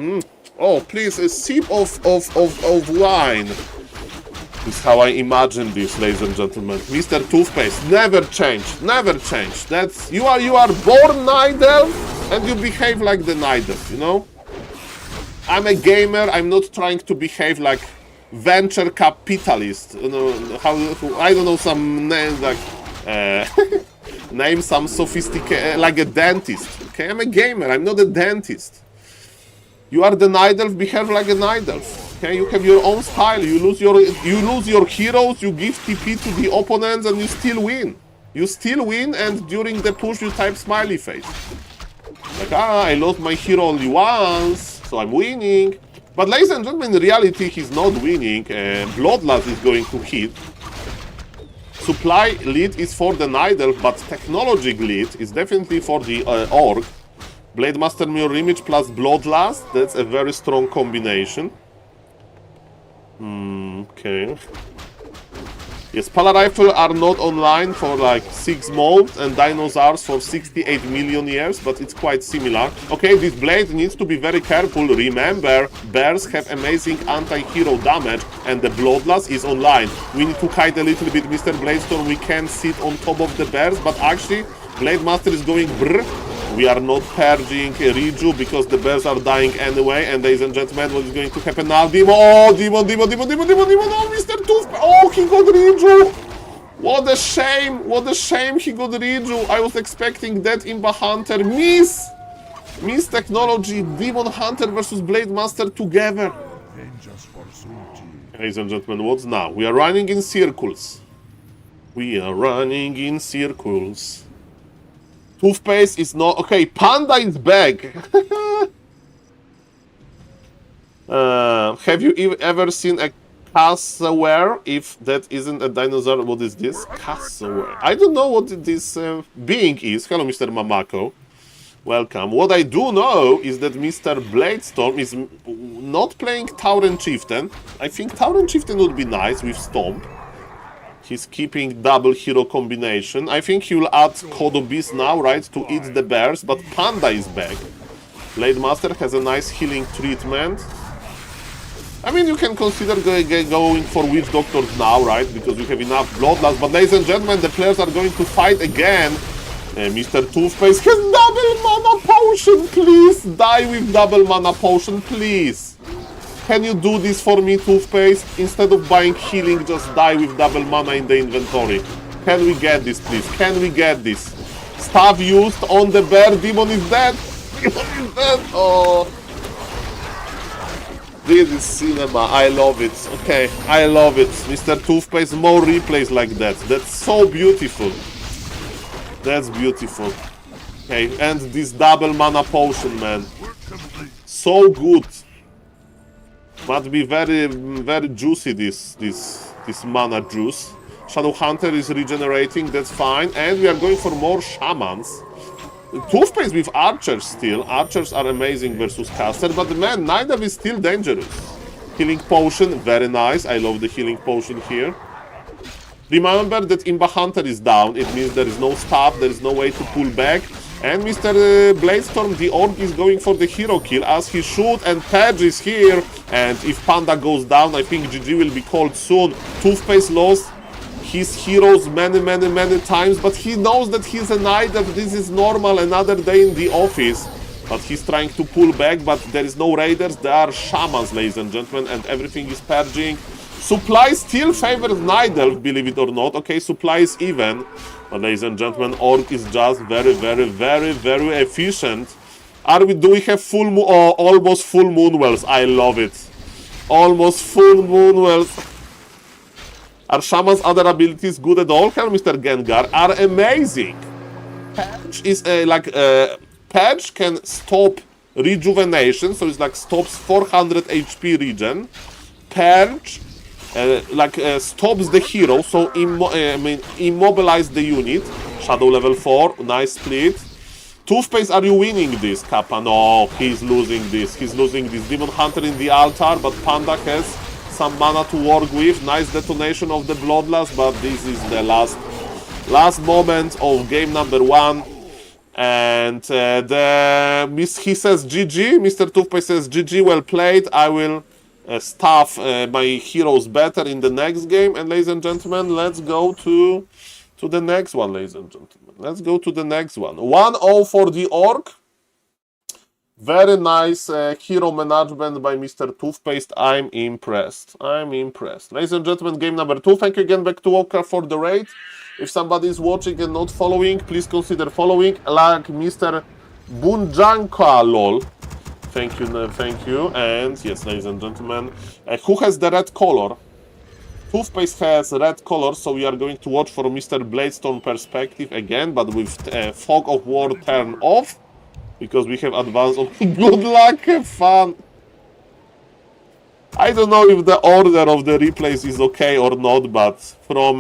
Oh, please, a sip of wine. This is how I imagine this, ladies and gentlemen. Mr. Toothpaste, never change, never change. That's you are born Nidalv and you behave like the Nidalv, you know? I'm a gamer, I'm not trying to behave like venture capitalist. You know, I don't know, some name like name some sophisticated like a dentist. Okay, I'm a gamer, I'm not a dentist. You are the Nidalv, behave like a Nidalv. Okay, you have your own style. You lose your heroes, you give TP to the opponents, and you still win. You still win, and during the push you type smiley face. Like, I lost my hero only once, so I'm winning. But ladies and gentlemen, in reality, he's not winning. Bloodlust is going to hit. Supply lead is for the Nidalv, but technology lead is definitely for the Orc. Blademaster Mirror Image plus Bloodlust, that's a very strong combination. Okay. Yes, Pala Rifle are not online for like 6 months and Dinosaurs for 68 million years, but it's quite similar. Okay, this blade needs to be very careful. Remember, bears have amazing anti-hero damage and the Bloodlust is online. We need to hide a little bit, Mr. Bladestorm. We can sit on top of the bears, but actually, Blademaster is going brr. We are not purging Riju because the bears are dying anyway. And ladies and gentlemen, what is going to happen now? Demon! Oh, Demon! Oh, Mr. Tooth! Oh, he got Riju! What a shame! What a shame he got Riju! I was expecting that Imba Hunter. Miss technology. Demon Hunter versus Blade Master together. Ladies and gentlemen, what's now? We are running in circles. We are running in circles. Toothpaste is not... Okay, Panda is back. Have you ever seen a cassowary? If that isn't a dinosaur, what is this? Cassowary. I don't know what this being is. Hello, Mr. Mamako. Welcome. What I do know is that Mr. Bladestorm is not playing Tauren Chieftain. I think Tauren Chieftain would be nice with Stomp. He's keeping double hero combination. I think he will add Kodo Beast now, right, to eat the bears, but Panda is back. Blade Master has a nice healing treatment. I mean, you can consider going for Witch Doctors now, right, because you have enough Bloodlust. But ladies and gentlemen, the players are going to fight again. Mr. Toothpaste has double mana potion, please! Die with double mana potion, please! Can you do this for me, Toothpaste? Instead of buying healing, just die with double mana in the inventory. Can we get this, please? Can we get this? Staff used on the bear. Demon is dead. Demon is dead. Oh. This is cinema. I love it. Okay, I love it. Mr. Toothpaste, more replays like that. That's so beautiful. That's beautiful. Okay, and this double mana potion, man. So good. Must be very, very juicy, this mana juice. Shadow Hunter is regenerating, that's fine. And we are going for more shamans. Toothpaste with archers still. Archers are amazing versus caster, but man, Nidav is still dangerous. Healing potion, very nice. I love the healing potion here. Remember that Imba Hunter is down. It means there is no staff, there is no way to pull back. And Mr. Bladestorm, the Orc, is going for the hero kill as he should, and Page is here. And if Panda goes down, I think GG will be called soon. Toothpaste lost his heroes many times, but he knows that he's a knight, that this is normal, another day in the office. But he's trying to pull back, but there is no raiders, there are shamans, ladies and gentlemen, and everything is purging. Supply still favors Night Elf, believe it or not. Okay, supply is even. But ladies and gentlemen, Orc is just very efficient. Do we have full moon, or almost full moon wells? I love it. Almost full moon wells. Are Shaman's other abilities good at all? Hell, Mr. Gengar, are amazing. Patch is Patch can stop rejuvenation, so it's like stops 400 HP regen. Purge stops the hero, so immobilize the unit. Shadow level 4, nice split. Toothpaste, are you winning this, Kappa? No, he's losing this. He's losing this. Demon Hunter in the altar, but Panda has some mana to work with. Nice detonation of the Bloodlust, but this is the last moment of game number 1. And he says GG. Mr. Toothpaste says GG, well played. I will staff my heroes better in the next game. And ladies and gentlemen, let's go to the next one, ladies and gentlemen. Let's go to the next one. 1-0 for the Orc. Very nice hero management by Mr. Toothpaste. I'm impressed. Ladies and gentlemen, game number 2. Thank you again back to Warcraft for the raid. If somebody is watching and not following, please consider following, like Mr. Bunjanka lol. Thank you. And yes, ladies and gentlemen, who has the red color? Toothpaste has red color, so we are going to watch for Mr. Bladestorm perspective again, but with Fog of War turned off, because we have advanced on. Good luck, have fun! I don't know if the order of the replays is okay or not, but from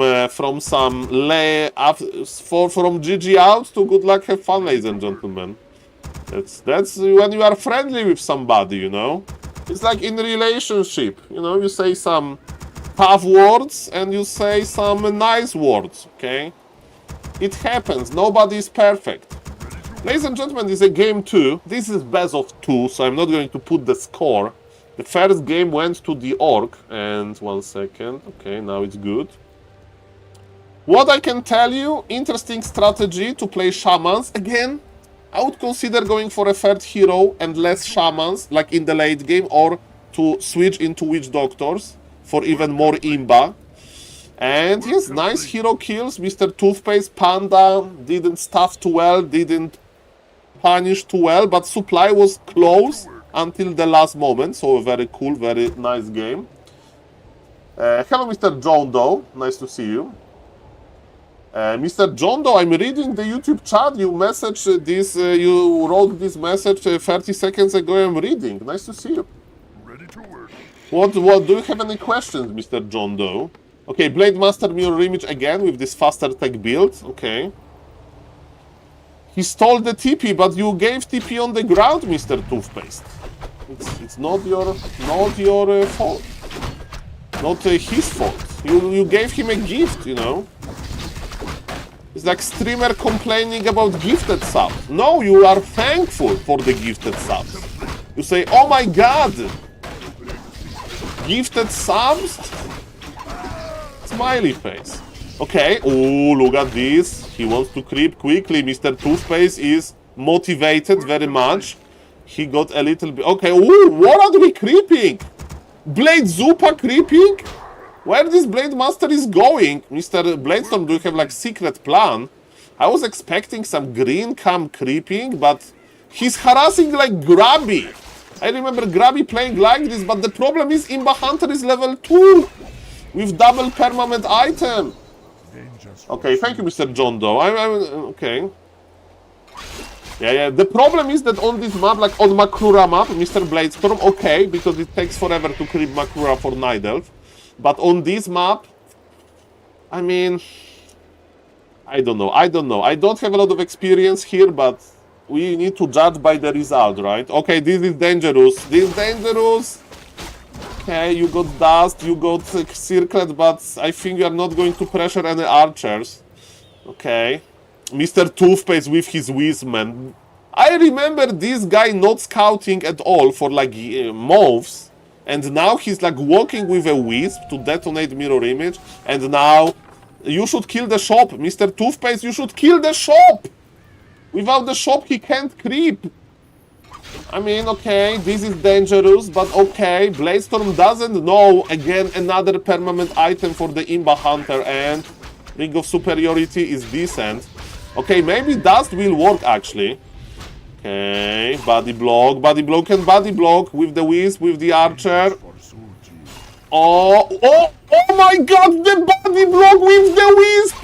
GG out to good luck, have fun, ladies and gentlemen. That's when you are friendly with somebody, you know. It's like in a relationship, you know. You say some tough words and you say some nice words, okay? It happens. Nobody is perfect. Ladies and gentlemen, this is a game 2. This is best of 2, so I'm not going to put the score. The first game went to the Orc, and 1 second. Okay, now it's good. What I can tell you, interesting strategy to play Shamans. Again, I would consider going for a 3rd hero and less Shamans, like in the late game, or to switch into Witch Doctors for even more Imba. And yes, nice hero kills. Mr. Toothpaste, Panda didn't staff too well, didn't punish too well, but supply was close until the last moment, so a very cool, very nice game. Hello, Mr. John Doe, nice to see you. Mr. John Doe, I'm reading the YouTube chat. You messaged this, you wrote this message 30 seconds ago. I'm reading. Nice to see you. Ready to work. What do you have any questions, Mr. John Doe? Okay, Blade Master Mirror Image again with this faster tech build. Okay. He stole the TP, but you gave TP on the ground, Mr. Toothpaste. It's not your fault. Not his fault. You gave him a gift, you know. It's like streamer complaining about gifted subs. No, you are thankful for the gifted subs. You say, oh my god! Gifted subs? Smiley face. Okay, oh, look at this. He wants to creep quickly. Mr. Toothpaste is motivated very much. He got a little bit... Okay, ooh, what are we creeping? Blade Zupa creeping? Where this Blade Master is going? Mr. Bladestorm, do you have like secret plan? I was expecting some green cam creeping, but he's harassing like Grubby. I remember Grabby playing like this, but the problem is Imba Hunter is level 2 with double permanent item. Okay, thank you, Mr. John Doe. Okay. Yeah. The problem is that on this map, like on Makrura map, Mr. Bladestorm, okay, because it takes forever to creep Makrura for Night Elf. But on this map, I mean, I don't know. I don't have a lot of experience here, but we need to judge by the result, right? Okay, this is dangerous. This is dangerous. Okay, you got dust, you got circlet, but I think you are not going to pressure any archers. Okay. Mr. Toothpaste with his Wisman. I remember this guy not scouting at all for like months, and now he's like walking with a wisp to detonate mirror image, and now you should kill the shop, Mr. Toothpaste, you should kill the shop! Without the shop he can't creep. I mean, okay, this is dangerous, but okay, Bladestorm doesn't know, again, another permanent item for the Imba Hunter, and Ring of Superiority is decent. Okay, maybe Dust will work, actually. Okay, body block and body block with the Wisp, with the Archer. Oh my god, the body block with the Wisp!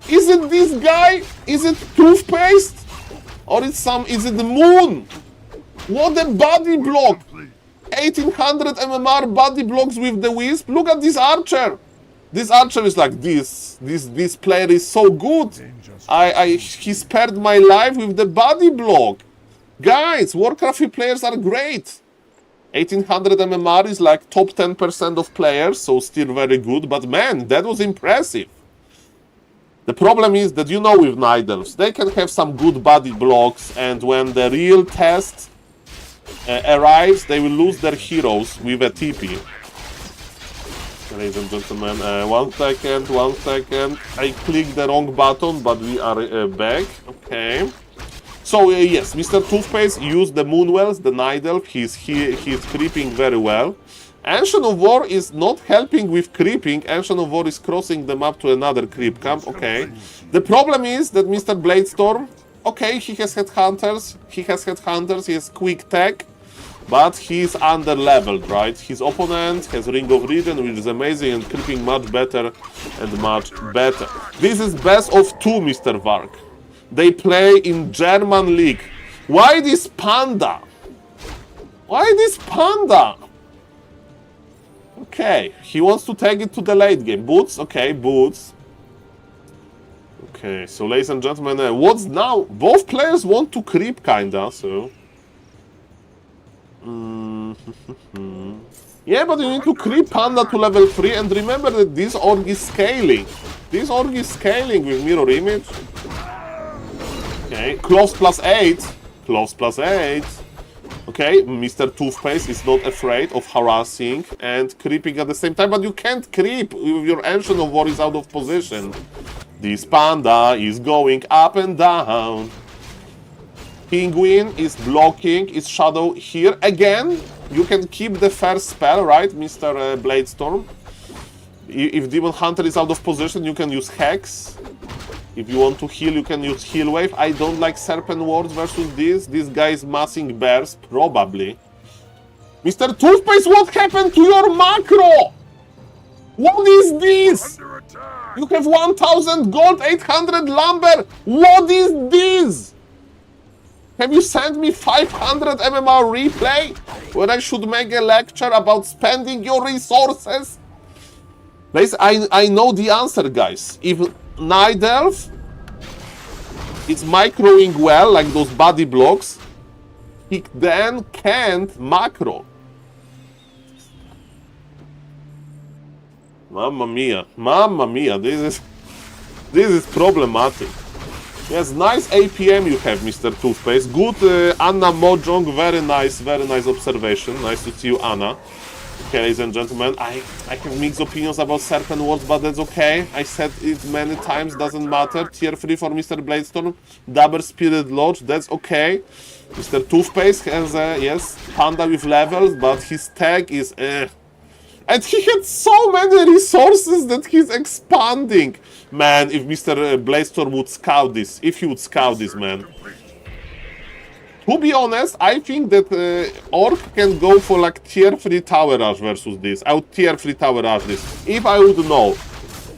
Is it this guy? Is it Toothpaste? Or is it the Moon? What a body block! 1800 MMR body blocks with the Wisp. Look at this Archer! This Archer is like this player is so good. He spared my life with the body block. Guys, Warcraft players are great. 1800 MMR is like top 10% of players, so still very good. But man, that was impressive. The problem is that, you know, with Night Elves, they can have some good body blocks, and when the real test arrives, they will lose their heroes with a TP. Ladies and gentlemen, 1 second. I clicked the wrong button, but we are back. Okay. So yes, Mr. Toothpaste used the Moonwells, the Night Elf. He's creeping very well. Ancient of War is not helping with creeping. Ancient of War is crossing the map to another creep camp. Okay. The problem is that Mr. Bladestorm, okay, he has headhunters, he has quick tech, but he's under-leveled, right? His opponent has Ring of Regen, which is amazing, and creeping much better and much better. This is best of 2, Mr. Vark. They play in German League. Why this Panda? Why this Panda? Okay, he wants to take it to the late game. Boots? Okay, Boots. Okay, so ladies and gentlemen, what's now? Both players want to creep, kinda, so... Yeah, but you need to creep Panda to level 3, and remember that this org is scaling. This org is scaling with mirror image. Okay, close +8. Close +8. Okay, Mr. Toothpaste is not afraid of harassing and creeping at the same time, but you can't creep if your Ancient of War is out of position. This Panda is going up and down. Penguin is blocking, is Shadow here. Again, you can keep the first spell, right, Mr. Bladestorm? If Demon Hunter is out of position, you can use Hex. If you want to heal, you can use Heal Wave. I don't like Serpent Wards versus this. This guy is massing bears, probably. Mr. Toothpaste, what happened to your macro? What is this? You have 1000 gold, 800 lumber. What is this? Have you sent me 500 MMR replay where I should make a lecture about spending your resources? Guys, I know the answer, guys. If Night Elf is microing well, like those body blocks, he then can't macro. Mamma mia, this is problematic. Yes, nice APM you have, Mr. Toothpaste. Good, Anna Mojong, very nice observation. Nice to see you, Anna. Okay, ladies and gentlemen, I have mixed opinions about Serpent Wards, but that's okay. I said it many times, doesn't matter. Tier 3 for Mr. Bladestorm, double Spirit Lodge, that's okay. Mr. Toothpaste has a, yes, Panda with levels, but his tag is And he had so many resources that he's expanding. Man, if Mr. Bladestorm would scout this, if he would scout this, man. To be honest, I think that Orc can go for like tier 3 tower rush versus this. I would tier 3 tower rush this, if I would know.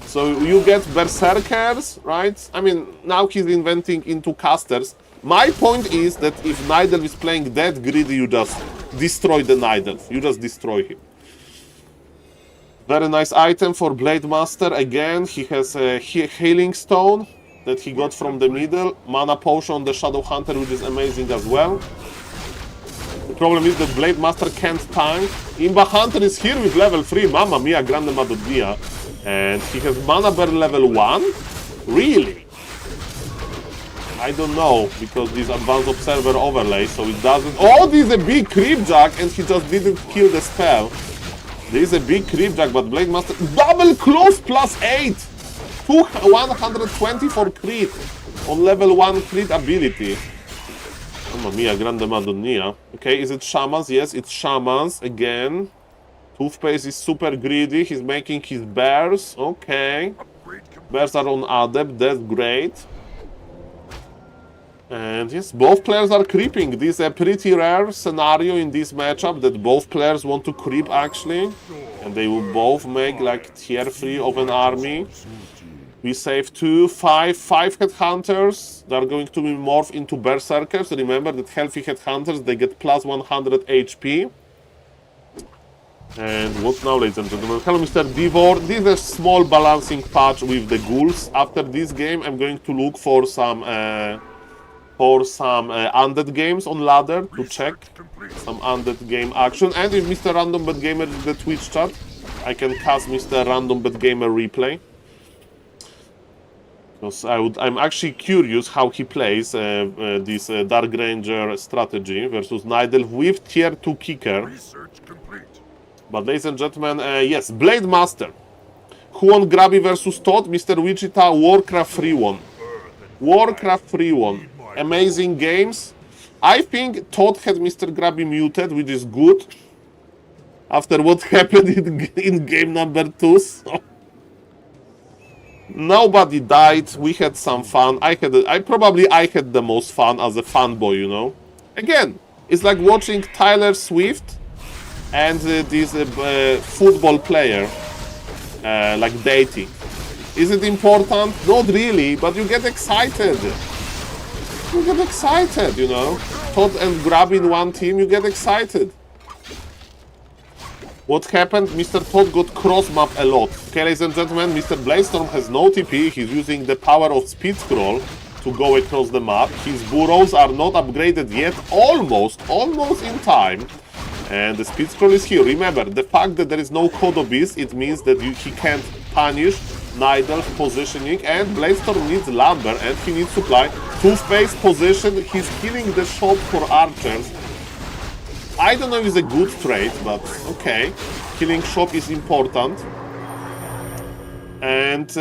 So you get Berserkers, right? I mean, now he's inventing into casters. My point is that if Nidal is playing that greedy, you just destroy the Nidal. You just destroy him. Very nice item for Blade Master. Again, he has a healing stone that he got from the middle. Mana potion on the Shadow Hunter, which is amazing as well. The problem is that Blade Master can't tank. Imba Hunter is here with level 3. Mamma mia, grande madonna. And he has mana burn level 1? Really? I don't know, because this advanced observer overlay, so it doesn't... Oh, this is a big creepjack, and he just didn't kill the spell. There is a big creepjack, but Blade Master... Double close plus 8! 120 for crit on level 1 crit ability. Mamma mia, grande madonna. Okay, is it shamans? Yes, it's shamans again. Toothpaste is super greedy. He's making his bears. Okay. Bears are on adept. That's great. And yes, both players are creeping. This is a pretty rare scenario in this matchup that both players want to creep actually. And they will both make like tier 3 of an army. We save 5 headhunters. They are going to be morphed into berserkers. Remember that healthy headhunters, they get plus 100 HP. And what now, ladies and gentlemen? Hello, Mr. Divor. This is a small balancing patch with the ghouls. After this game, I'm going to look for some undead games on ladder to check some undead game action. And if Mr. Random Bad Gamer is the Twitch chat, I can cast Mr. Random Bad Gamer replay. Because I'm actually curious how he plays this Dark Ranger strategy versus Nidal with tier 2 kicker. But ladies and gentlemen, yes, Blade Master. Huon Grabby versus Todd, Mr. Wichita, Warcraft 3-1. Warcraft 3-1. Amazing games. I think Todd had Mr. Grabby muted, which is good. After what happened in game number 2. So. Nobody died. We had some fun. I had the most fun as a fanboy, you know. Again, it's like watching Tyler Swift and this football player like dating. Is it important? Not really, but you get excited. You get excited, you know. Todd and Grab in one team, you get excited. What happened? Mr. Todd got cross-map a lot. Okay, ladies and gentlemen, Mr. Bladestorm has no TP. He's using the power of speed scroll to go across the map. His burrows are not upgraded yet. Almost in time. And the speed scroll is here. Remember, the fact that there is no Code Abyss, it means that he can't punish Nidal's positioning. And Bladestorm needs lumber and he needs supply. Toothpaste position. He's killing the shop for archers. I don't know if it's a good trade, but okay. Killing shop is important. And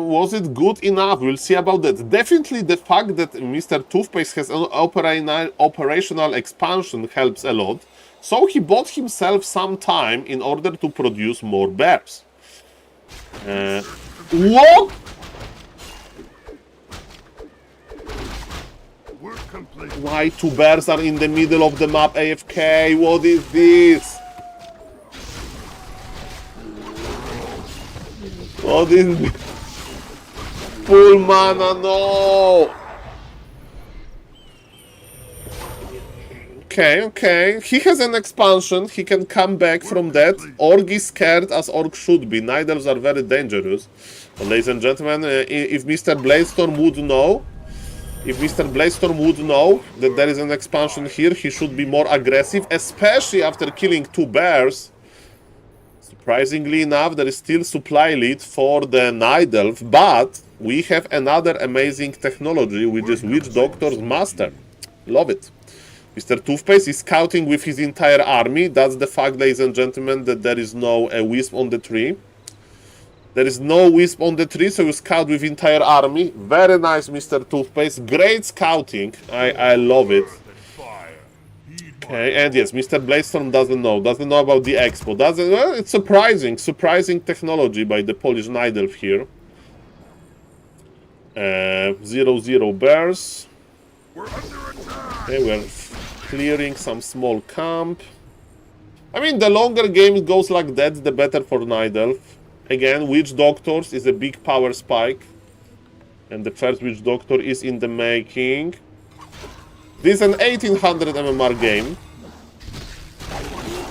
was it good enough? We'll see about that. Definitely the fact that Mr. Toothpaste has an operational expansion helps a lot. So he bought himself some time in order to produce more bears. What? Why 2 bears are in the middle of the map AFK? What is this? What is this? Full mana, no! Okay. He has an expansion. He can come back from that. Org is scared as Org should be. Nidals are very dangerous. But ladies and gentlemen, if Mr. Bladestorm would know, that there is an expansion here, he should be more aggressive, especially after killing 2 bears. Surprisingly enough, there is still supply lead for the Nidalf, but we have another amazing technology, which is Witch Doctor's Master. Love it. Mr. Toothpaste is scouting with his entire army. That's the fact, ladies and gentlemen, that there is no wisp on the tree. There is no wisp on the tree, so you scout with entire army. Very nice, Mr. Toothpaste. Great scouting. I love it. Okay, and yes, Mr. Bladestorm doesn't know about the expo. Well, it's surprising technology by the Polish Nidalf here. 0-0 bears. Okay, we're clearing some small camp. I mean, the longer game goes like that, the better for Night Elf. Again, Witch Doctors is a big power spike. And the first Witch Doctor is in the making. This is an 1800 MMR game.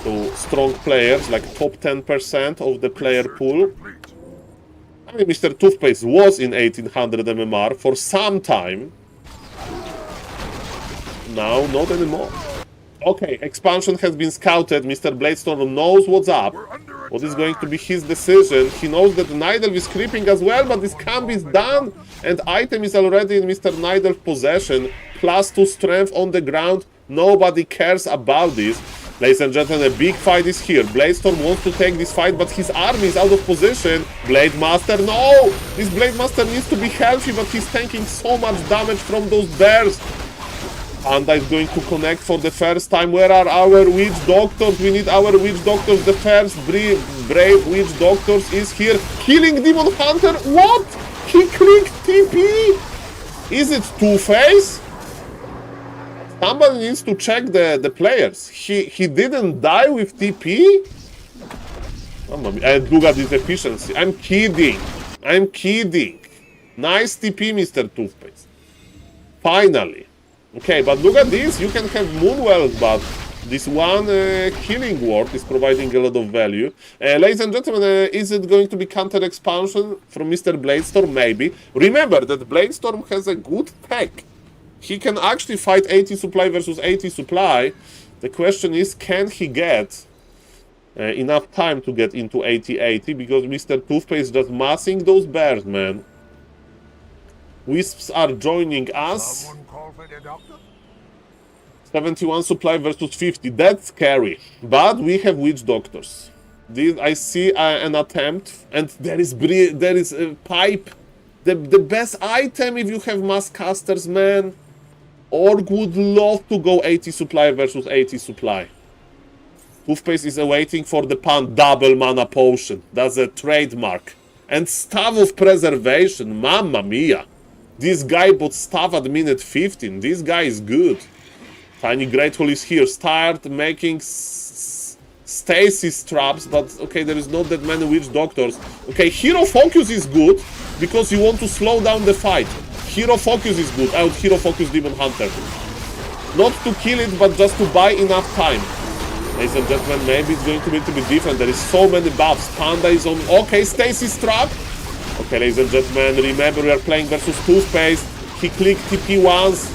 So, strong players, like top 10% of the player pool. I mean, Mr. Toothpaste was in 1800 MMR for some time. Now, not anymore. Okay, expansion has been scouted. Mr. Bladestorm knows what's up. What is going to be his decision? He knows that Night Elf is creeping as well, but this camp is done. And item is already in Mr. Night Elf possession. +2 strength on the ground. Nobody cares about this. Ladies and gentlemen, a big fight is here. Bladestorm wants to take this fight, but his army is out of position. Blade Master, no! This Blade Master needs to be healthy, but he's taking so much damage from those bears. Panda is going to connect for the first time. Where are our Witch Doctors? We need our Witch Doctors. The first brave Witch Doctors is here. Killing Demon Hunter? What? He clicked TP? Is it Two-Face? Somebody needs to check the players. He didn't die with TP? And look at this efficiency. I'm kidding. I'm kidding. Nice TP, Mr. Toothpaste. Finally. Okay, but look at this. You can have Moonwell, but this one Healing Ward is providing a lot of value. Ladies and gentlemen, is it going to be counter expansion from Mr. Bladestorm? Maybe. Remember that Bladestorm has a good tech. He can actually fight 80 supply versus 80 supply. The question is, can he get enough time to get into 80-80? Because Mr. Toothpaste is just massing those bears, man. Wisps are joining us. 71 supply versus 50. That's scary. But we have Witch Doctors. I see an attempt. And there is a pipe. The best item if you have SaulCasterMan. Org would love to go 80 supply versus 80 supply. Toothpaste is awaiting for the pan double mana potion. That's a trademark. And Staff of Preservation. Mamma mia. This guy bought Staff at minute 15. This guy is good. Tiny Grateful is here. Start making stasis traps. But okay, there is not that many Witch Doctors. Okay, Hero Focus is good. Because you want to slow down the fight. Hero Focus is good. I would Hero Focus Demon Hunter. Not to kill it, but just to buy enough time. Ladies and gentlemen, maybe it's going to be a little bit different. There is so many buffs. Panda is on... Okay, Stasis Trap. Okay, ladies and gentlemen, remember we are playing versus Toothpaste. He clicked TP once.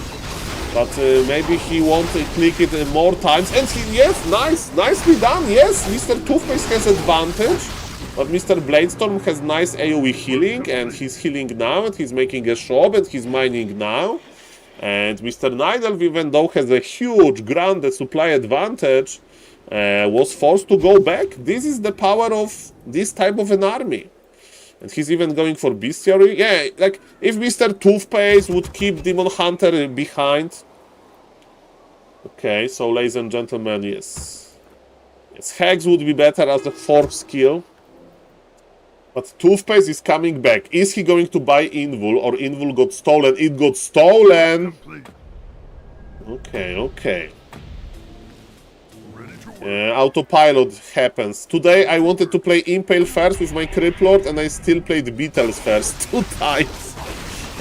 But maybe he won't click it more times. And yes, nicely done. Yes, Mr. Toothpaste has advantage. But Mr. Bladestorm has nice AoE healing, and he's healing now, and he's making a shop, and he's mining now. And Mr. Night Elf, even though has a huge grounded supply advantage, was forced to go back. This is the power of this type of an army. And he's even going for Bestiary. Yeah, like, if Mr. Toothpaste would keep Demon Hunter behind. Okay, so ladies and gentlemen, yes. Yes, Hex would be better as a 4th skill. But Toothpaste is coming back. Is he going to buy Invul, or Invul got stolen? It got stolen! Okay. Autopilot happens. Today I wanted to play Impale first with my Criplord, and I still played Beatles first 2 times.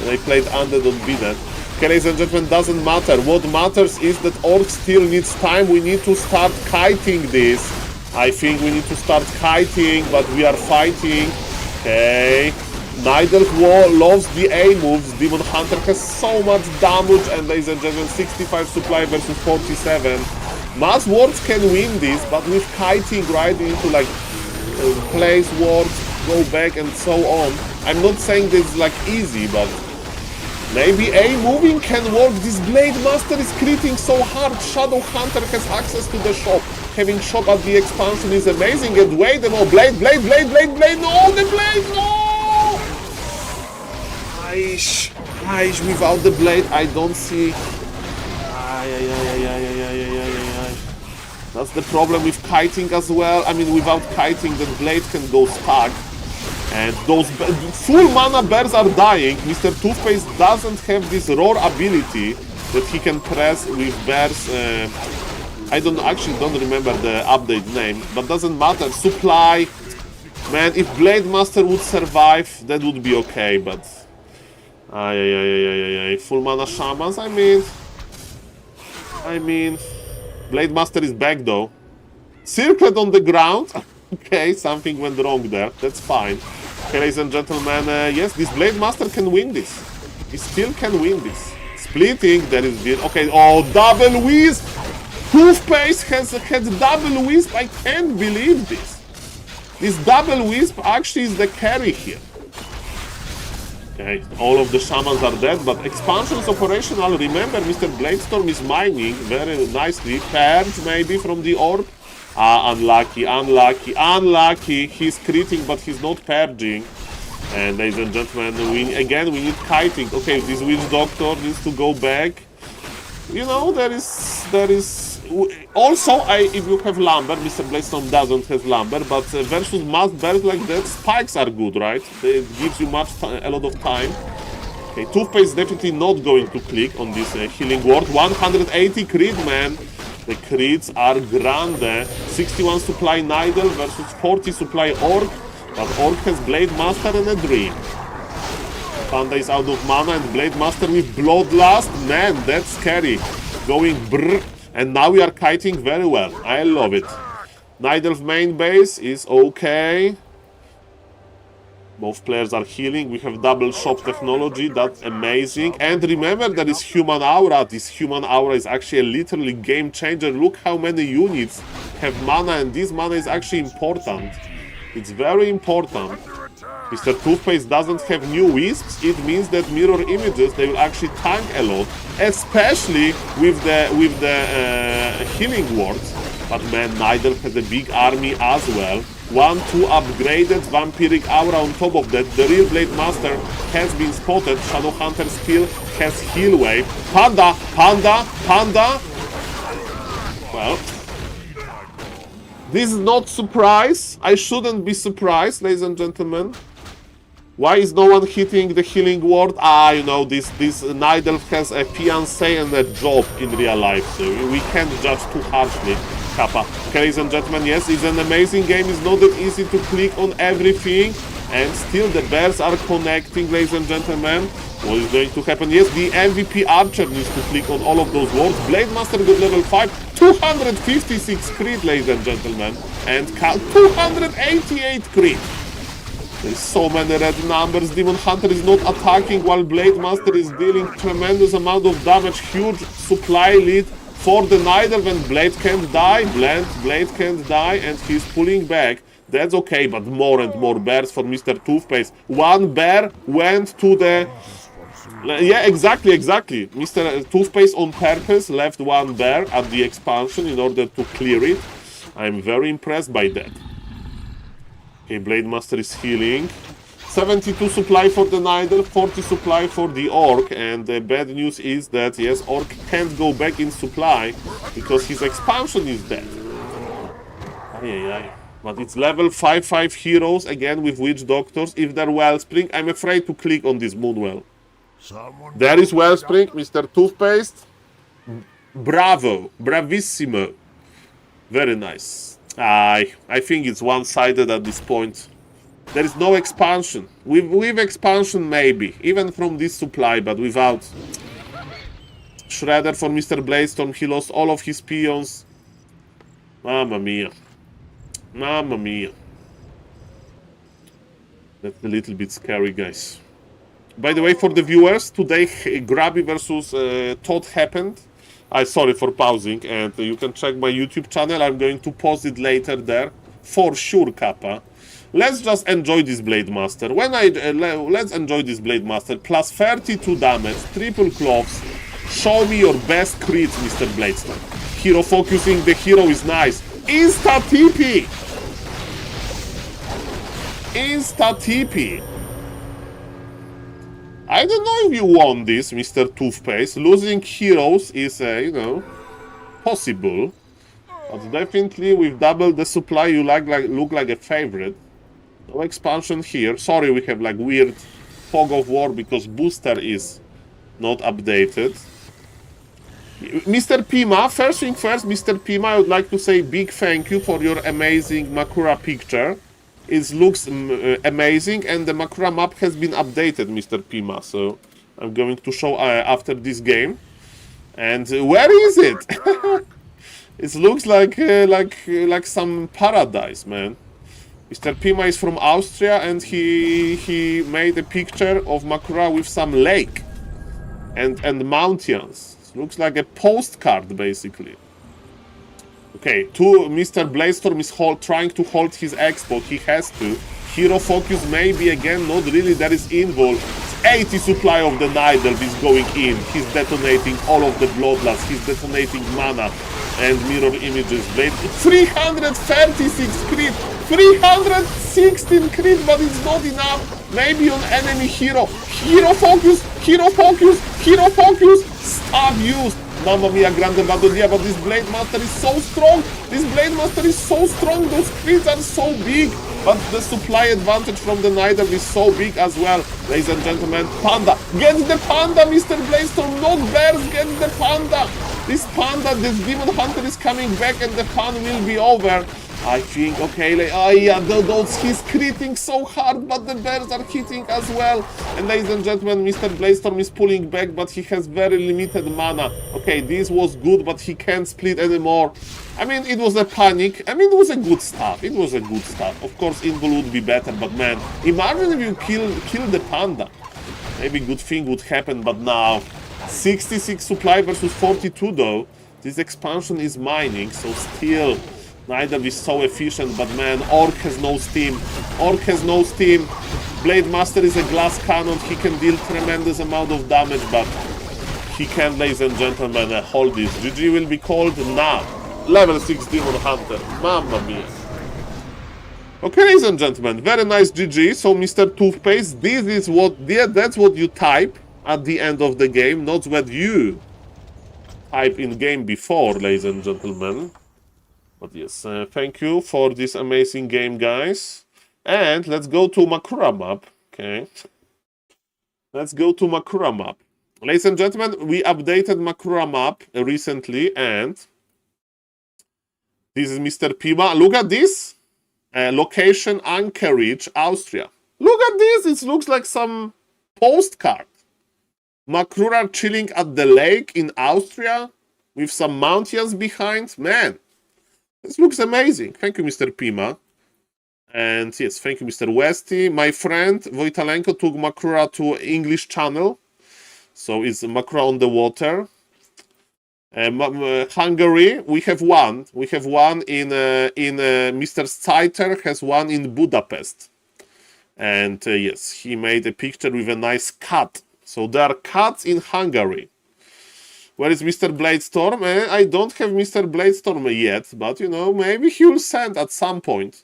And I played Undead on Binet. Okay, ladies and gentlemen, doesn't matter. What matters is that Orc still needs time. We need to start kiting this. I think we need to start kiting, but we are fighting. Okay. Night Elf loves the A moves. Demon Hunter has so much damage, and ladies and gentlemen, 65 supply versus 47. Mass wards can win this, but with kiting, right, you need to like place wards, go back, and so on. I'm not saying this is like easy, but maybe A moving can work. This Blade Master is critting so hard. Shadow Hunter has access to the shop. Having shop at the expansion is amazing. And wait, no, Blade, no, the Blade, no! Aish, without the Blade, I don't see... That's the problem with kiting as well. I mean, without kiting, the Blade can go stuck. And those full mana bears are dying. Mr. Toothpaste doesn't have this roar ability that he can press with bears. I actually don't remember the update name, but doesn't matter. Supply, man. If Blade Master would survive, that would be okay. But full mana shamans. I mean, Blade Master is back though. Circlet on the ground. Okay, something went wrong there. That's fine. Okay, ladies and gentlemen, yes, this Blade Master can win this. He still can win this. Splitting, there is the... Okay, oh, double wisp! Toothpaste has double wisp. I can't believe this. This double wisp actually is the carry here. Okay, all of the shamans are dead, but expansion is operational. Remember, Mr. Bladestorm is mining very nicely. Purge maybe from the orb. Ah, unlucky, unlucky, unlucky. He's critting, but he's not purging. And ladies and gentlemen, we need kiting. Okay, this witch doctor needs to go back. You know, there is also, if you have lumber, Mr. Bladestorm doesn't have lumber, but versus mass bears like that, spikes are good, right? It gives you a lot of time. Okay, Toothpaste is definitely not going to click on this healing ward. 180 crit, man. The crits are grande. 61 supply Nidal versus 40 supply Orc. But Orc has Blade Master and a Dream. Panda is out of mana and Blade Master with Bloodlust. Man, that's scary. Going brrr. And now we are kiting very well. I love it. Nidal's main base is okay. Both players are healing. We have double shop technology. That's amazing. And remember, there is human aura. This human aura is actually a literally game changer. Look how many units have mana, and this mana is actually important. It's very important. Mr. Toothpaste doesn't have new wisps. It means that mirror images, they will actually tank a lot, especially with the healing wards. But man, Nidal has a big army as well. 1-2 upgraded vampiric aura on top of that. The real Blade Master has been spotted. Shadow Hunter still has heal wave. Panda, panda, panda. Well, this is not surprise. I shouldn't be surprised, ladies and gentlemen. Why is no one hitting the healing ward? Ah, you know, this Nidal has a fiancé and a job in real life, so we can't judge too harshly. Kappa. Okay, ladies and gentlemen, yes, it's an amazing game. It's not that easy to click on everything, and still the bears are connecting, ladies and gentlemen. What is going to happen? Yes, the MVP Archer needs to click on all of those wards. Blade Master got level 5, 256 crit, ladies and gentlemen, and 288 crit. There's so many red numbers. Demon Hunter is not attacking while Blade Master is dealing tremendous amount of damage. Huge supply lead for the Nidal. When Blade can't die, Blade can't die, and he's pulling back. That's okay, but more and more bears for Mr. Toothpaste. One bear went to the... Yeah, exactly. Mr. Toothpaste on purpose left one bear at the expansion in order to clear it. I'm very impressed by that. Okay, Blade Master is healing. 72 supply for the Nidal, 40 supply for the Orc, and the bad news is that, yes, Orc can't go back in supply because his expansion is dead. But it's level 5-5 heroes, again with Witch Doctors. If they're Wellspring, I'm afraid to click on this Moonwell. There is Wellspring, Mr. Toothpaste. Bravo, bravissimo. Very nice. I think it's one-sided at this point. There is no expansion. With expansion, maybe. Even from this supply, but without. Shredder for Mr. Bladestorm. He lost all of his peons. Mamma mia. Mamma mia. That's a little bit scary, guys. By the way, for the viewers, today Grabby versus Todd happened. Sorry for pausing, and you can check my YouTube channel. I'm going to post it later there. For sure, Kappa. Let's just enjoy this Blade Master. Let's enjoy this Blade Master. Plus 32 damage, triple cloves. Show me your best crits, Mr. Bladestorm. Hero focusing the hero is nice. Insta TP! Insta TP! I don't know if you won this, Mr. Toothpaste. Losing heroes is, you know, possible. But definitely with double the supply, you look like a favorite. No expansion here. Sorry, we have like weird fog of war because booster is not updated. Mr. Pima, first thing first, Mr. Pima, I would like to say big thank you for your amazing Makura picture. It looks amazing, and the Makura map has been updated, Mr. Pima. So I'm going to show after this game. And where is it? It looks like some paradise, man. Mr. Pima is from Austria, and he made a picture of Makura with some lake and mountains. It looks like a postcard, basically. Okay, Mr. Bladestorm is trying to hold his expo. He has to. Hero focus maybe again, not really, that is involved. 80 supply of the Nidal is going in. He's detonating all of the Bloodlust. He's detonating mana and mirror images. Blade 336 crit, 316 crit, but it's not enough. Maybe on enemy hero. Hero focus, hero focus, hero focus. Stab used. Mamma mia, grande Badolia, but this Blade Master is so strong. This Blade Master is so strong. Those crits are so big. But the supply advantage from the Nidal is so big as well. Ladies and gentlemen, Panda. Get the Panda, Mr. Bladestorm. Not Bears, get the Panda. This Panda, this Demon Hunter is coming back and the fun will be over. I think, okay, he's critting so hard, but the Bears are hitting as well. And ladies and gentlemen, Mr. Bladestorm is pulling back, but he has very limited mana. Okay, this was good, but he can't split anymore. I mean, it was a panic. I mean, it was a good stuff. It was a good stuff. Of course, Invul would be better, but man, imagine if you kill the Panda. Maybe good thing would happen, but now 66 supply versus 42 though. This expansion is mining, so still Nidal is so efficient, but man, Orc has no steam. Orc has no steam. Blade Master is a glass cannon. He can deal tremendous amount of damage, but he can, ladies and gentlemen, hold this. GG will be called now. Level 6 Demon Hunter. Mamma mia. Okay, ladies and gentlemen, very nice GG. So, Mr. Toothpaste, this is that's what you type at the end of the game, not what you type in game before, ladies and gentlemen. But yes, thank you for this amazing game, guys. And let's go to Makura map. Okay. Let's go to Makura map. Ladies and gentlemen, we updated Makura map recently, and this is Mr. Pima. Look at this. Location Anchorage, Austria. Look at this. It looks like some postcard. Makura chilling at the lake in Austria with some mountains behind. Man. This looks amazing. Thank you, Mr. Pima. And yes, thank you, Mr. Westy. My friend Wojtalenko took Makura to English channel. So it's Makura on the water. Hungary, we have one. We have one in Mr. Scyther has one in Budapest. And yes, he made a picture with a nice cat. So there are cats in Hungary. Where is Mr. Bladestorm? I don't have Mr. Bladestorm yet, but you know, maybe he will send at some point.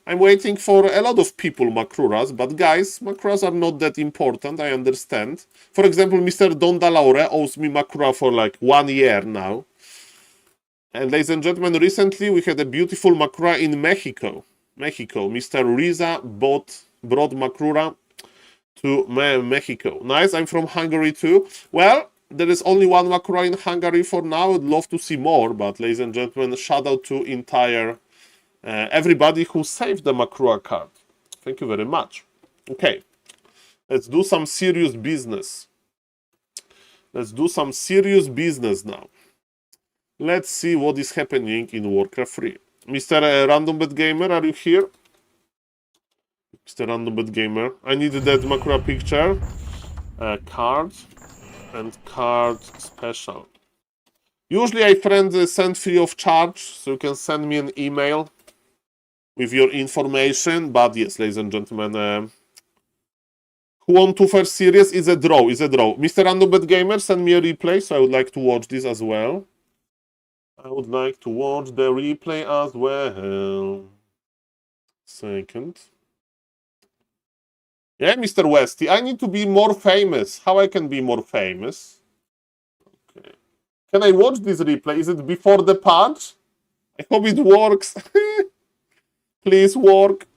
I'm waiting for a lot of people Makuras, but guys, Makuras are not that important, I understand. For example, Mr. Dondalaure owes me Makura for like 1 year now. And ladies and gentlemen, recently we had a beautiful Makura in Mexico. Mr. Riza brought Makura to Mexico. Nice, I'm from Hungary too. Well, there is only one Makura in Hungary for now. I'd love to see more, but ladies and gentlemen, shout out to entire everybody who saved the Makura card. Thank you very much. Okay, let's do some serious business. Let's do some serious business now. Let's see what is happening in Warcraft 3. Mr. Random Bet Gamer, are you here? Mr. Random Bet Gamer, I need that Makura picture. Card. And card special. Usually I send free of charge, so you can send me an email with your information. But yes, ladies and gentlemen, who won 2 first series is a draw. Mr. Random Bet Gamer, send me a replay, so I would like to watch this as well. I would like to watch the replay as well. Second. Yeah, Mr. Westy, I need to be more famous. How I can be more famous? Okay. Can I watch this replay? Is it before the patch? I hope it works. Please work.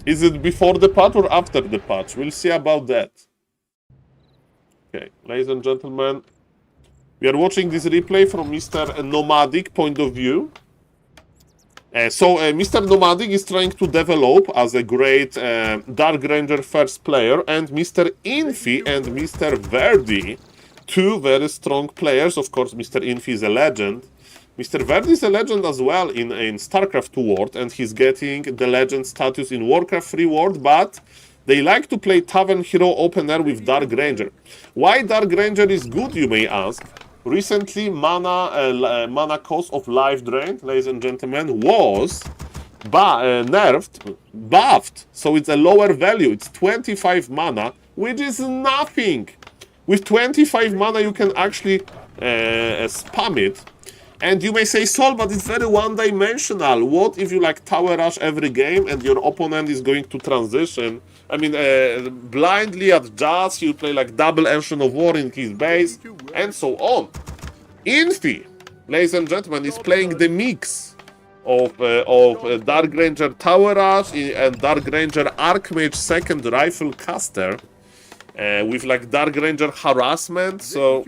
Is it before the patch or after the patch? We'll see about that. Okay, ladies and gentlemen, We are watching this replay from Mr. Nomadic point of view. Mr. Nomadic is trying to develop as a great Dark Ranger first player, and Mr. Infi and Mr. Verdi, two very strong players. Of course, Mr. Infi is a legend. Mr. Verdi is a legend as well in StarCraft 2 World, and he's getting the legend status in Warcraft 3 World, but they like to play Tavern Hero Open Air with Dark Ranger. Why Dark Ranger is good, you may ask? Recently, mana cost of Life Drain, ladies and gentlemen, was buffed. So it's a lower value. It's 25 mana, which is nothing. With 25 mana, you can actually spam it. And you may say, Saul, but it's very one-dimensional. What if you like tower rush every game and your opponent is going to transition? I mean, blindly adjust, you play like double Ancient of War in his base, and so on. Infi, ladies and gentlemen, is playing the mix of Dark Ranger Tower Rush and Dark Ranger Archmage second Rifle Caster with like Dark Ranger Harassment, so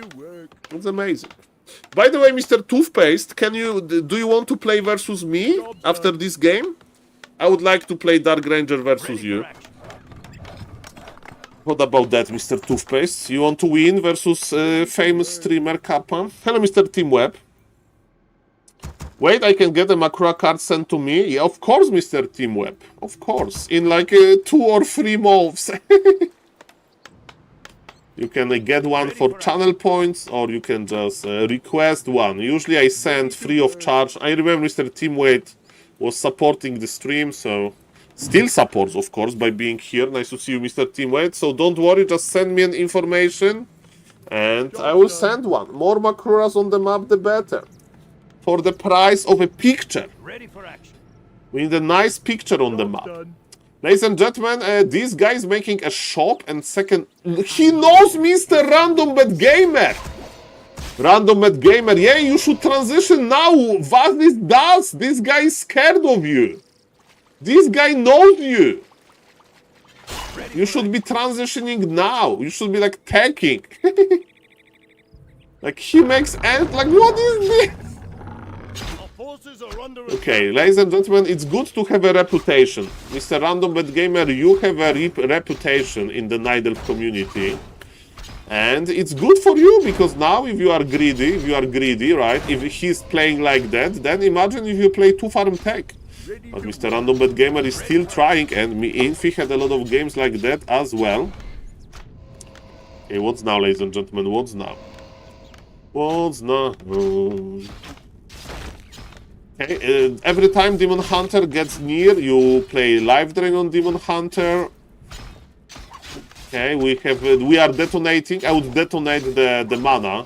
it's amazing. By the way, Mr. Toothpaste, do you want to play versus me after this game? I would like to play Dark Ranger versus you. What about that, Mr. Toothpaste? You want to win versus famous streamer Kappa? Hello, Mr. Teamweb. Wait, I can get a Makura card sent to me? Yeah, of course, Mr. Teamweb. Of course. In like 2 or 3 moves. You can get one for channel points, or you can just request one. Usually I send free of charge. I remember Mr. Teamweight was supporting the stream, so still supports, of course, by being here. Nice to see you, Mr. Teamweight. So don't worry, just send me an information, and I will send one. More Makuras on the map, the better. For the price of a picture. Ready for action. We need a nice picture on the map. Ladies and gentlemen, this guy is making a shop, and second... He knows Mr. Random Bet Gamer! Random Bet Gamer, yeah, you should transition now! What this does? This guy is scared of you! This guy knows you! You should be transitioning now! You should be like tagging! Like he makes ends, like what is this? Okay, ladies and gentlemen, it's good to have a reputation. Mr. Random Bet Gamer, you have a reputation in the Nidal community. And it's good for you, because now if you are greedy, right? If he's playing like that, then imagine if you play 2 farm tech. But Mr. Random Bet Gamer is still trying, and Infi had a lot of games like that as well. Okay, what's now, ladies and gentlemen? What's now? What's now? Okay, every time Demon Hunter gets near, you play Life Drain on Demon Hunter. Okay, we are detonating. I would detonate the mana,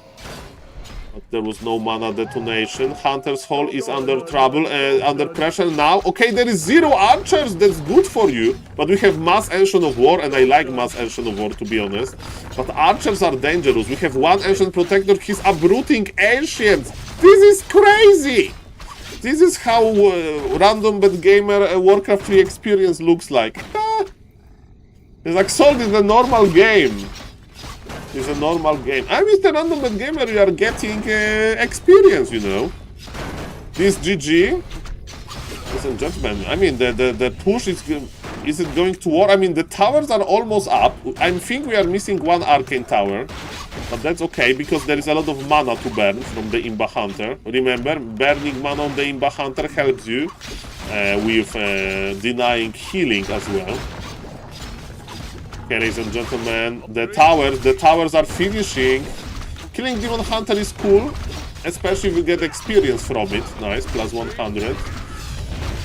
but there was no mana detonation. Hunter's Hall is under trouble, under pressure now. Okay, there is 0 archers. That's good for you. But we have Mass Ancient of War, and I like Mass Ancient of War, to be honest. But archers are dangerous. We have 1 Ancient Protector. He's uprooting Ancients. This is crazy. This is how Random Bet Gamer Warcraft 3 experience looks like. It's like Soul is a normal game. It's a normal game. I'm Mr. Random Bet Gamer, you are getting experience, you know. This GG. Ladies and gentlemen, I mean, the push is it going to war? I mean, the towers are almost up. I think we are missing 1 Arcane Tower. But that's okay, because there is a lot of mana to burn from the Imba Hunter. Remember, burning mana on the Imba Hunter helps you with denying healing as well. Okay, ladies and gentlemen, the towers are finishing. Killing Demon Hunter is cool, especially if you get experience from it. Nice, plus 100.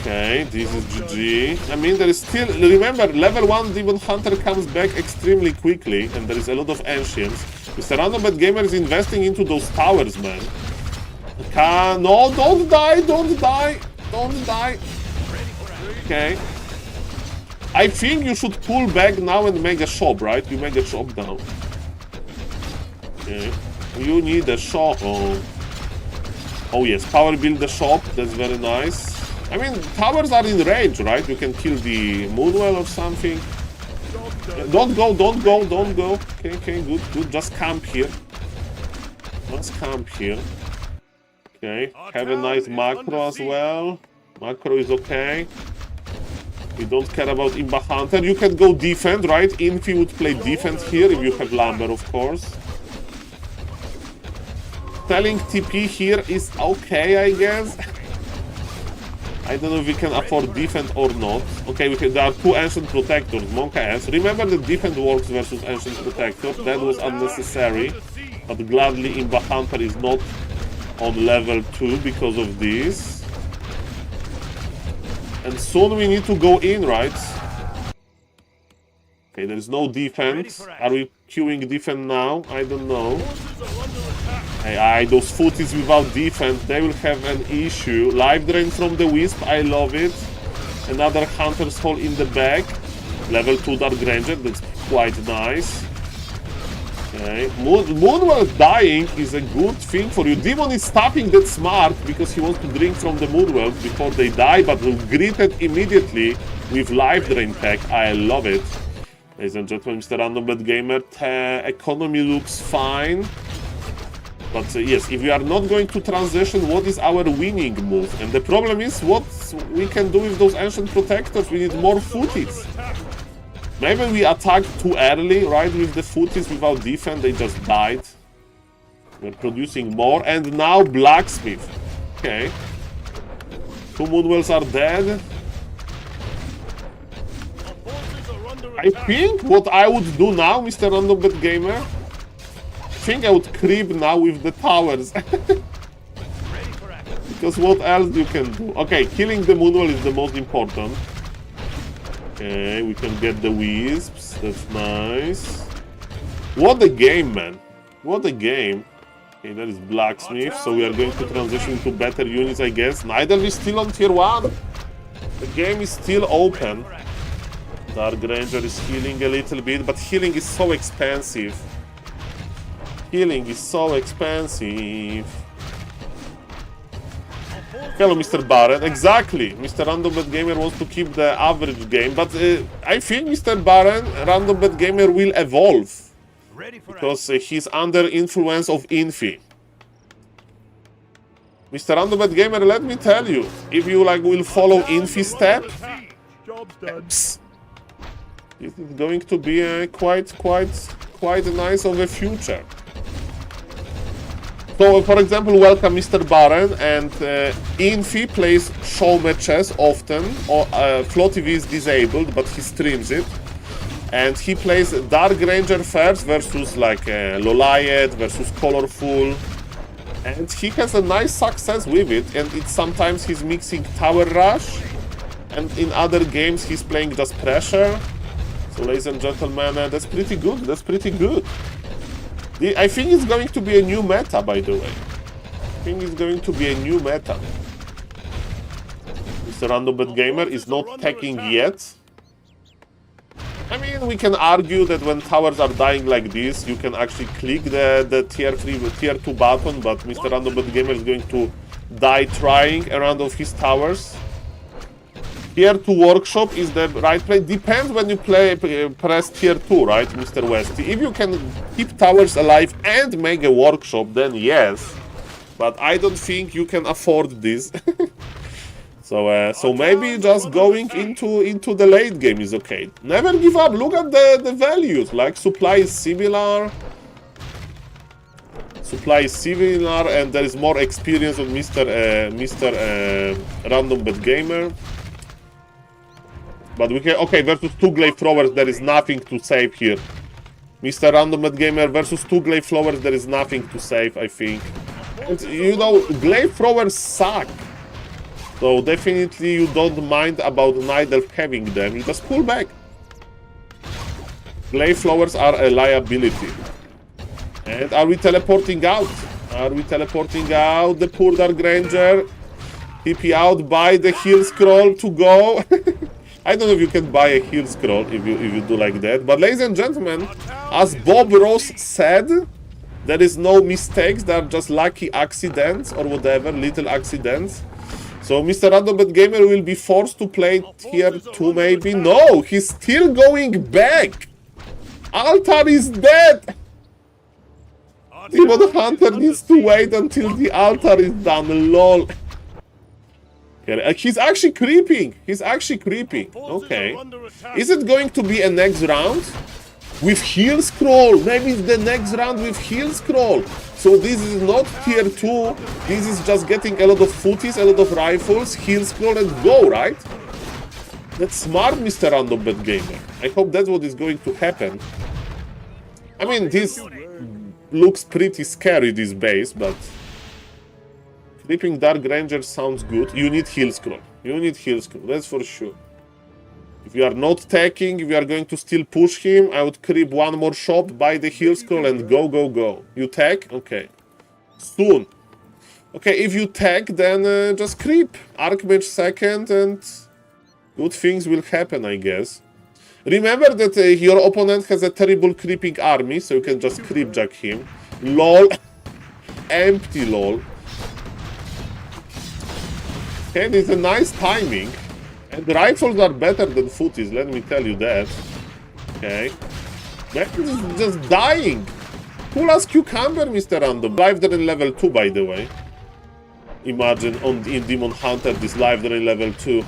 Okay, this is GG. I mean, there is still... Remember, level 1 Demon Hunter comes back extremely quickly, and there is a lot of Ancients. Mr. Random Bet Gamer is investing into those towers, man. No, don't die, don't die, don't die. Okay. I think you should pull back now and make a shop, right? You make a shop now. Okay. You need a shop. Oh yes, power build the shop. That's very nice. I mean, towers are in range, right? You can kill the Moonwell or something. Don't go, don't go, don't go. Okay, okay, good, good. Just camp here. Let's camp here. Okay, have a nice macro as well. Macro is okay. We don't care about Imba Hunter. You can go defend, right? Infi would play defense here if you have Lumber, of course. Telling TP here is okay, I guess. I don't know if we can afford defense or not. Okay, there are two Ancient Protectors, Monka S. Remember that defense works versus Ancient Protectors. That was unnecessary. But gladly Imba Hunter is not on level 2 because of this. And soon we need to go in, right? Okay, there is no defense. Are we queuing defense now? I don't know. Those footies without defense, they will have an issue. Life Drain from the Wisp, I love it. Another Hunter's Hole in the back. Level 2 Dark Ranger, that's quite nice. Okay, Moonwell dying is a good thing for you. Demon is stopping that smart because he wants to drink from the Moonwell before they die, but will greet it immediately with Life Drain tech. I love it. Ladies and gentlemen, Mr. Random Bet Gamer, economy looks fine. But yes, if we are not going to transition, what is our winning move? And the problem is what we can do with those Ancient Protectors. We need more footies. Maybe we attacked too early, right, with the footies without defense, they just died. We're producing more, and now Blacksmith. Okay. Two Moonwells are dead. I think what I would do now, Mr. Random Bet Gamer, I think I would creep now with the towers. Because what else you can do? Okay, killing the Moonwell is the most important. Okay, we can get the Wisps. That's nice. What a game, man. What a game. Okay, that is Blacksmith. So we are going to transition to better units, I guess. Nidalee is still on tier 1. The game is still open. Dark Ranger is healing a little bit, but healing is so expensive. Healing is so expensive. Hello, Mr. Baron. Exactly. Mr. Random Bet Gamer wants to keep the average game, but I think Mr. Baron, Random Bet Gamer will evolve because he's under influence of Infi. Mr. Random Bet Gamer, let me tell you, if you will follow Infi steps, this is going to be quite nice of a future. So, for example, welcome Mr. Baron, and Infi plays show matches often. Flow TV is disabled, but he streams it. And he plays Dark Ranger first versus Loliet versus Colorful. And he has a nice success with it, and sometimes he's mixing Tower Rush, and in other games he's playing just Pressure. So, ladies and gentlemen, that's pretty good, that's pretty good. I think it's going to be a new meta, by the way. I think it's going to be a new meta. Mr. Random Bet Gamer is not teching yet. I mean, we can argue that when towers are dying like this, you can actually click the tier 3, tier 2 button, but Mr. Random Bet Gamer is going to die trying a round of his towers. Tier 2 Workshop is the right play. Depends when you press tier 2, right, Mr. Westy? If you can keep towers alive and make a workshop, then yes. But I don't think you can afford this. So maybe just going into the late game is okay. Never give up. Look at the values. Like supply is similar. Supply is similar, and there is more experience on Mr. Random Bet Gamer. But we can, okay, versus 2 Glaive Throwers, there is nothing to save here. Mr. Random Bet Gamer versus 2 Glaive Throwers, there is nothing to save, I think. And, you know, Glaive Throwers suck. So definitely you don't mind about Night Elf having them, you just pull back. Glaive Throwers are a liability. And are we teleporting out? Are we teleporting out the poor Dark Ranger? TP out, buy the heal scroll to go. I don't know if you can buy a heal scroll if you do like that. But ladies and gentlemen, as Bob Ross said, there is no mistakes, there are just lucky accidents or whatever, little accidents. So Mr. Random Bet Gamer will be forced to play tier 2 maybe. No, he's still going back. Altar is dead. Demon Hunter needs to wait until the altar is done, lol. Okay, he's actually creeping. He's actually creeping. Okay. Is it going to be a next round? With heal scroll. Maybe it's the next round with heal scroll. So this is not tier 2. This is just getting a lot of footies, a lot of rifles, heal scroll and go, right? That's smart, Mr. Random Bad Gamer. I hope that's what is going to happen. I mean, this looks pretty scary, this base, but... Creeping Dark Ranger sounds good. You need heal scroll. You need heal scroll, that's for sure. If you are not taking, if you are going to still push him, I would creep one more shop, buy the heal scroll and go, go, go. You tag? Okay. Soon. Okay, if you tag, then just creep. Archmage second and good things will happen, I guess. Remember that your opponent has a terrible creeping army, so you can just creep jack him. LOL. Empty LOL. Okay, it's a nice timing. And the rifles are better than footies, let me tell you that. Okay. Man is just dying. Cool as cucumber, Mr. Random. Live there in level 2, by the way. Imagine in Demon Hunter this live there in level 2.